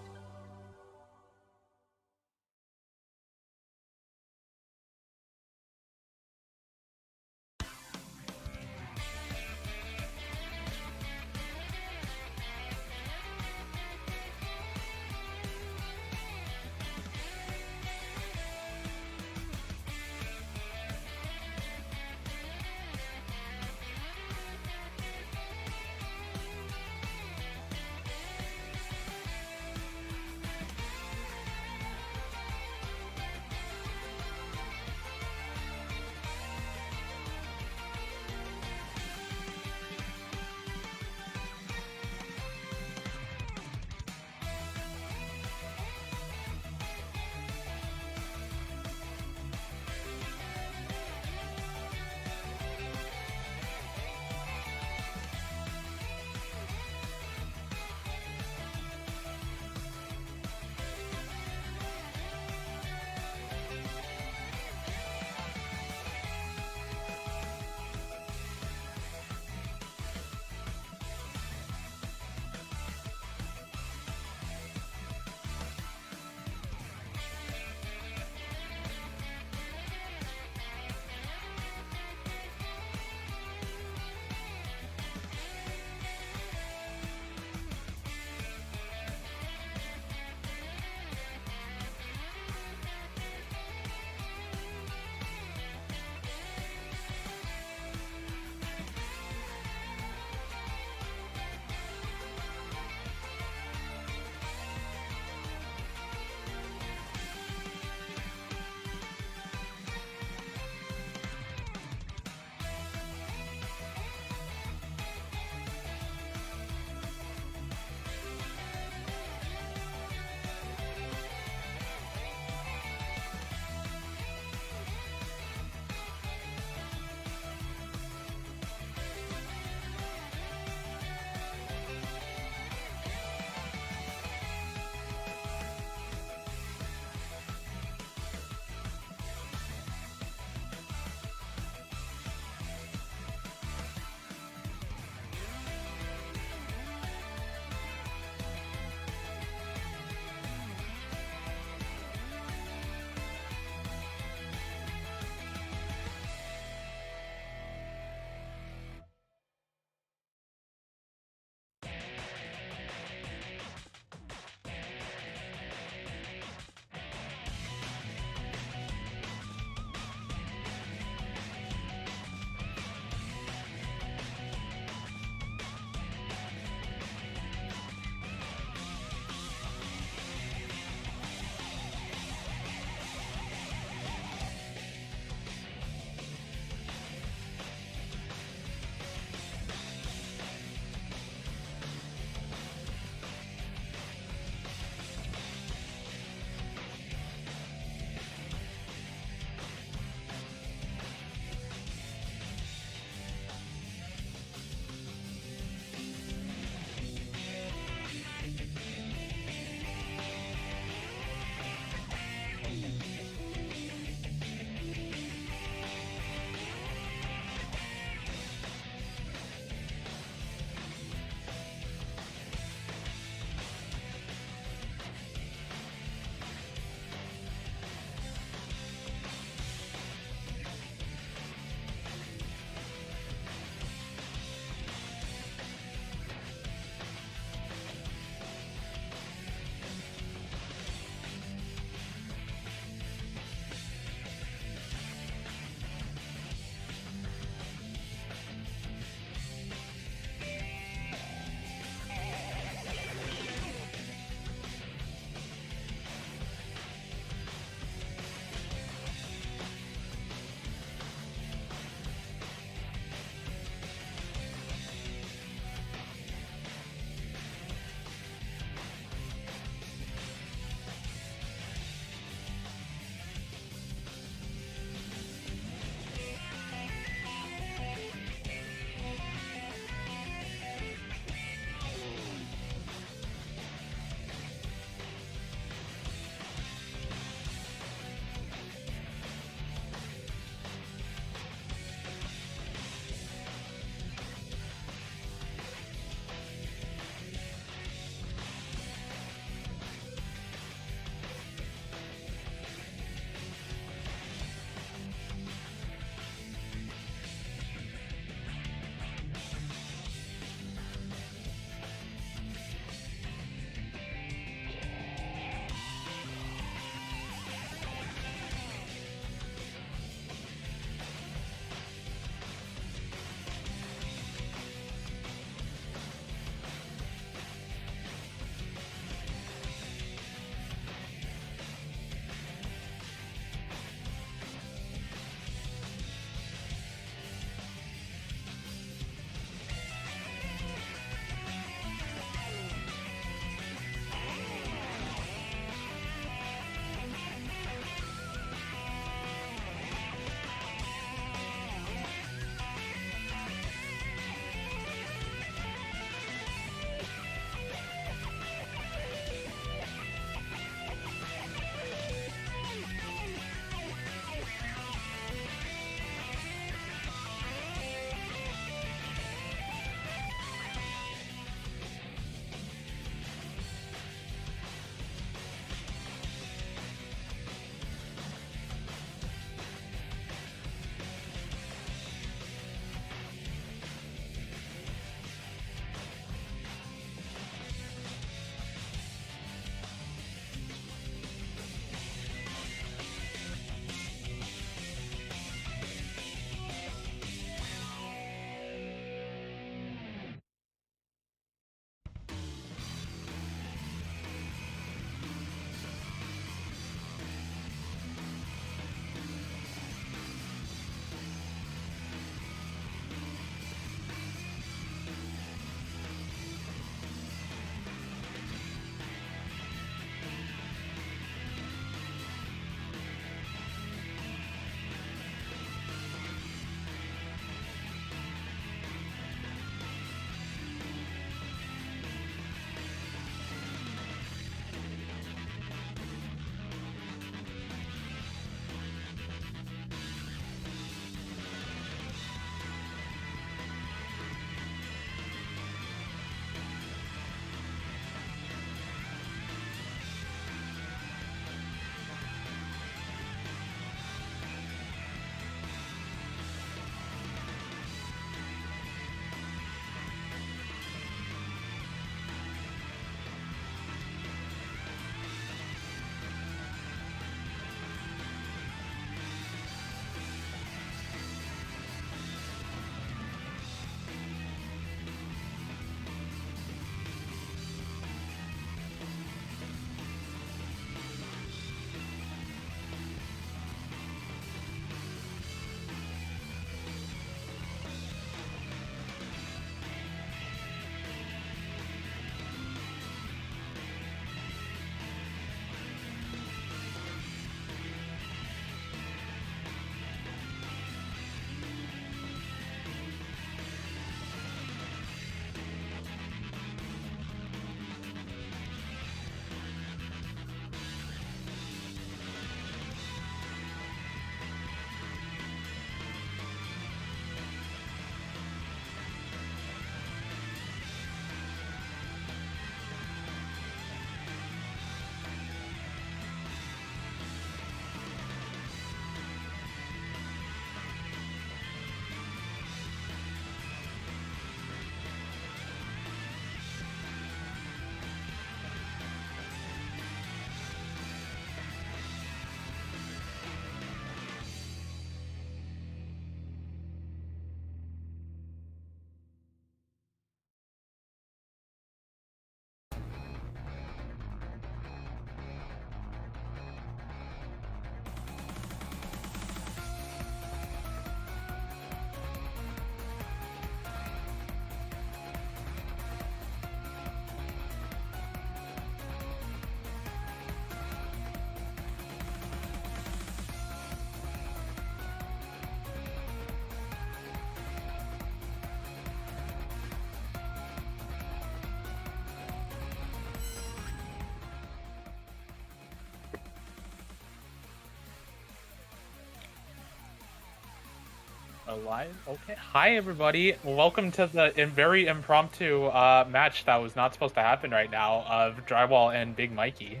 Alive? Okay. Hi, everybody. Welcome to the very impromptu match that was not supposed to happen right now of Drywall and Big Mikey.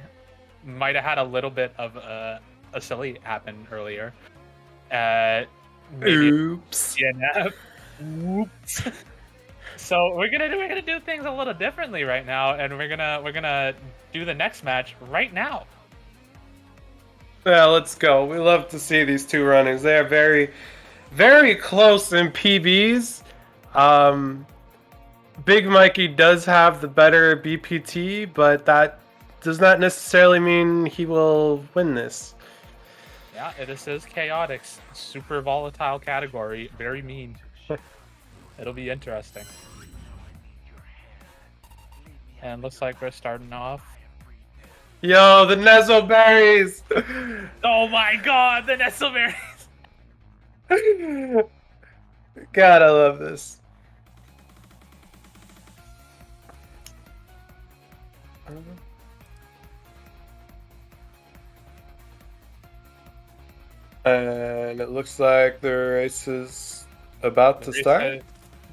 Might have had a little bit of a silly happen earlier. Maybe Oops. DNF. Oops. So we're gonna do things a little differently right now, and we're gonna do the next match right now. Yeah, let's go. We love to see these two runners. They are very, very close in PBs. Big Mikey does have the better BPT, but that does not necessarily mean he will win this. Yeah, this is Chaotix. Super volatile category. Very mean. It'll be interesting. And looks like we're starting off. Yo, the Nezo berries! Oh my god, the Nestleberries! God, I love this. And it looks like the race is about to start.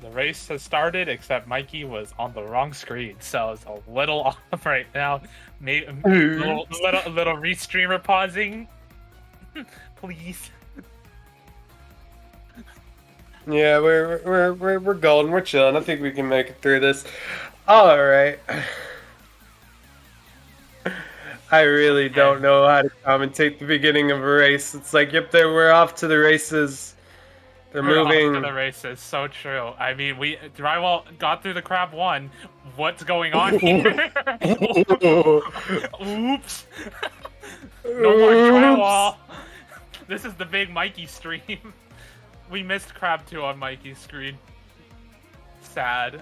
The race has started, except Mikey was on the wrong screen, so it's a little off right now. Maybe a little restreamer pausing, please. Yeah, we're golden. We're chilling. I think we can make it through this. All right. I really don't know how to commentate the beginning of a race. It's like, yep, we're off to the races. They're moving. Off to the races, so true. I mean, Drywall got through the crab 1. What's going on here? Oops. No more Drywall. This is the big Mikey stream. We missed crab 2 on Mikey's screen. Sad,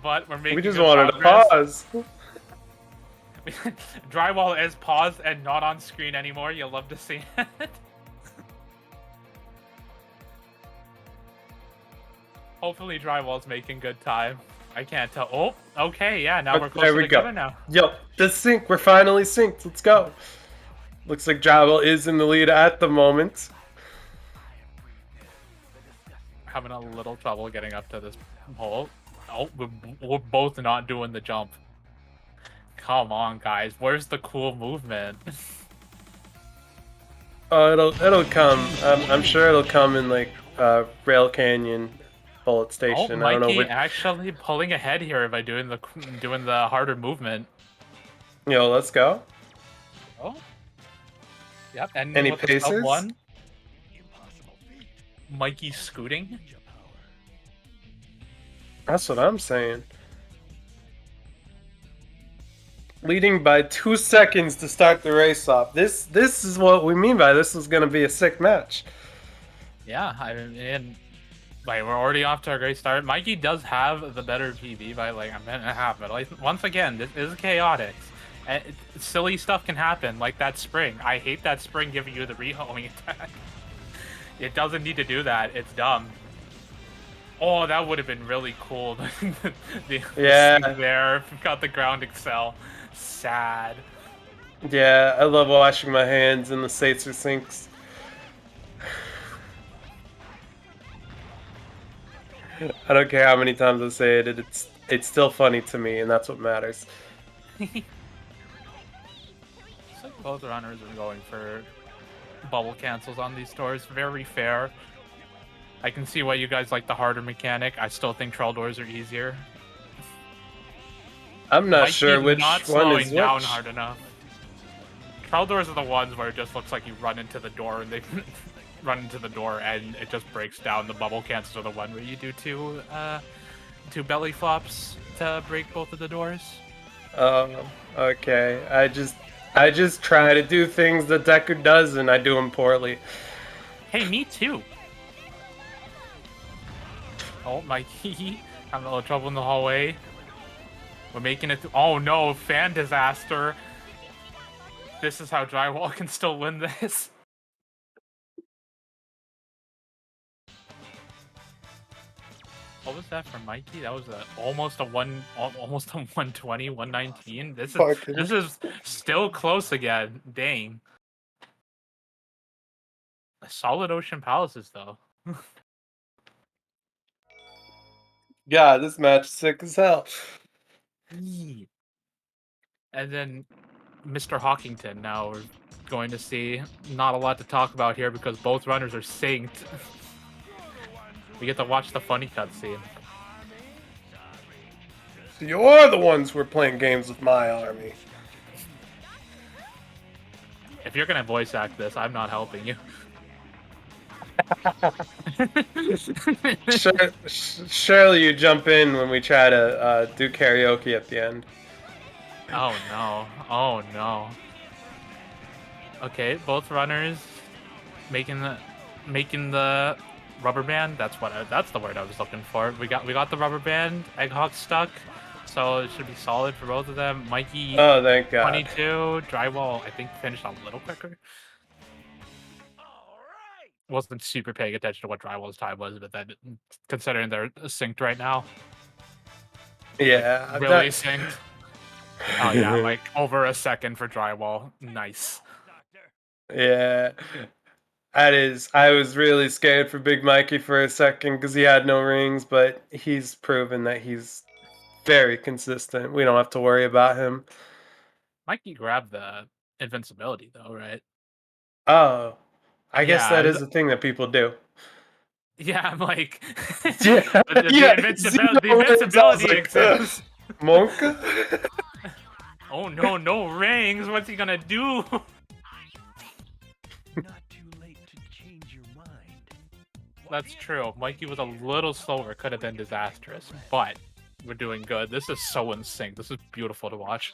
but we're making. We just good wanted progress. to pause. Drywall is paused and not on screen anymore. You'll love to see it. Hopefully Drywall's making good time. I can't tell. Oh, okay, yeah, now we're close together now. Yo, the sync. We're finally synced. Let's go. Looks like Drywall is in the lead at the moment. Having a little trouble getting up to this hole. Oh, we're both not doing the jump. Come on, guys. Where's the cool movement? Oh, it'll come. I'm sure it'll come in like Rail Canyon, Bullet Station. Oh, I don't know Mikey which. actually pulling ahead here by doing the harder movement. Yo, let's go. Oh. Yep. And Any with the paces? sub 1. Mikey scooting. That's what I'm saying. Leading by 2 seconds to start the race off. This is what we mean by this is going to be a sick match. Yeah, and like we're already off to a great start. Mikey does have the better PB by like a minute and a half, but like, once again, this is Chaotix. Silly stuff can happen, like that spring. I hate that spring giving you the rehoming attack. It doesn't need to do that. It's dumb. Oh, that would have been really cool. Yeah. There, got the ground excel. Sad. Yeah, I love washing my hands in the Satser sinks. I don't care how many times I say it, it's still funny to me, and that's what matters. Looks like both runners are going for bubble cancels on these doors. Very fair. I can see why you guys like the harder mechanic. I still think troll doors are easier. I'm not Mikey sure which not one slowing is down which. hard enough. Troll doors are the ones where it just looks like you run into the door and they run into the door and it just breaks down. The bubble cancels are the one where you do two belly flops to break both of the doors. Okay. I just try to do things that Deku does, and I do them poorly. Hey, me too. Oh, Mikey, having a little trouble in the hallway. We're making it. Oh no, fan disaster. This is how Drywall can still win this. What was that for Mikey? That was almost a 120, 119. This is still close again. Dang. Solid Ocean Palaces though. God, this match is sick as hell. And then Mr. Hawkington. Now we're going to see not a lot to talk about here because both runners are synced. We get to watch the funny cutscene. So you're the ones who are playing games with my army. If you're gonna voice act this, I'm not helping you. Surely you jump in when we try to do karaoke at the end. Oh no. Oh no. Okay, both runners making the rubber band. That's the word I was looking for. We got the rubber band. Egghawk stuck, so it should be solid for both of them. Mikey, Oh, thank God. 22. Drywall, I think, finished a little quicker. Wasn't super paying attention to what Drywall's time was, but then considering they're synced right now. Yeah, like, really synced. Oh yeah, like over a second for Drywall. Nice. Yeah. That is, I was really scared for Big Mikey for a second because he had no rings, but he's proven that he's very consistent. We don't have to worry about him. Mikey grabbed the invincibility though, right? Oh, I guess Yeah, that is a thing that people do. Yeah, I'm like, Yeah, the invincibility exists. Monka? Oh no, no rings. What's he gonna do? That's true. Mikey was a little slower. Could have been disastrous, but we're doing good. This is so in sync. This is beautiful to watch.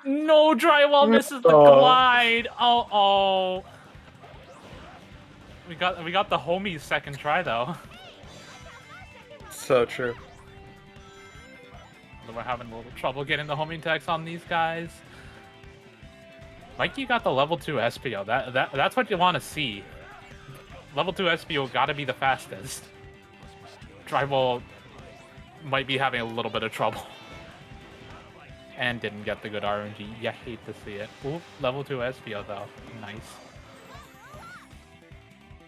No, Drywall misses the glide. Oh. We got the homie's second try though. So true. We're having a little trouble getting the homing text on these guys. Mikey got the level 2 SPO. That's what you want to see. Level 2 SPO gotta be the fastest. Drywall might be having a little bit of trouble. And didn't get the good RNG. You hate to see it. Ooh, level 2 SPO though. Nice.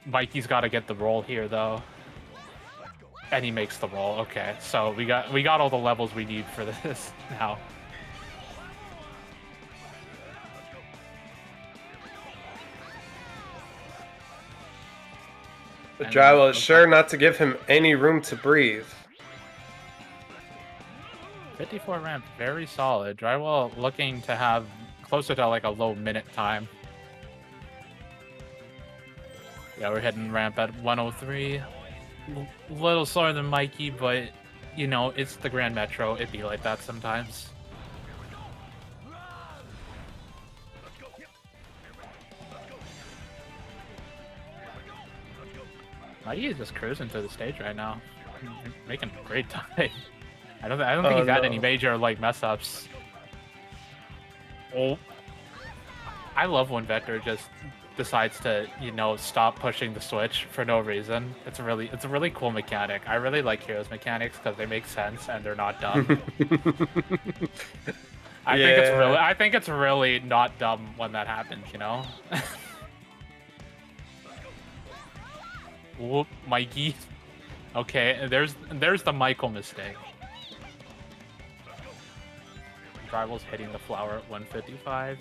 Mikey's got to get the roll here though. And he makes the roll. Okay, so we got all the levels we need for this now. The Drywall is sure not to give him any room to breathe. 54 ramp, very solid. Drywall looking to have closer to like a low minute time. Yeah, we're hitting ramp at 103. A little slower than Mikey, but you know, it's the Grand Metro. It'd be like that sometimes. Mikey is just cruising through the stage right now, making a great time. I don't think he's had any major like mess ups. Oh, I love when Vector just decides to, you know, stop pushing the switch for no reason. It's a really cool mechanic. I really like Heroes mechanics because they make sense and they're not dumb. I think it's really not dumb when that happens, you know. Whoop, Mikey. Okay, there's the Michael mistake. Drywall's hitting the flower at 155.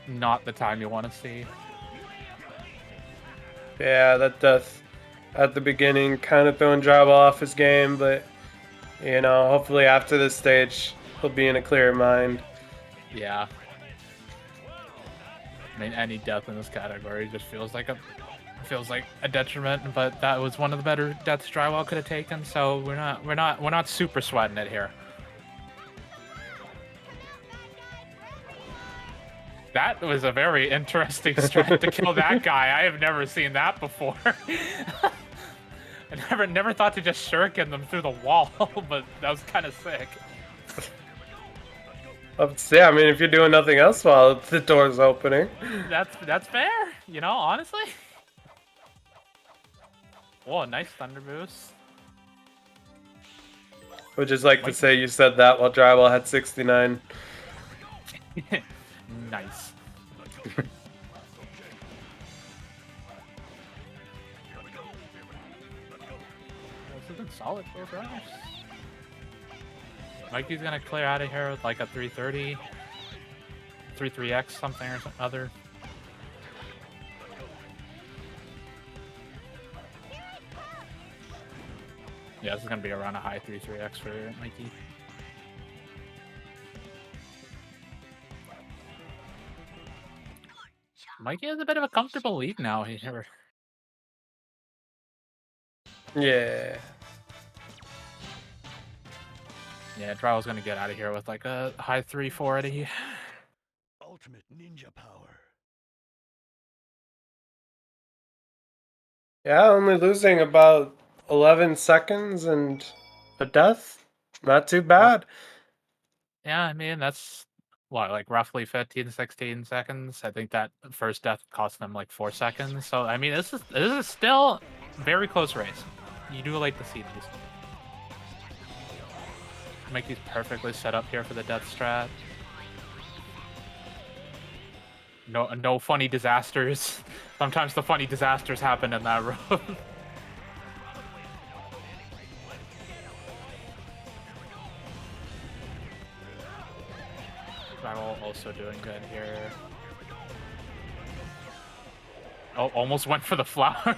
Not the time you want to see. Yeah, that death at the beginning kind of throwing Drywall off his game, but you know, hopefully after this stage he'll be in a clearer mind. Yeah. I mean, any death in this category just feels like a detriment, but that was one of the better deaths Drywall could have taken, so we're not super sweating it here. That was a very interesting strat to kill that guy. I have never seen that before. I never thought to just shuriken them through the wall, but that was kind of sick. Yeah, I mean, if you're doing nothing else while the door's opening. That's fair, you know, honestly. Whoa, nice thunder boost. Would just like to say you said that while Drywall had 69. Nice. solid both runners. Mikey's gonna clear out of here with like a 330, 3-3x something or other. Yeah, this is gonna be around a high 3-3x for Mikey. Mikey has a bit of a comfortable lead now here. Yeah. Yeah, Drywall's gonna get out of here with like a high 340. Ultimate ninja power. Yeah, only losing about 11 seconds and a death. Not too bad. Yeah, I mean, that's what, like roughly 15, 16 seconds. I think that first death cost them like 4 seconds. So, I mean, this is still very close race. You do like to see these. Mikey's perfectly set up here for the death strat. No funny disasters. Sometimes the funny disasters happen in that road. Rival also doing good here. Oh, almost went for the flower.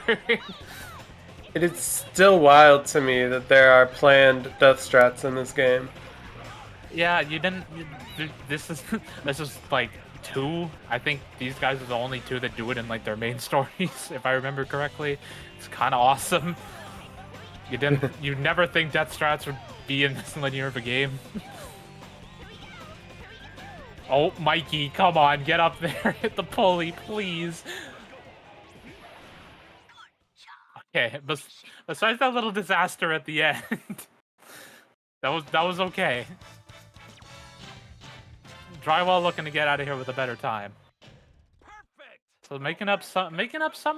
It is still wild to me that there are planned death strats in this game. Yeah, you didn't. This is like 2. I think these guys are the only 2 that do it in like their main stories, if I remember correctly. It's kind of awesome. You'd never think death strats would be in this linear of a game. Oh, Mikey, come on, get up there, hit the pulley, please. Okay, besides that little disaster at the end, that was okay. Drywall looking to get out of here with a better time. Perfect. So making up some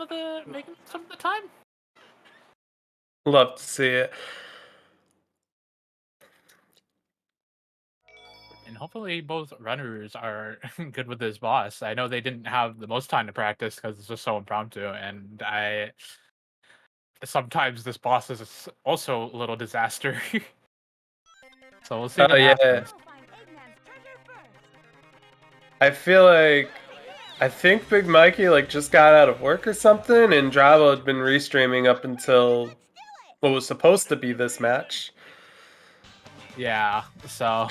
of the time. Love to see it. And hopefully both runners are good with this boss. I know they didn't have the most time to practice because it's just so impromptu, and sometimes this boss is also a little disaster. So we'll see what happens. I think Big Mikey like just got out of work or something, and Dravo had been restreaming up until what was supposed to be this match. Yeah, so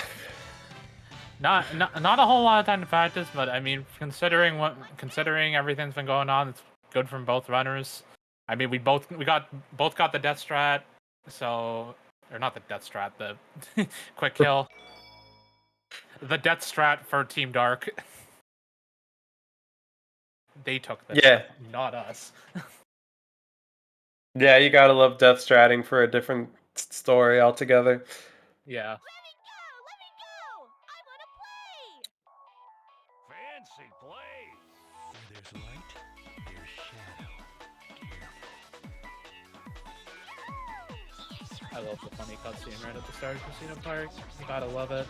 not a whole lot of time to practice, but I mean, considering everything's been going on, it's good from both runners. I mean, we both got the death strat, so or not the death strat, the quick kill. The death strat for Team Dark. They took the death, not us. Yeah, you gotta love death stratting for a different story altogether. Yeah. Fancy play. Where there's light, there's shadow. I love the funny cutscene right at the start of Casino Park. You gotta love it.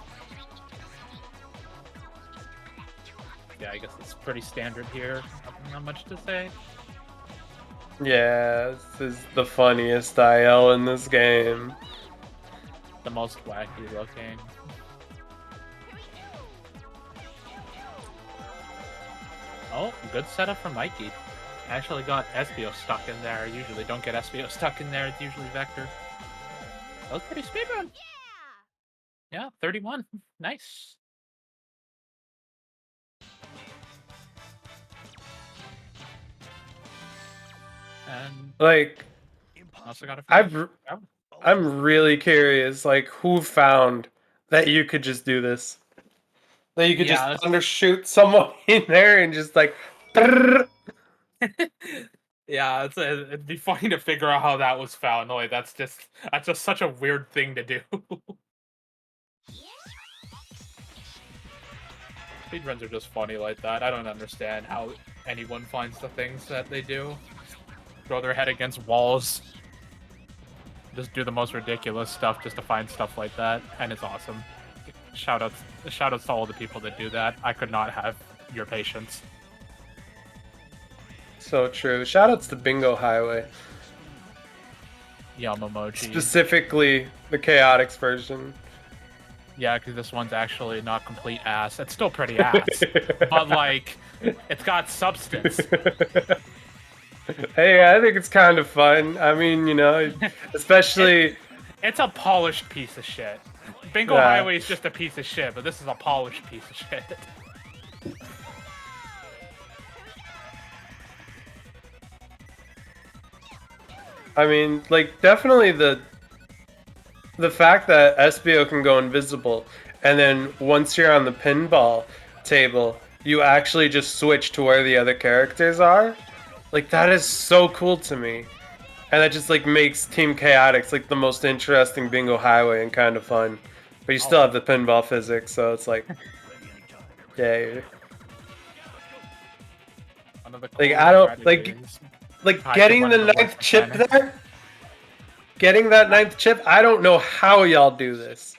Yeah, I guess it's pretty standard here. Not much to say. Yeah, this is the funniest IL in this game. The most wacky looking. Oh, good setup from Mikey. Actually got Espio stuck in there. I usually don't get Espio stuck in there. It's usually Vector. That was pretty speedrun. Yeah, 31. Nice. And like, also got I'm really curious, like, who found that you could just do this? That you could just undershoot someone in there and just like. Yeah, it'd be funny to figure out how that was found. Like, that's just such a weird thing to do. Speedruns are just funny like that. I don't understand how anyone finds the things that they do. Throw their head against walls. Just do the most ridiculous stuff just to find stuff like that, and it's awesome. Shoutouts to all the people that do that. I could not have your patience. So true. Shoutouts to Bingo Highway. Yamamochi. Specifically the Chaotix version. Yeah, because this one's actually not complete ass. It's still pretty ass, but like, it's got substance. Hey, I think it's kind of fun. I mean, you know, especially. It's a polished piece of shit. Bingo Yeah. Highway is just a piece of shit, but this is a polished piece of shit. I mean, like, definitely the fact that SBO can go invisible, and then once you're on the pinball table, you actually just switch to where the other characters are. Like, that is so cool to me. And that just, like, makes Team Chaotix, like, the most interesting bingo highway and kind of fun. But you still have the pinball physics, so it's like... Yeah. Like, I don't... Like, getting the 9th chip there? Getting that 9th chip? I don't know how y'all do this.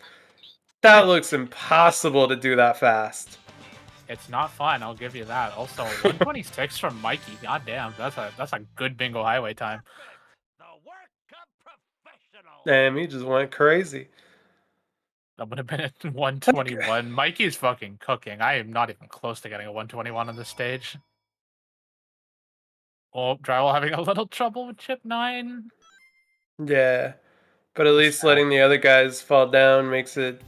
That looks impossible to do that fast. It's not fun, I'll give you that. Also, 126 from Mikey. God damn, that's a good bingo highway time. Damn, he just went crazy. That would have been at 121. Mikey's fucking cooking. I am not even close to getting a 121 on this stage. Oh, Drywall having a little trouble with chip 9. Yeah. But at least letting the other guys fall down makes it,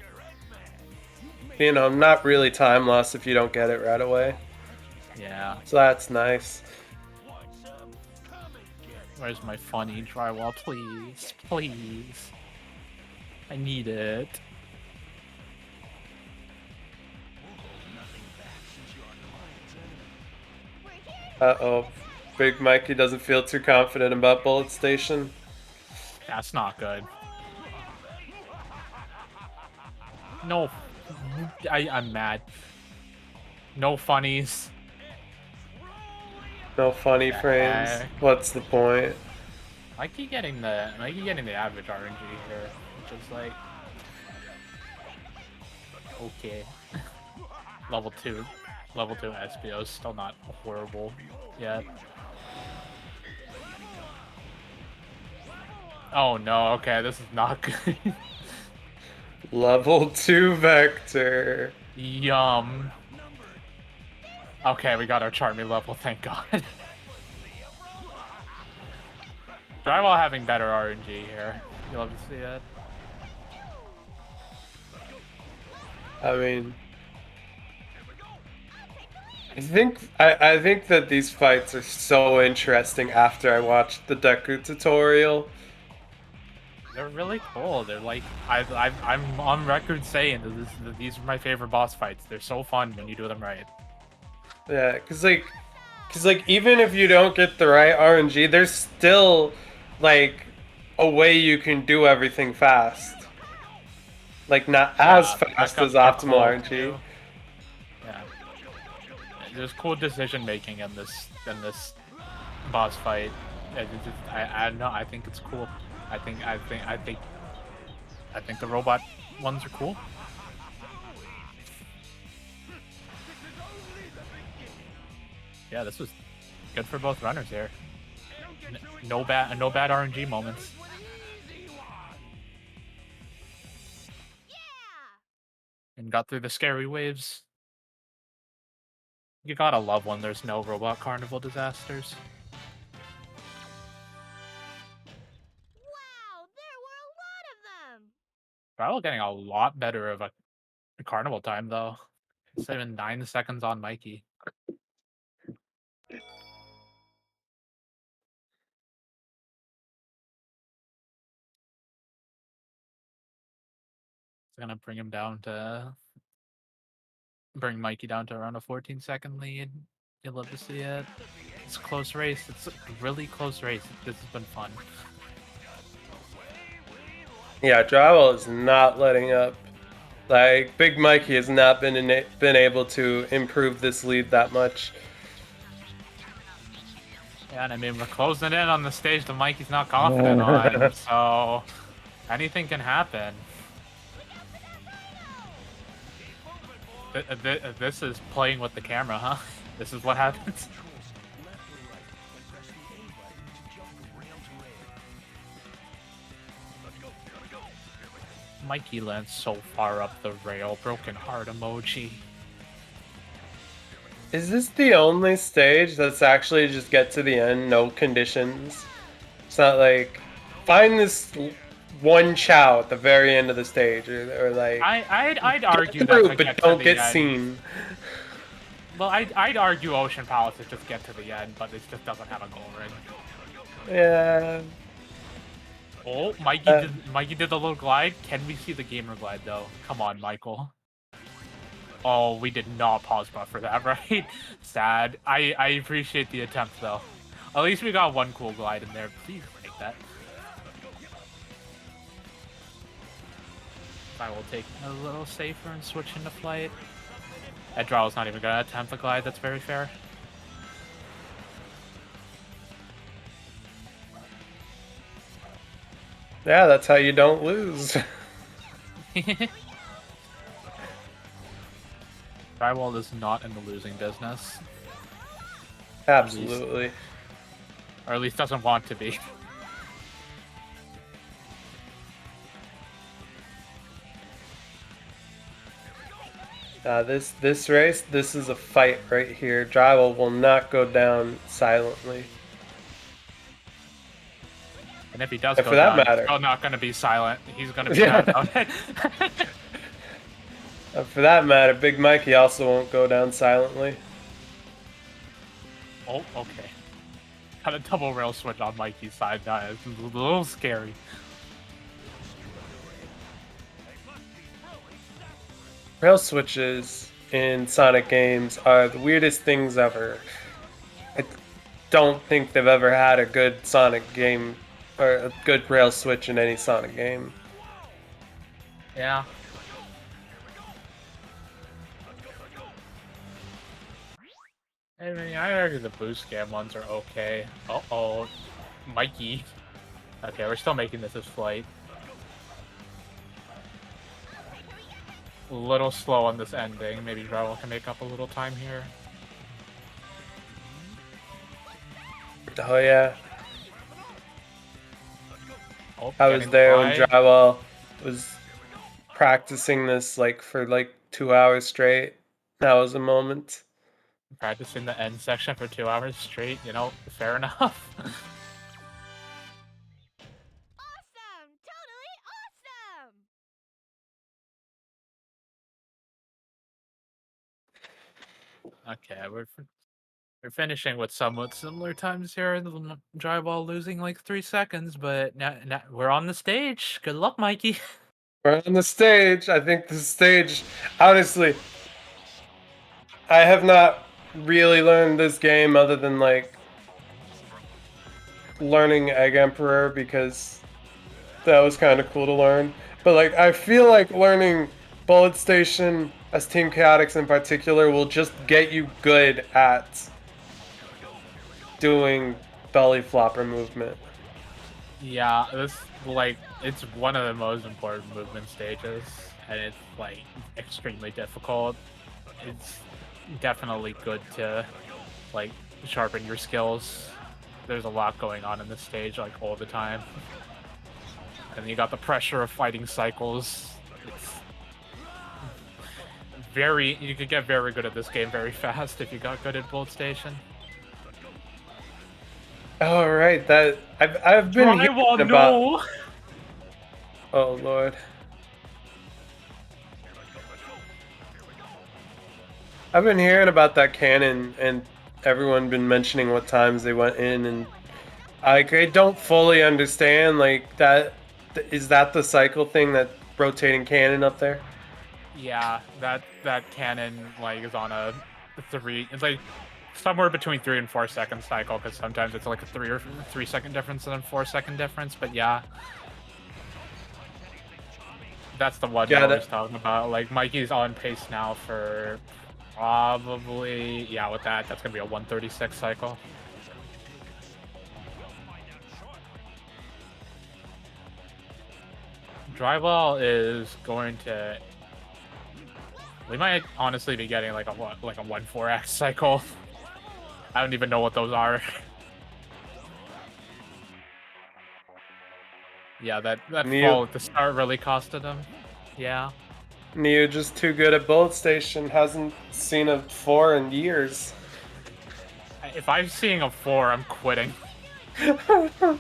you know, not really time loss if you don't get it right away. Yeah. So that's nice. Where's my funny Drywall? Please. Please. I need it. Uh-oh. Big Mikey doesn't feel too confident about Bullet Station. That's not good. No. I'm mad. No funnies. No funny frames. What's the point? Mikey getting the average RNG here, which is like okay. Level 2 SBO is still not horrible yet. Oh no, okay, this is not good. Level 2 Vector. Yum. Okay, we got our Charmy level, thank god. Drywall having better RNG here. You'll love to see it. I mean, I think that these fights are so interesting after I watched the Deku tutorial. They're really cool. They're like I'm on record saying that these are my favorite boss fights. They're so fun when you do them right. Yeah, cause like even if you don't get the right RNG, there's still like a way you can do everything fast. Like not as fast as optimal RNG. Yeah. There's cool decision making in this boss fight. I don't know. I think it's cool. I think the robot ones are cool. Yeah, this was good for both runners here. No bad RNG moments. And got through the scary waves. You gotta love when there's no robot carnival disasters. Wow, there were a lot of them. Probably getting a lot better of a carnival time though. It's even 9 seconds on Mikey. It's gonna bring Mikey down to around a 14-second lead. You'd love to see it. It's a close race. It's a really close race. This has been fun. Yeah, Drywall is not letting up. Like Big Mikey has not been able to improve this lead that much. Yeah, and I mean we're closing in on the stage that Mikey's not confident on, so anything can happen. This is playing with the camera, huh? This is what happens. Mikey lands so far up the rail. Broken heart emoji. Is this the only stage that's actually just get to the end, no conditions? It's not like find this one Chao at the very end of the stage, or like I'd argue get that's through, a but get to don't the get end. seen. Well, I'd argue Ocean Palace is just get to the end, but it just doesn't have a goal ring. Yeah. Oh, Mikey did the little glide. Can we see the gamer glide though? Come on, Michael. Oh, we did not pause buffer that, right? Sad. I appreciate the attempt though. At least we got one cool glide in there. Please take that. I will take a little safer and switch into flight. Edraw's not even gonna attempt the glide. That's very fair. Yeah, that's how you don't lose. Drywall is not in the losing business. Absolutely. Or at least doesn't want to be. This race, this is a fight right here. Drywall will not go down silently. And if he does And go for that down, matter- he's still not going to be silent. He's going to be Yeah. mad about it. For that matter, Big Mikey also won't go down silently. Oh, okay. Got a double rail switch on Mikey's side now. It's a little scary. Rail switches in Sonic games are the weirdest things ever. I don't think they've ever had a good Sonic game or a good rail switch in any Sonic game. Yeah. I mean, I argue the boost scam ones are okay. Uh-oh. Mikey. Okay, we're still making this as flight. A little slow on this ending. Maybe Drywall can make up a little time here. Oh yeah. Oh, I was getting there when wide. Drywall was practicing this like for like 2 hours straight. That was a moment. Practicing the end section for 2 hours straight, you know, fair enough. Awesome! Totally awesome! Okay, we're finishing with somewhat similar times here. The Drywall losing like 3 seconds, but now we're on the stage. Good luck, Mikey. We're on the stage. I think the stage, honestly, I have not really learned this game other than like learning Egg Emperor because that was kind of cool to learn. But like, I feel like learning Bullet Station as Team Chaotix in particular will just get you good at doing belly flopper movement. Yeah, this like it's one of the most important movement stages, and it's like extremely difficult. It's definitely good to like sharpen your skills. There's a lot going on in this stage like all the time. And you got the pressure of fighting cycles. It's you could get very good at this game very fast if you got good at Bullet Station. Oh right, that I've been hearing Drywall, about. no! Oh lord. I've been hearing about that cannon, and everyone been mentioning what times they went in, and I don't fully understand like that. Is that the cycle thing, that rotating cannon up there? Yeah, that cannon like is on a 3. It's like somewhere between 3 and 4 second cycle, because sometimes it's like a 3 second difference and then 4 second difference. But yeah, that's the one I was talking about. Like Mikey's on pace now for probably with that's gonna be a 136 cycle. Drywall is going to. We might honestly be getting like a 1-4x cycle. I don't even know what those are. Yeah, that Neo- fall at the start really costed him. Yeah. Neo just too good at Bullet Station. Hasn't seen a 4 in years. If I'm seeing a 4, I'm quitting. I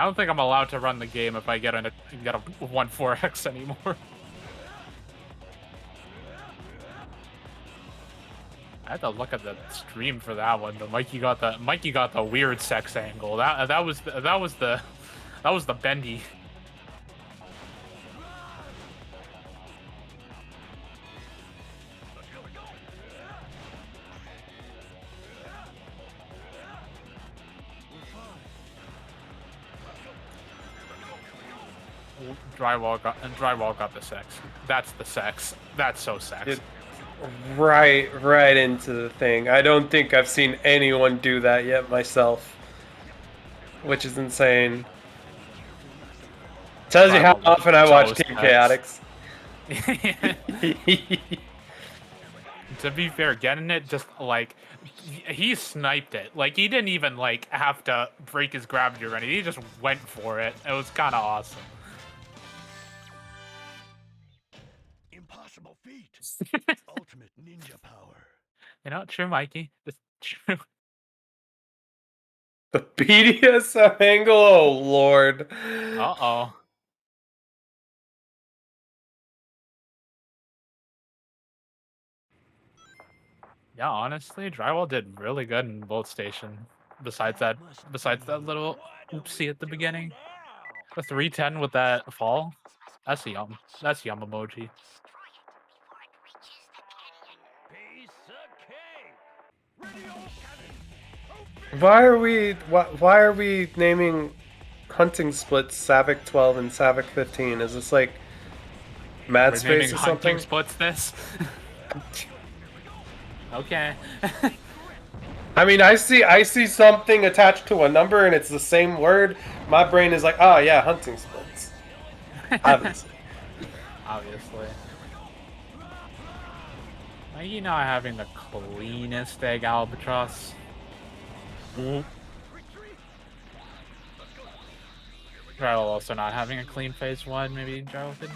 don't think I'm allowed to run the game if I get a 1-4x anymore. I had to look at the stream for that one. But Mikey got the weird sex angle. That was the bendy. Drywall got the sex. That's the sex. That's so sex. Right into the thing. I don't think I've seen anyone do that yet myself, which is insane. Tells you how often I watch Team Chaotix. To be fair, getting it just like he sniped it. Like he didn't even like have to break his gravity or anything. He just went for it. It was kind of awesome. Impossible feat. Ultimate ninja power. You know, true, Mikey. Just true. The BDSM angle, oh lord. Uh-oh. Yeah, honestly, Drywall did really good in Bolt Station. Besides that little oopsie at the beginning. The 310 with that fall. That's yum. That's yum emoji. Why are we naming hunting splits Savic 12 and Savic 15? Is this like Mad Space or something? Hunting splits this. Okay. I mean, I see something attached to a number and it's the same word. My brain is like, oh yeah, hunting splits. Obviously. Obviously. Mikey not having the cleanest egg albatross. Drywall also not having a clean phase 1. Maybe Drywall could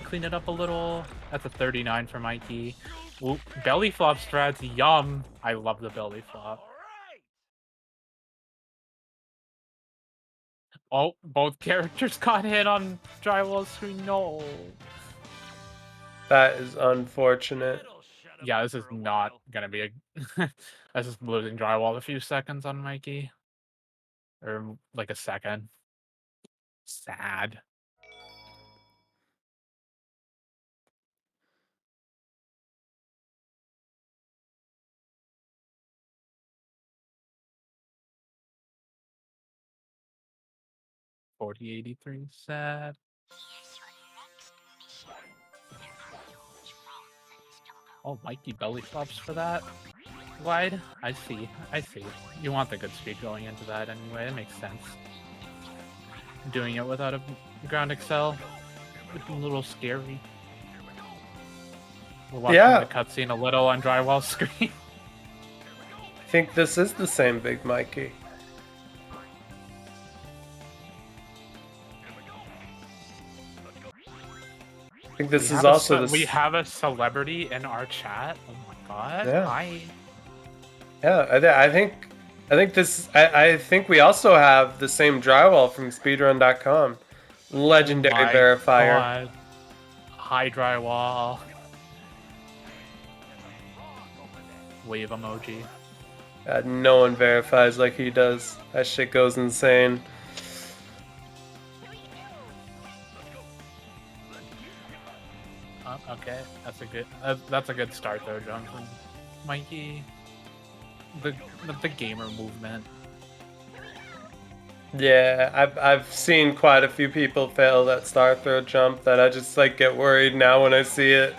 clean it up a little. That's a 39 for Mikey. Ooh, belly flop strats, yum. I love the belly flop. Oh, both characters got hit on Drywall's screen. No. That is unfortunate. Yeah, this is not gonna be a. This is losing Drywall a few seconds on Mikey. Or like a second. Sad. $40.83 sad. Oh, Mikey belly flops for that. Glide? I see. You want the good speed going into that anyway. It makes sense. Doing it without a ground excel would be a little scary. We're watching the cutscene a little on Drywall's screen. I think this is the same Big Mikey. I think this is also the. We have a celebrity in our chat. Oh my god! Yeah. Hi. Yeah, I think we also have the same Drywall from speedrun.com. Legendary verifier. God. Hi, Drywall. Wave emoji. No one verifies like he does. That shit goes insane. Okay, that's a good start though, Jonathan. Mikey, the gamer movement. Yeah, I've seen quite a few people fail that star throw jump that I just like get worried now when I see it.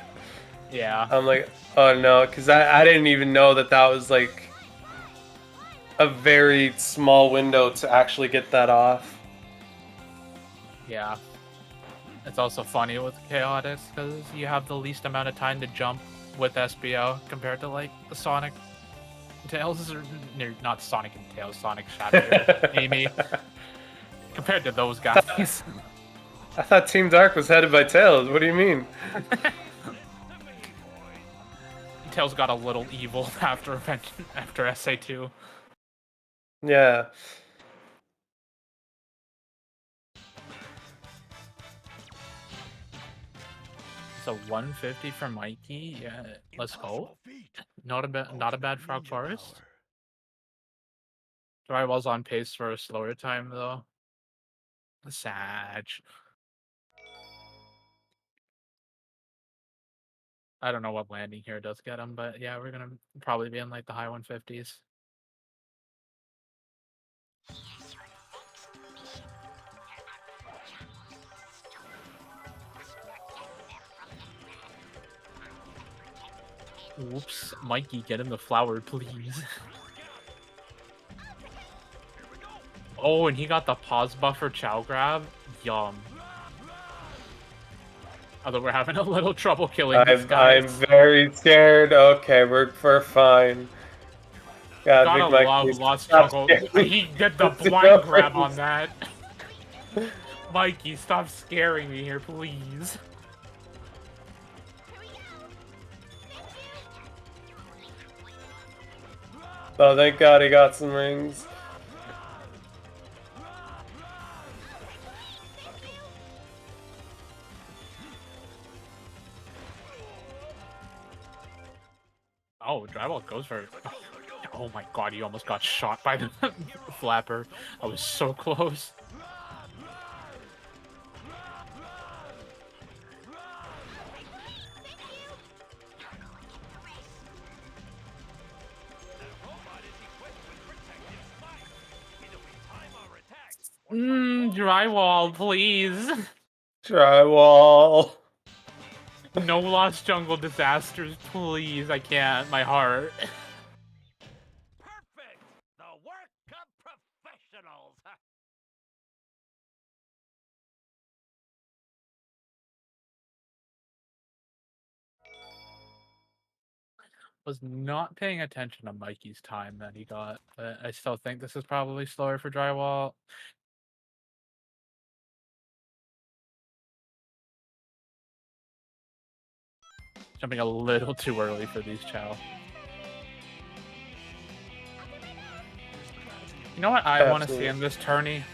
Yeah. I'm like, oh no, because I didn't even know that was like a very small window to actually get that off. Yeah. It's also funny with Chaotix because you have the least amount of time to jump with SBO compared to like the Sonic Tails are not Sonic and Tails, Sonic Shadow, Amy. Compared to those guys. I thought Team Dark was headed by Tails. What do you mean? Tails got a little evil after SA2. Yeah. So 150 for Mikey. Yeah, let's go. Not a bad Frog Forest. Drywall's on pace for a slower time though. Sag. I don't know what landing here does get him, but yeah, we're gonna probably be in like the high 150s. Whoops, Mikey, get him the flower, please. Oh, and he got the pause buffer Chow grab. Yum. Although we're having a little trouble killing these guys. I'm very scared. Okay, we're fine. God, Gotta Big Mike, love please Lost stop Struggle. scaring He did the me. blind grab on that. Mikey, stop scaring me here, please. Oh, thank God he got some rings. Oh, Drywall goes for it. Oh my god, he almost got shot by the flapper. I was so close. Drywall, please. Drywall. No Lost Jungle disasters, please. I can't. My heart. Perfect! The work of professionals! Was not paying attention to Mikey's time that he got, but I still think this is probably slower for Drywall. Jumping a little too early for these Chow. You know what I want to see in this tourney?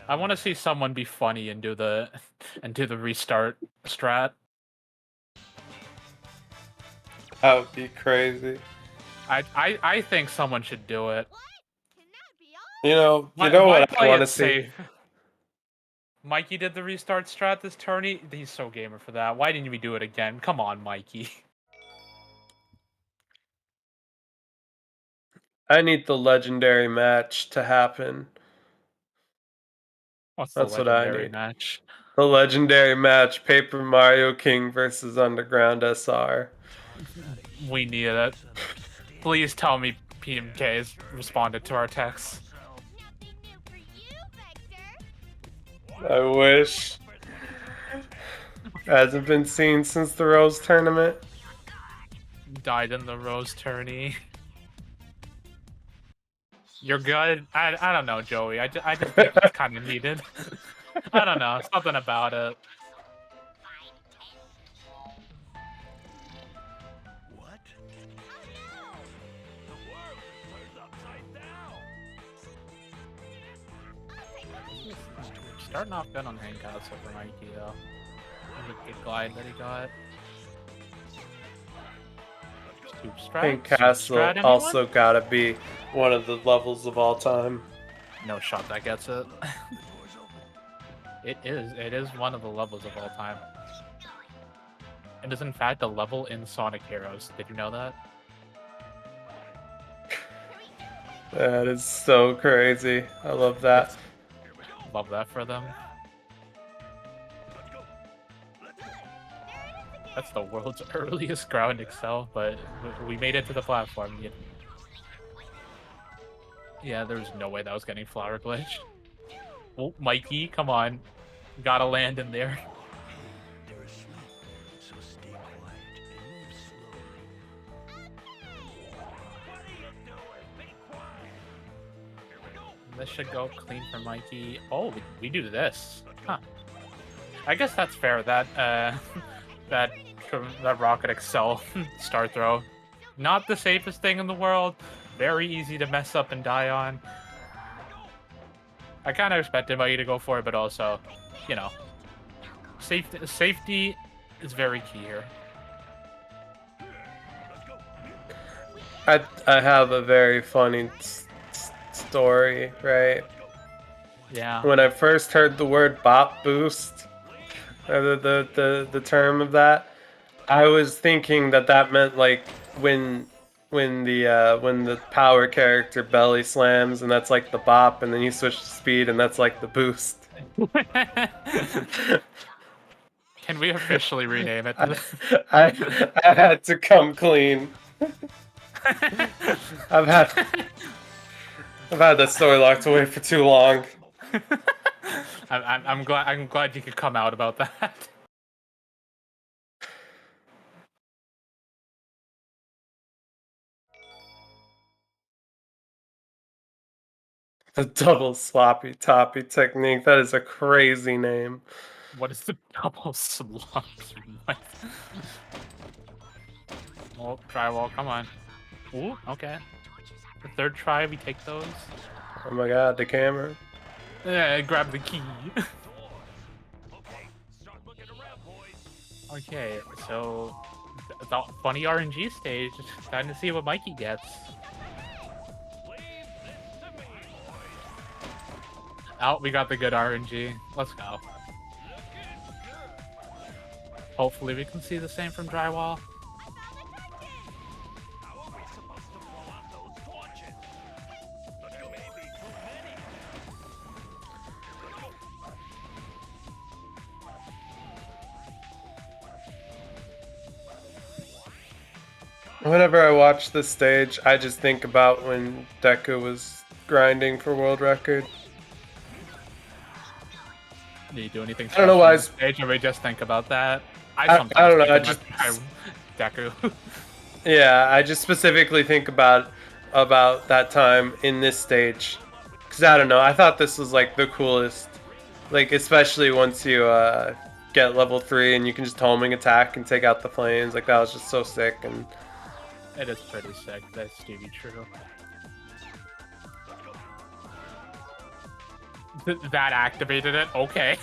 I want to see someone be funny and do the restart strat. That would be crazy. I think someone should do it. You know Why what I play want it to see? safe? Mikey did the restart strat this tourney. He's so gamer for that. Why didn't we do it again? Come on, Mikey. I need the legendary match to happen. What's That's the what I legendary need. match? The legendary match, Paper Mario King versus Underground SR. We need it. Please tell me PMK has responded to our texts. I wish. Hasn't been seen since the Rose tournament. Died in the Rose tourney. You're good? I don't know, Joey. I just think it's kind of needed. I don't know. Something about it. What? The world is turned upside down! Starting off good on Hang Castle for Mikey, though. The good glide that he got. And Castle also gotta be one of the levels of all time. No shot that gets it. It is one of the levels of all time. It is in fact a level in Sonic Heroes. Did you know that? That is so crazy. I love that. Love that for them. That's the world's earliest ground excel, but we made it to the platform. Yeah, there's no way that was getting flower glitch. Oh, Mikey, come on. Gotta land in there. This should go clean for Mikey. Oh, we do this. Huh. I guess that's fair. That that Rocket Excel star throw, not the safest thing in the world. Very easy to mess up and die on. I kind of expected Mikey to go for it, but also, you know, safety is very key here. I have a very funny story, right? Yeah. When I first heard the word bop boost, or the term of that, I was thinking that meant like when the power character belly slams, and that's like the bop, and then you switch to speed, and that's like the boost. Can we officially rename it? I had to come clean. I've had that story locked away for too long. I'm glad you could come out about that. The double sloppy toppy technique. That is a crazy name. What is the double sloppy? Oh, drywall, come on. Ooh, okay. The third try, we take those. Oh my god, the camera. Yeah, grab the key. Okay, so the funny RNG stage. Time to see what Mikey gets. Oh, we got the good RNG. Let's go. Hopefully we can see the same from drywall. Whenever I watch this stage, I just think about when Deku was grinding for world record. Do you do anything I don't know why. Stage, or we just think about that? I don't know. I just Deku. Yeah, I just specifically think about that time in this stage, because I don't know. I thought this was like the coolest, like especially once you get level 3 and you can just homing attack and take out the flames. Like that was just so sick. And it is pretty sick. That's to be true. That activated it. Okay.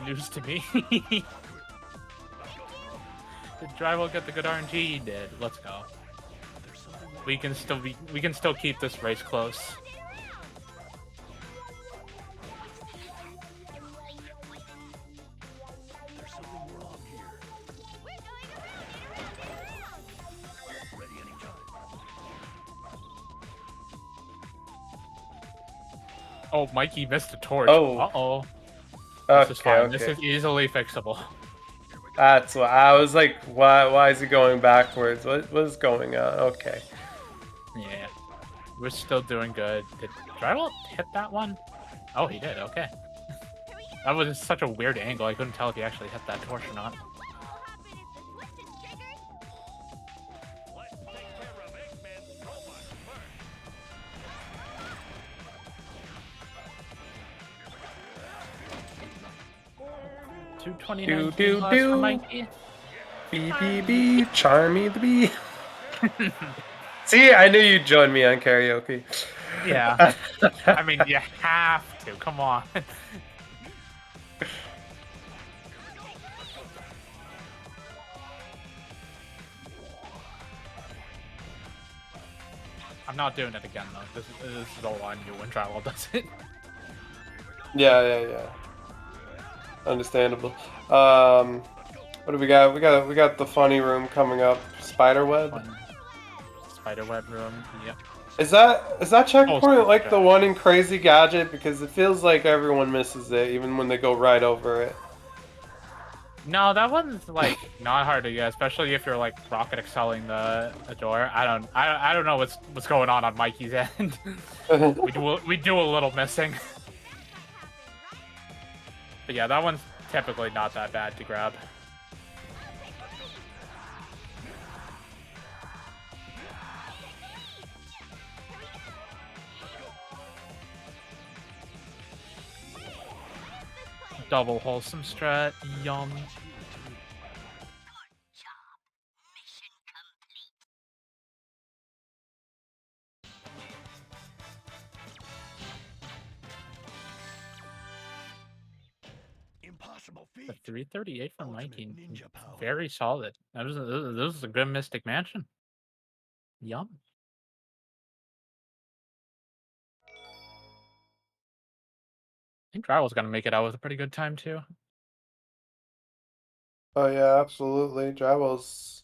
News to me. Did drywall get the good RNG? He did. Let's go. We can still keep this race close. Oh, Mikey missed a torch. Oh. Uh-oh. Okay, This is fine. okay. This is easily fixable. That's what I was like. Why is he going backwards? What's going on? Okay. Yeah. We're still doing good. Did drywall hit that one? Oh, he did. Okay. That was such a weird angle. I couldn't tell if he actually hit that torch or not. Do do do. Bee bee bee, Charmy the bee. See, I knew you'd join me on karaoke. Yeah. I mean, you have to. Come on. I'm not doing it again though. This is all on you when drywall does it. Yeah. Understandable. What do we got? We got the funny room coming up. Spiderweb. Spiderweb room. Yep. Is that checkpoint like the one in Crazy Gadget? Because it feels like everyone misses it, even when they go right over it. No, that one's like not hard to get, especially if you're like rocket excelling the door. I don't know what's going on Mikey's end. we do a little missing. But yeah, that one's typically not that bad to grab. Double wholesome strat. Yum. Impossible The feat. 338 from Ultimate Mikey. ninja power. Very solid. This is a good Mystic Mansion. Yum. I think Drywall's gonna make it out with a pretty good time too. Oh yeah, absolutely. Drywall's.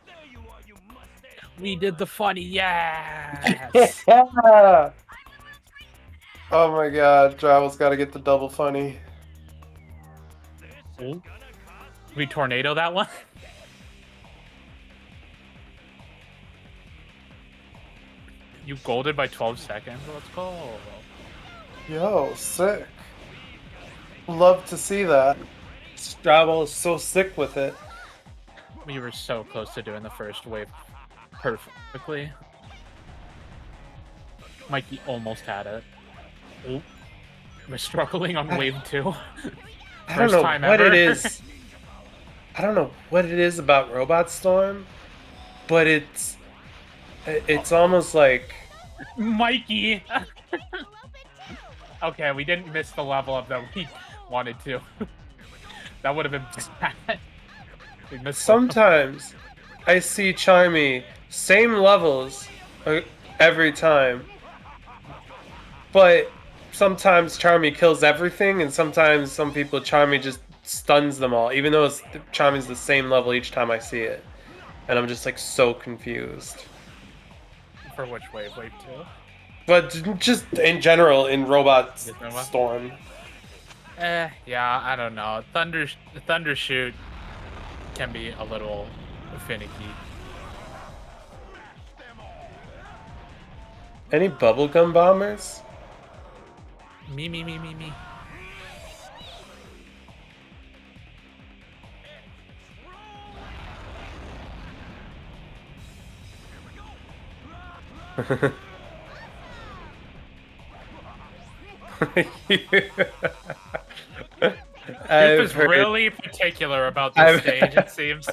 There you are, you mustache. We did the funny, yes. Yeah. Oh my god, Drywall's got to get the double funny. Ooh. We tornado that one. You golded by 12 seconds. Let's go. Yo, sick. Love to see that. Drywall is so sick with it. We were so close to doing the first wave perfectly. Mikey almost had it. Ooh. We're struggling on wave 2. I don't know what ever. it is. I don't know what it is about Robot Storm, but it's almost like Mikey. Okay, we didn't miss the level up that we wanted to. That would have been bad. We missed sometimes I see Charmy same levels every time, but sometimes Charmy kills everything, and sometimes some people Charmy just stuns them all, even though Charmy's the same level each time I see it, and I'm just like so confused. For which wave? Wave 2? But just in general in Robot Storm. Yeah, I don't know. Thunder Shoot can be a little finicky. Any bubblegum bombers? Me. Soup is really particular about this stage, it seems.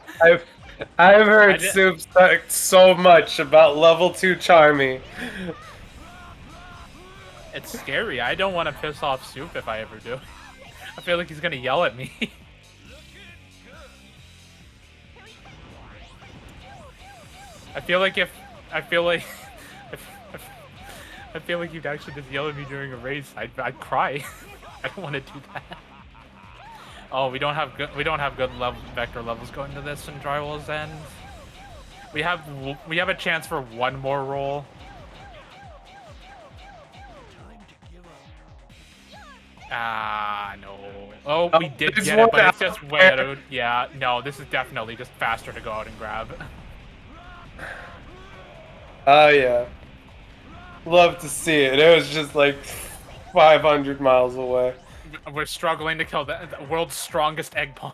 I've heard Soup talk so much about level 2 Charmy. It's scary. I don't want to piss off Soup if I ever do. I feel like he's gonna yell at me. I feel like you'd actually just yell at me during a race. I'd cry. I don't want to do that. Oh, we don't have good vector levels going to this in Drywall's end. We have a chance for one more roll. No. Oh, we did get it, but it's just way out of... Yeah, no, this is definitely just faster to go out and grab. Oh, yeah. Love to see it. It was just like 500 miles away. We're struggling to kill the world's strongest egg pawn.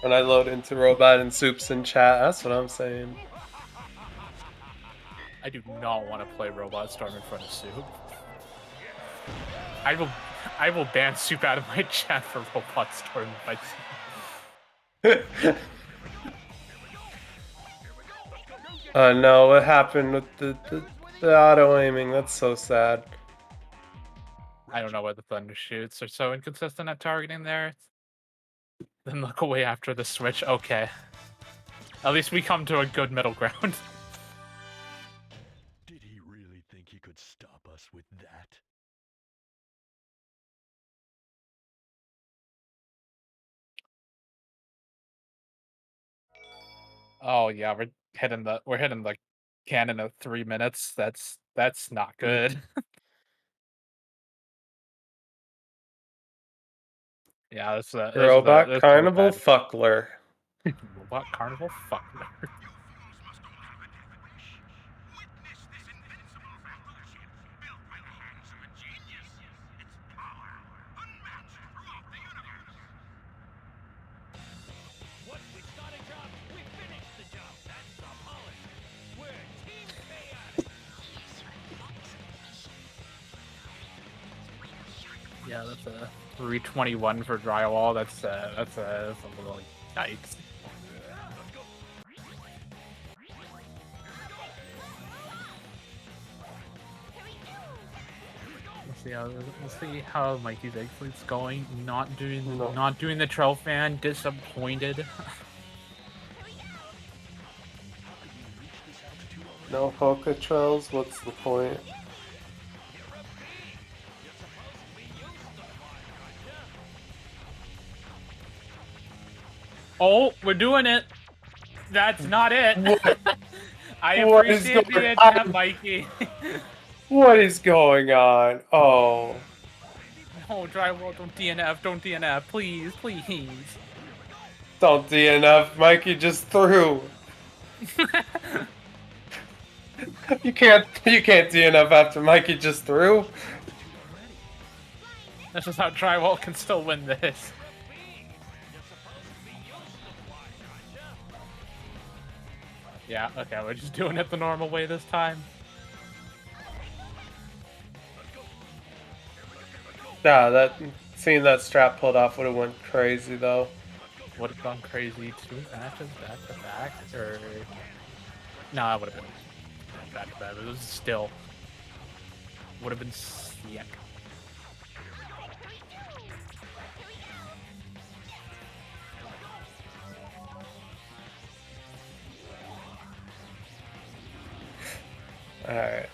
When I load into Robot and Soups in chat, that's what I'm saying. I do not want to play Robot Storm in front of Soup. I will ban Soup out of my chat for Robot Storm if I see. No, what happened with the auto aiming? That's so sad. I don't know why the Thunder Shoots are so inconsistent at targeting there. Then look away after the switch. Okay. At least we come to a good middle ground. Did he really think he could stop us with that? Oh yeah, we're hitting the cannon of 3 minutes. That's not good. Yeah, this Robot Carnival Fuckler. Robot Carnival Fuckler. Yeah, that's a 321 for drywall. That's a little yikes. Let's see how Mikey's egg fleet's going. Not doing the trail fan. Disappointed. No Hoka trails? What's the point? Oh, we're doing it. That's not it. I What is appreciate the going attempt, on? Mikey. What is going on? Oh. Oh, drywall, don't DNF, don't DNF, please, please. Don't DNF. Mikey just threw. You can't DNF after Mikey just threw. This is how drywall can still win this. Yeah, okay, we're just doing it the normal way this time. Nah, seeing that strap pulled off would have went crazy though. Would have gone crazy 2 matches back to back, or no, I would have been back to back, but it was still would have been sick. Alright.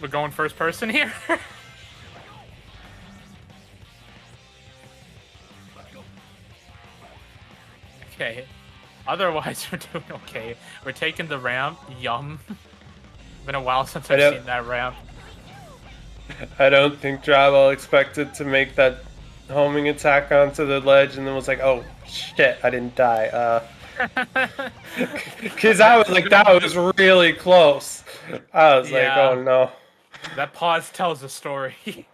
We're going first person here. Okay. Otherwise, we're doing okay. We're taking the ramp. Yum. Been a while since I've seen that ramp. I don't think Drywall expected to make that homing attack onto the ledge and then was like, oh shit, I didn't die. Because I was like, that was really close. I was like, oh no. That pause tells a story.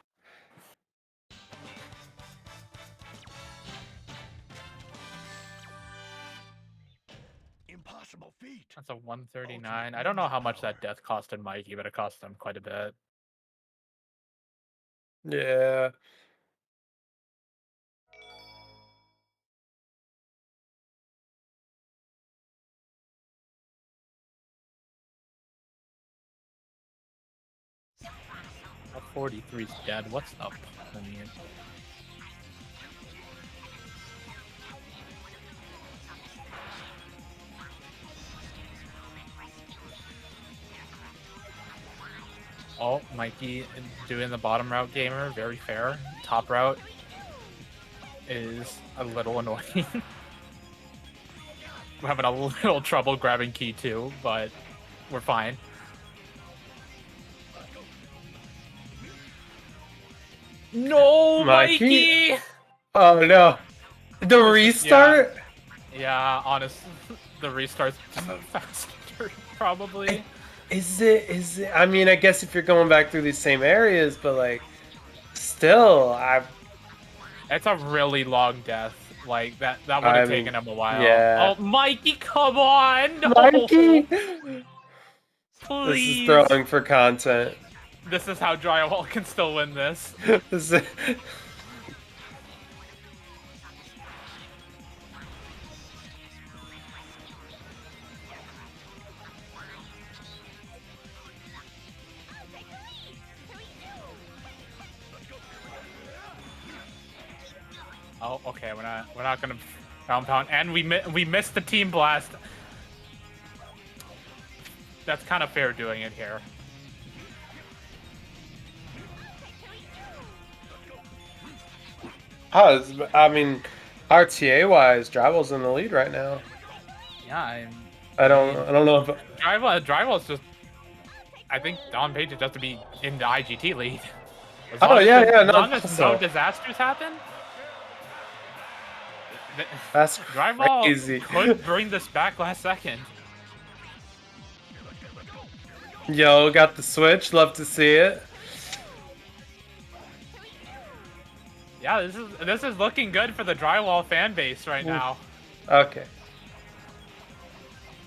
Impossible feat. That's a 139. I don't know how much that death costed Mikey, but it cost him quite a bit. Yeah. A 43's dead. What's up? I mean, oh, Mikey doing the bottom route gamer, very fair. Top route is a little annoying. We're having a little trouble grabbing key too, but we're fine. No, Mikey! Oh no. The restart? Yeah, honest. The restart's faster, probably. Is it? I mean, I guess if you're going back through these same areas, but like, still, It's a really long death. Like that would have taken him a while. Yeah. Oh, Mikey, come on! No! Mikey! Please. This is throwing for content. This is how Drywall can still win this. This is... Oh, okay. We're not gonna pound, and we missed the team blast. That's kind of fair doing it here. I mean, RTA wise, Drywall's in the lead right now. Yeah, I don't know if Drywall's just. I think on page it has to be in the IGT lead. As long as no disasters happen. That's Drywall crazy. could bring this back last second. Yo, got the switch. Love to see it. Yeah, this is looking good for the Drywall fan base right now. Okay.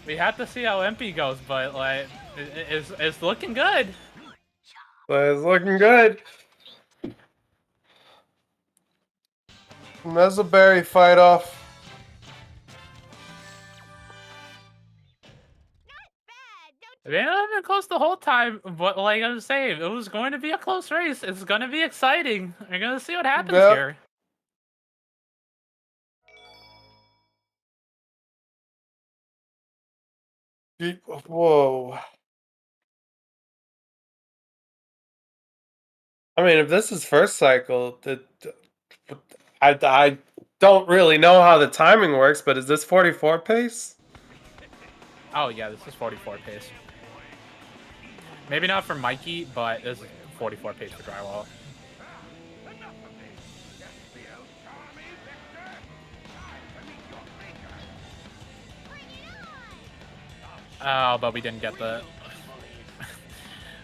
We have to see how MP goes, but like, it's looking good. But it's looking good. Mesoberry fight off. They have been close the whole time, but like I was saying, it was going to be a close race. It's going to be exciting. We're going to see what happens Yep. here. Whoa. I mean, if this is first cycle, I don't really know how the timing works, but is this 44 pace? Oh yeah, this is 44 pace. Maybe not for Mikey, but this is 44 pace for Drywall. Oh, but we didn't get the...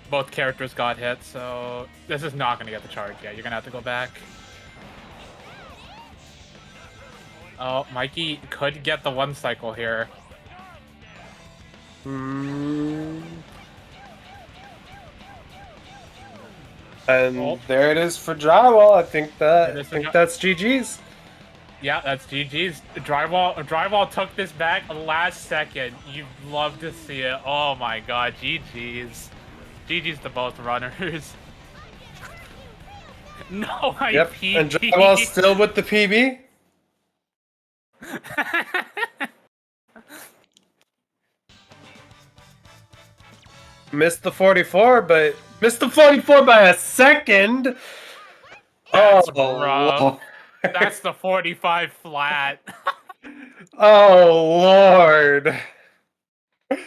Both characters got hit, so this is not going to get the charge yet. You're going to have to go back. Oh, Mikey could get the one cycle here. And there it is for Drywall. I think that's GG's. Yeah, that's GG's. Drywall took this back last second. You'd love to see it. Oh my god, GG's. GG's to both runners. No IP. Yep, and Drywall's still with the PB. Missed the 44, but missed the 44 by a second. That's rough. rough. That's the 45 flat. Oh Lord.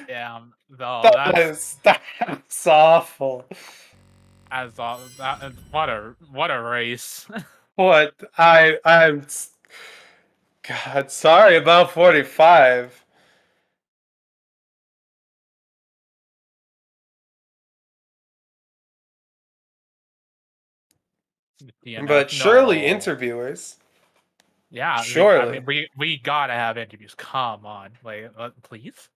Yeah, no, that's awful. As what a race. What I'm God, sorry about 45. But surely interviewers. Yeah, surely. We gotta have interviews. Come on, like, please.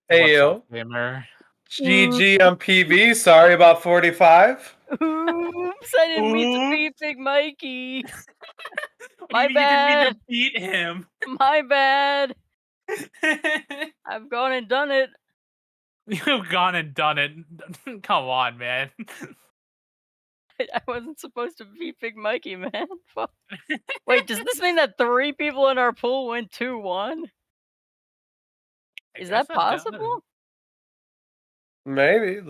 Hey yo. GG on PB. Sorry about 45. Oops, I didn't mean to beat Big Mikey. My You bad. didn't mean to beat him. My bad. I've gone and done it. You've gone and done it. Come on, man. I wasn't supposed to beat Big Mikey, man. Fuck. Wait, does this mean that 3 people in our pool went 2-1? Is that possible? Maybe.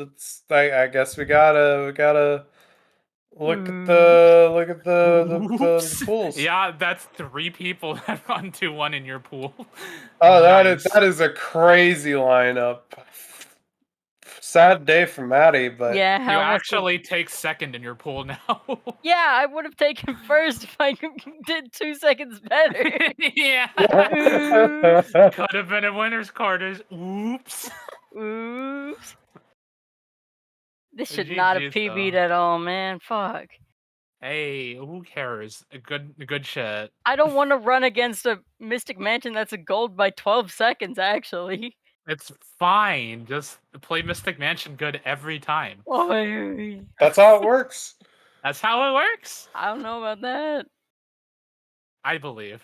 I guess we gotta look at the pools. Yeah, that's 3 people that run 2-1 in your pool. Oh, that is a crazy lineup. Sad day for Maddie, but Yeah, you actually take second in your pool now. Yeah, I would have taken first if I did 2 seconds better. Yeah. Oops. Could have been a winner's quarters. Oops. Oops. This should not have GG's, PB'd though. at all, man. Fuck. Hey, who cares? Good shit. I don't want to run against a Mystic Mansion that's a gold by 12 seconds, actually. It's fine. Just play Mystic Mansion good every time. that's how it works. That's how it works. I don't know about that. I believe.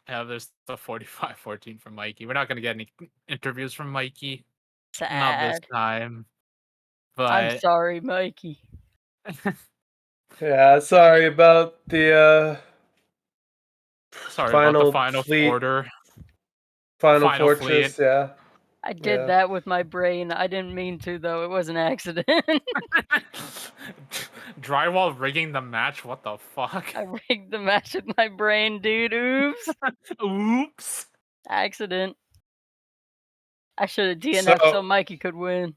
Yeah, there's the 45-14 from Mikey. We're not going to get any interviews from Mikey. Not this Sad. time. But I'm sorry, Mikey. Yeah, sorry about the sorry about the final fleet. order. Final Final fortress, fleet. yeah. I did that with my brain. I didn't mean to, though. It was an accident. Drywall rigging the match? What the fuck? I rigged the match with my brain, dude. Oops. Oops. Accident. I should have DNF'd so Mikey could win.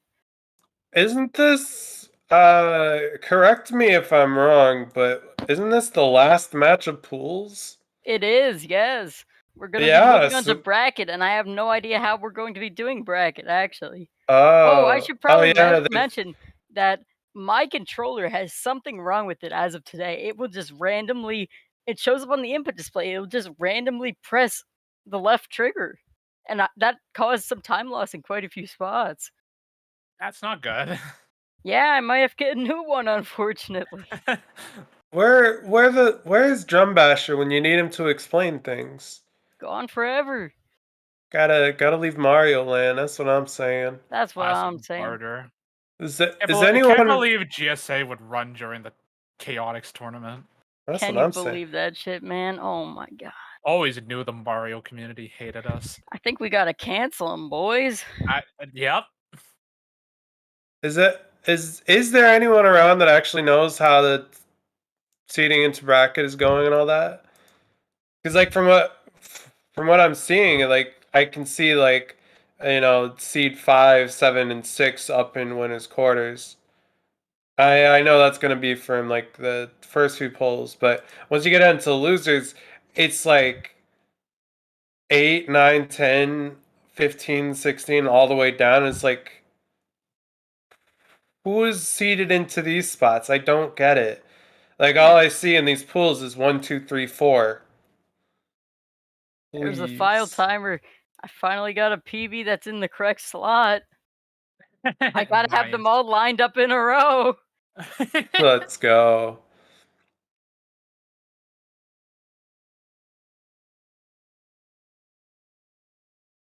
Isn't this correct me if I'm wrong, but isn't this the last match of pools? It is, yes. We're gonna be moving on to bracket, and I have no idea how we're going to be doing bracket, actually. I should probably mention that my controller has something wrong with it as of today. It will just randomly, it shows up on the input display, it will just randomly press the left trigger. And that caused some time loss in quite a few spots. That's not good. Yeah, I might have to get a new one, unfortunately. Where's Drum Basher when you need him to explain things? Gone forever. Gotta leave Mario Land. That's what I'm saying. That's what Classic I'm saying. barter. Is I can't anyone? believe GSA would run during the Chaotix tournament. That's Can what you I'm saying. believe that shit, man? Oh my god. Always knew the Mario community hated us. I think we gotta cancel them, boys. Yep. Is there anyone around that actually knows how the seeding into bracket is going and all that? Because like from what I'm seeing, like I can see like seed 5, 7, and 6 up in winners quarters. I know that's gonna be from like the first few polls, but once you get into losers, it's like 8, 9, 10, 15, 16, all the way down. It's like, who is seeded into these spots? I don't get it. Like all I see in these pools is 1, 2, 3, 4. There's a file Please. timer. I finally got a PB that's in the correct slot. I gotta have them all lined up in a row. Let's go.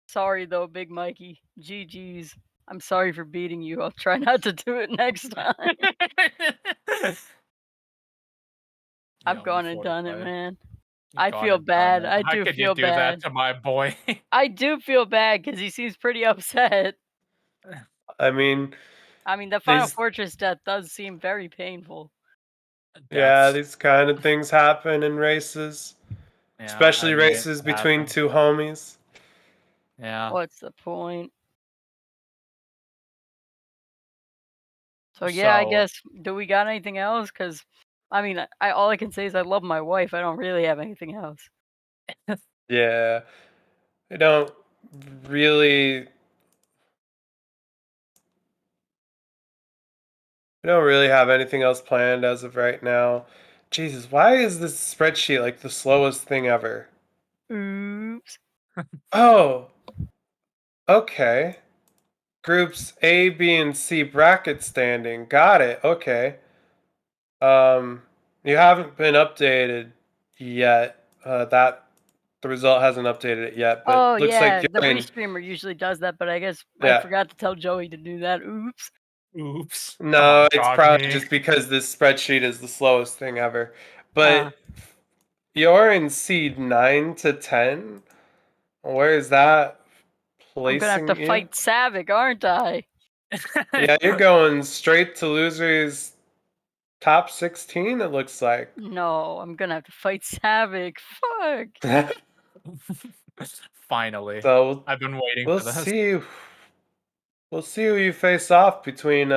Sorry though, Big Mikey. GG's. I'm sorry for beating you. I'll try not to do it next time. I've gone and done it, man. I feel bad. I do How could you feel do that bad. to my boy? I do feel bad because he seems pretty upset. I mean, the Final Fortress death does seem very painful. yeah, these kind of things happen in races. Yeah, Especially I mean, races it between happens. two homies. Yeah. What's the point? So yeah, I guess. Do we got anything else? Because, I all I can say is I love my wife. I don't really have anything else. Yeah. I don't really have anything else planned as of right now. Jesus, why is this spreadsheet like the slowest thing ever? Oops. Oh. Okay. Groups A, B, and C bracket standing. Got it. Okay. You haven't been updated yet. The result hasn't updated it yet, but Oh looks like yeah, you're the in. restreamer usually does that, but I guess I Yeah. forgot to tell Joey to do that. Oops. Oops. No, it's probably just because this spreadsheet is the slowest thing ever. But you're in seed 9 to 10? Where is that I'm gonna have placing to you? fight Savick, aren't I? Yeah, you're going straight to losers top 16, it looks like. No, I'm gonna have to fight Savick. Fuck. Finally. So I've been waiting we'll for this. see. We'll see who you face off between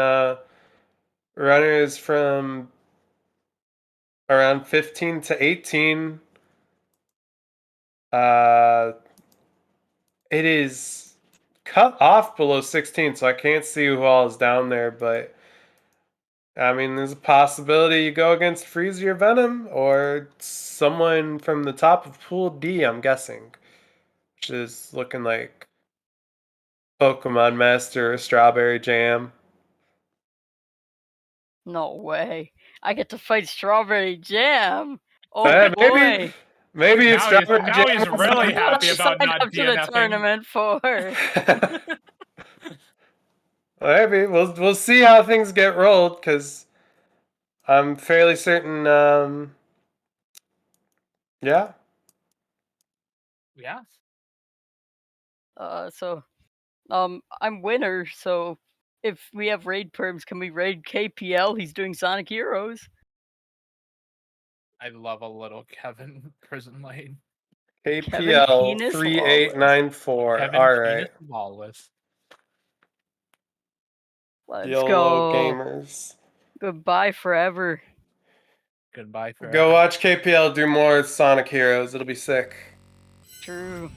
runners from around 15 to 18. It is cut off below 16, so I can't see who all is down there, but I mean, there's a possibility you go against Freezy or Venom, or someone from the top of Pool D, I'm guessing, which is looking like Pokemon Master or Strawberry Jam. No way. I get to fight Strawberry Jam. Oh Maybe, boy. maybe if Now he's, Strawberry now Jam he's is really in happy match. about Signed not up to the DNFing. tournament for. Maybe we'll see how things get rolled, because I'm fairly certain. Yeah. Yeah. I'm winner, so if we have raid perms, can we raid KPL? He's doing Sonic Heroes. I love a little Kevin Prison Lane. Kevin KPL Penis 3894. Kevin All Penis right. Lawless. Let's YOLO go. gamers. Goodbye forever. Goodbye forever. Go watch KPL do more Sonic Heroes. It'll be sick. True.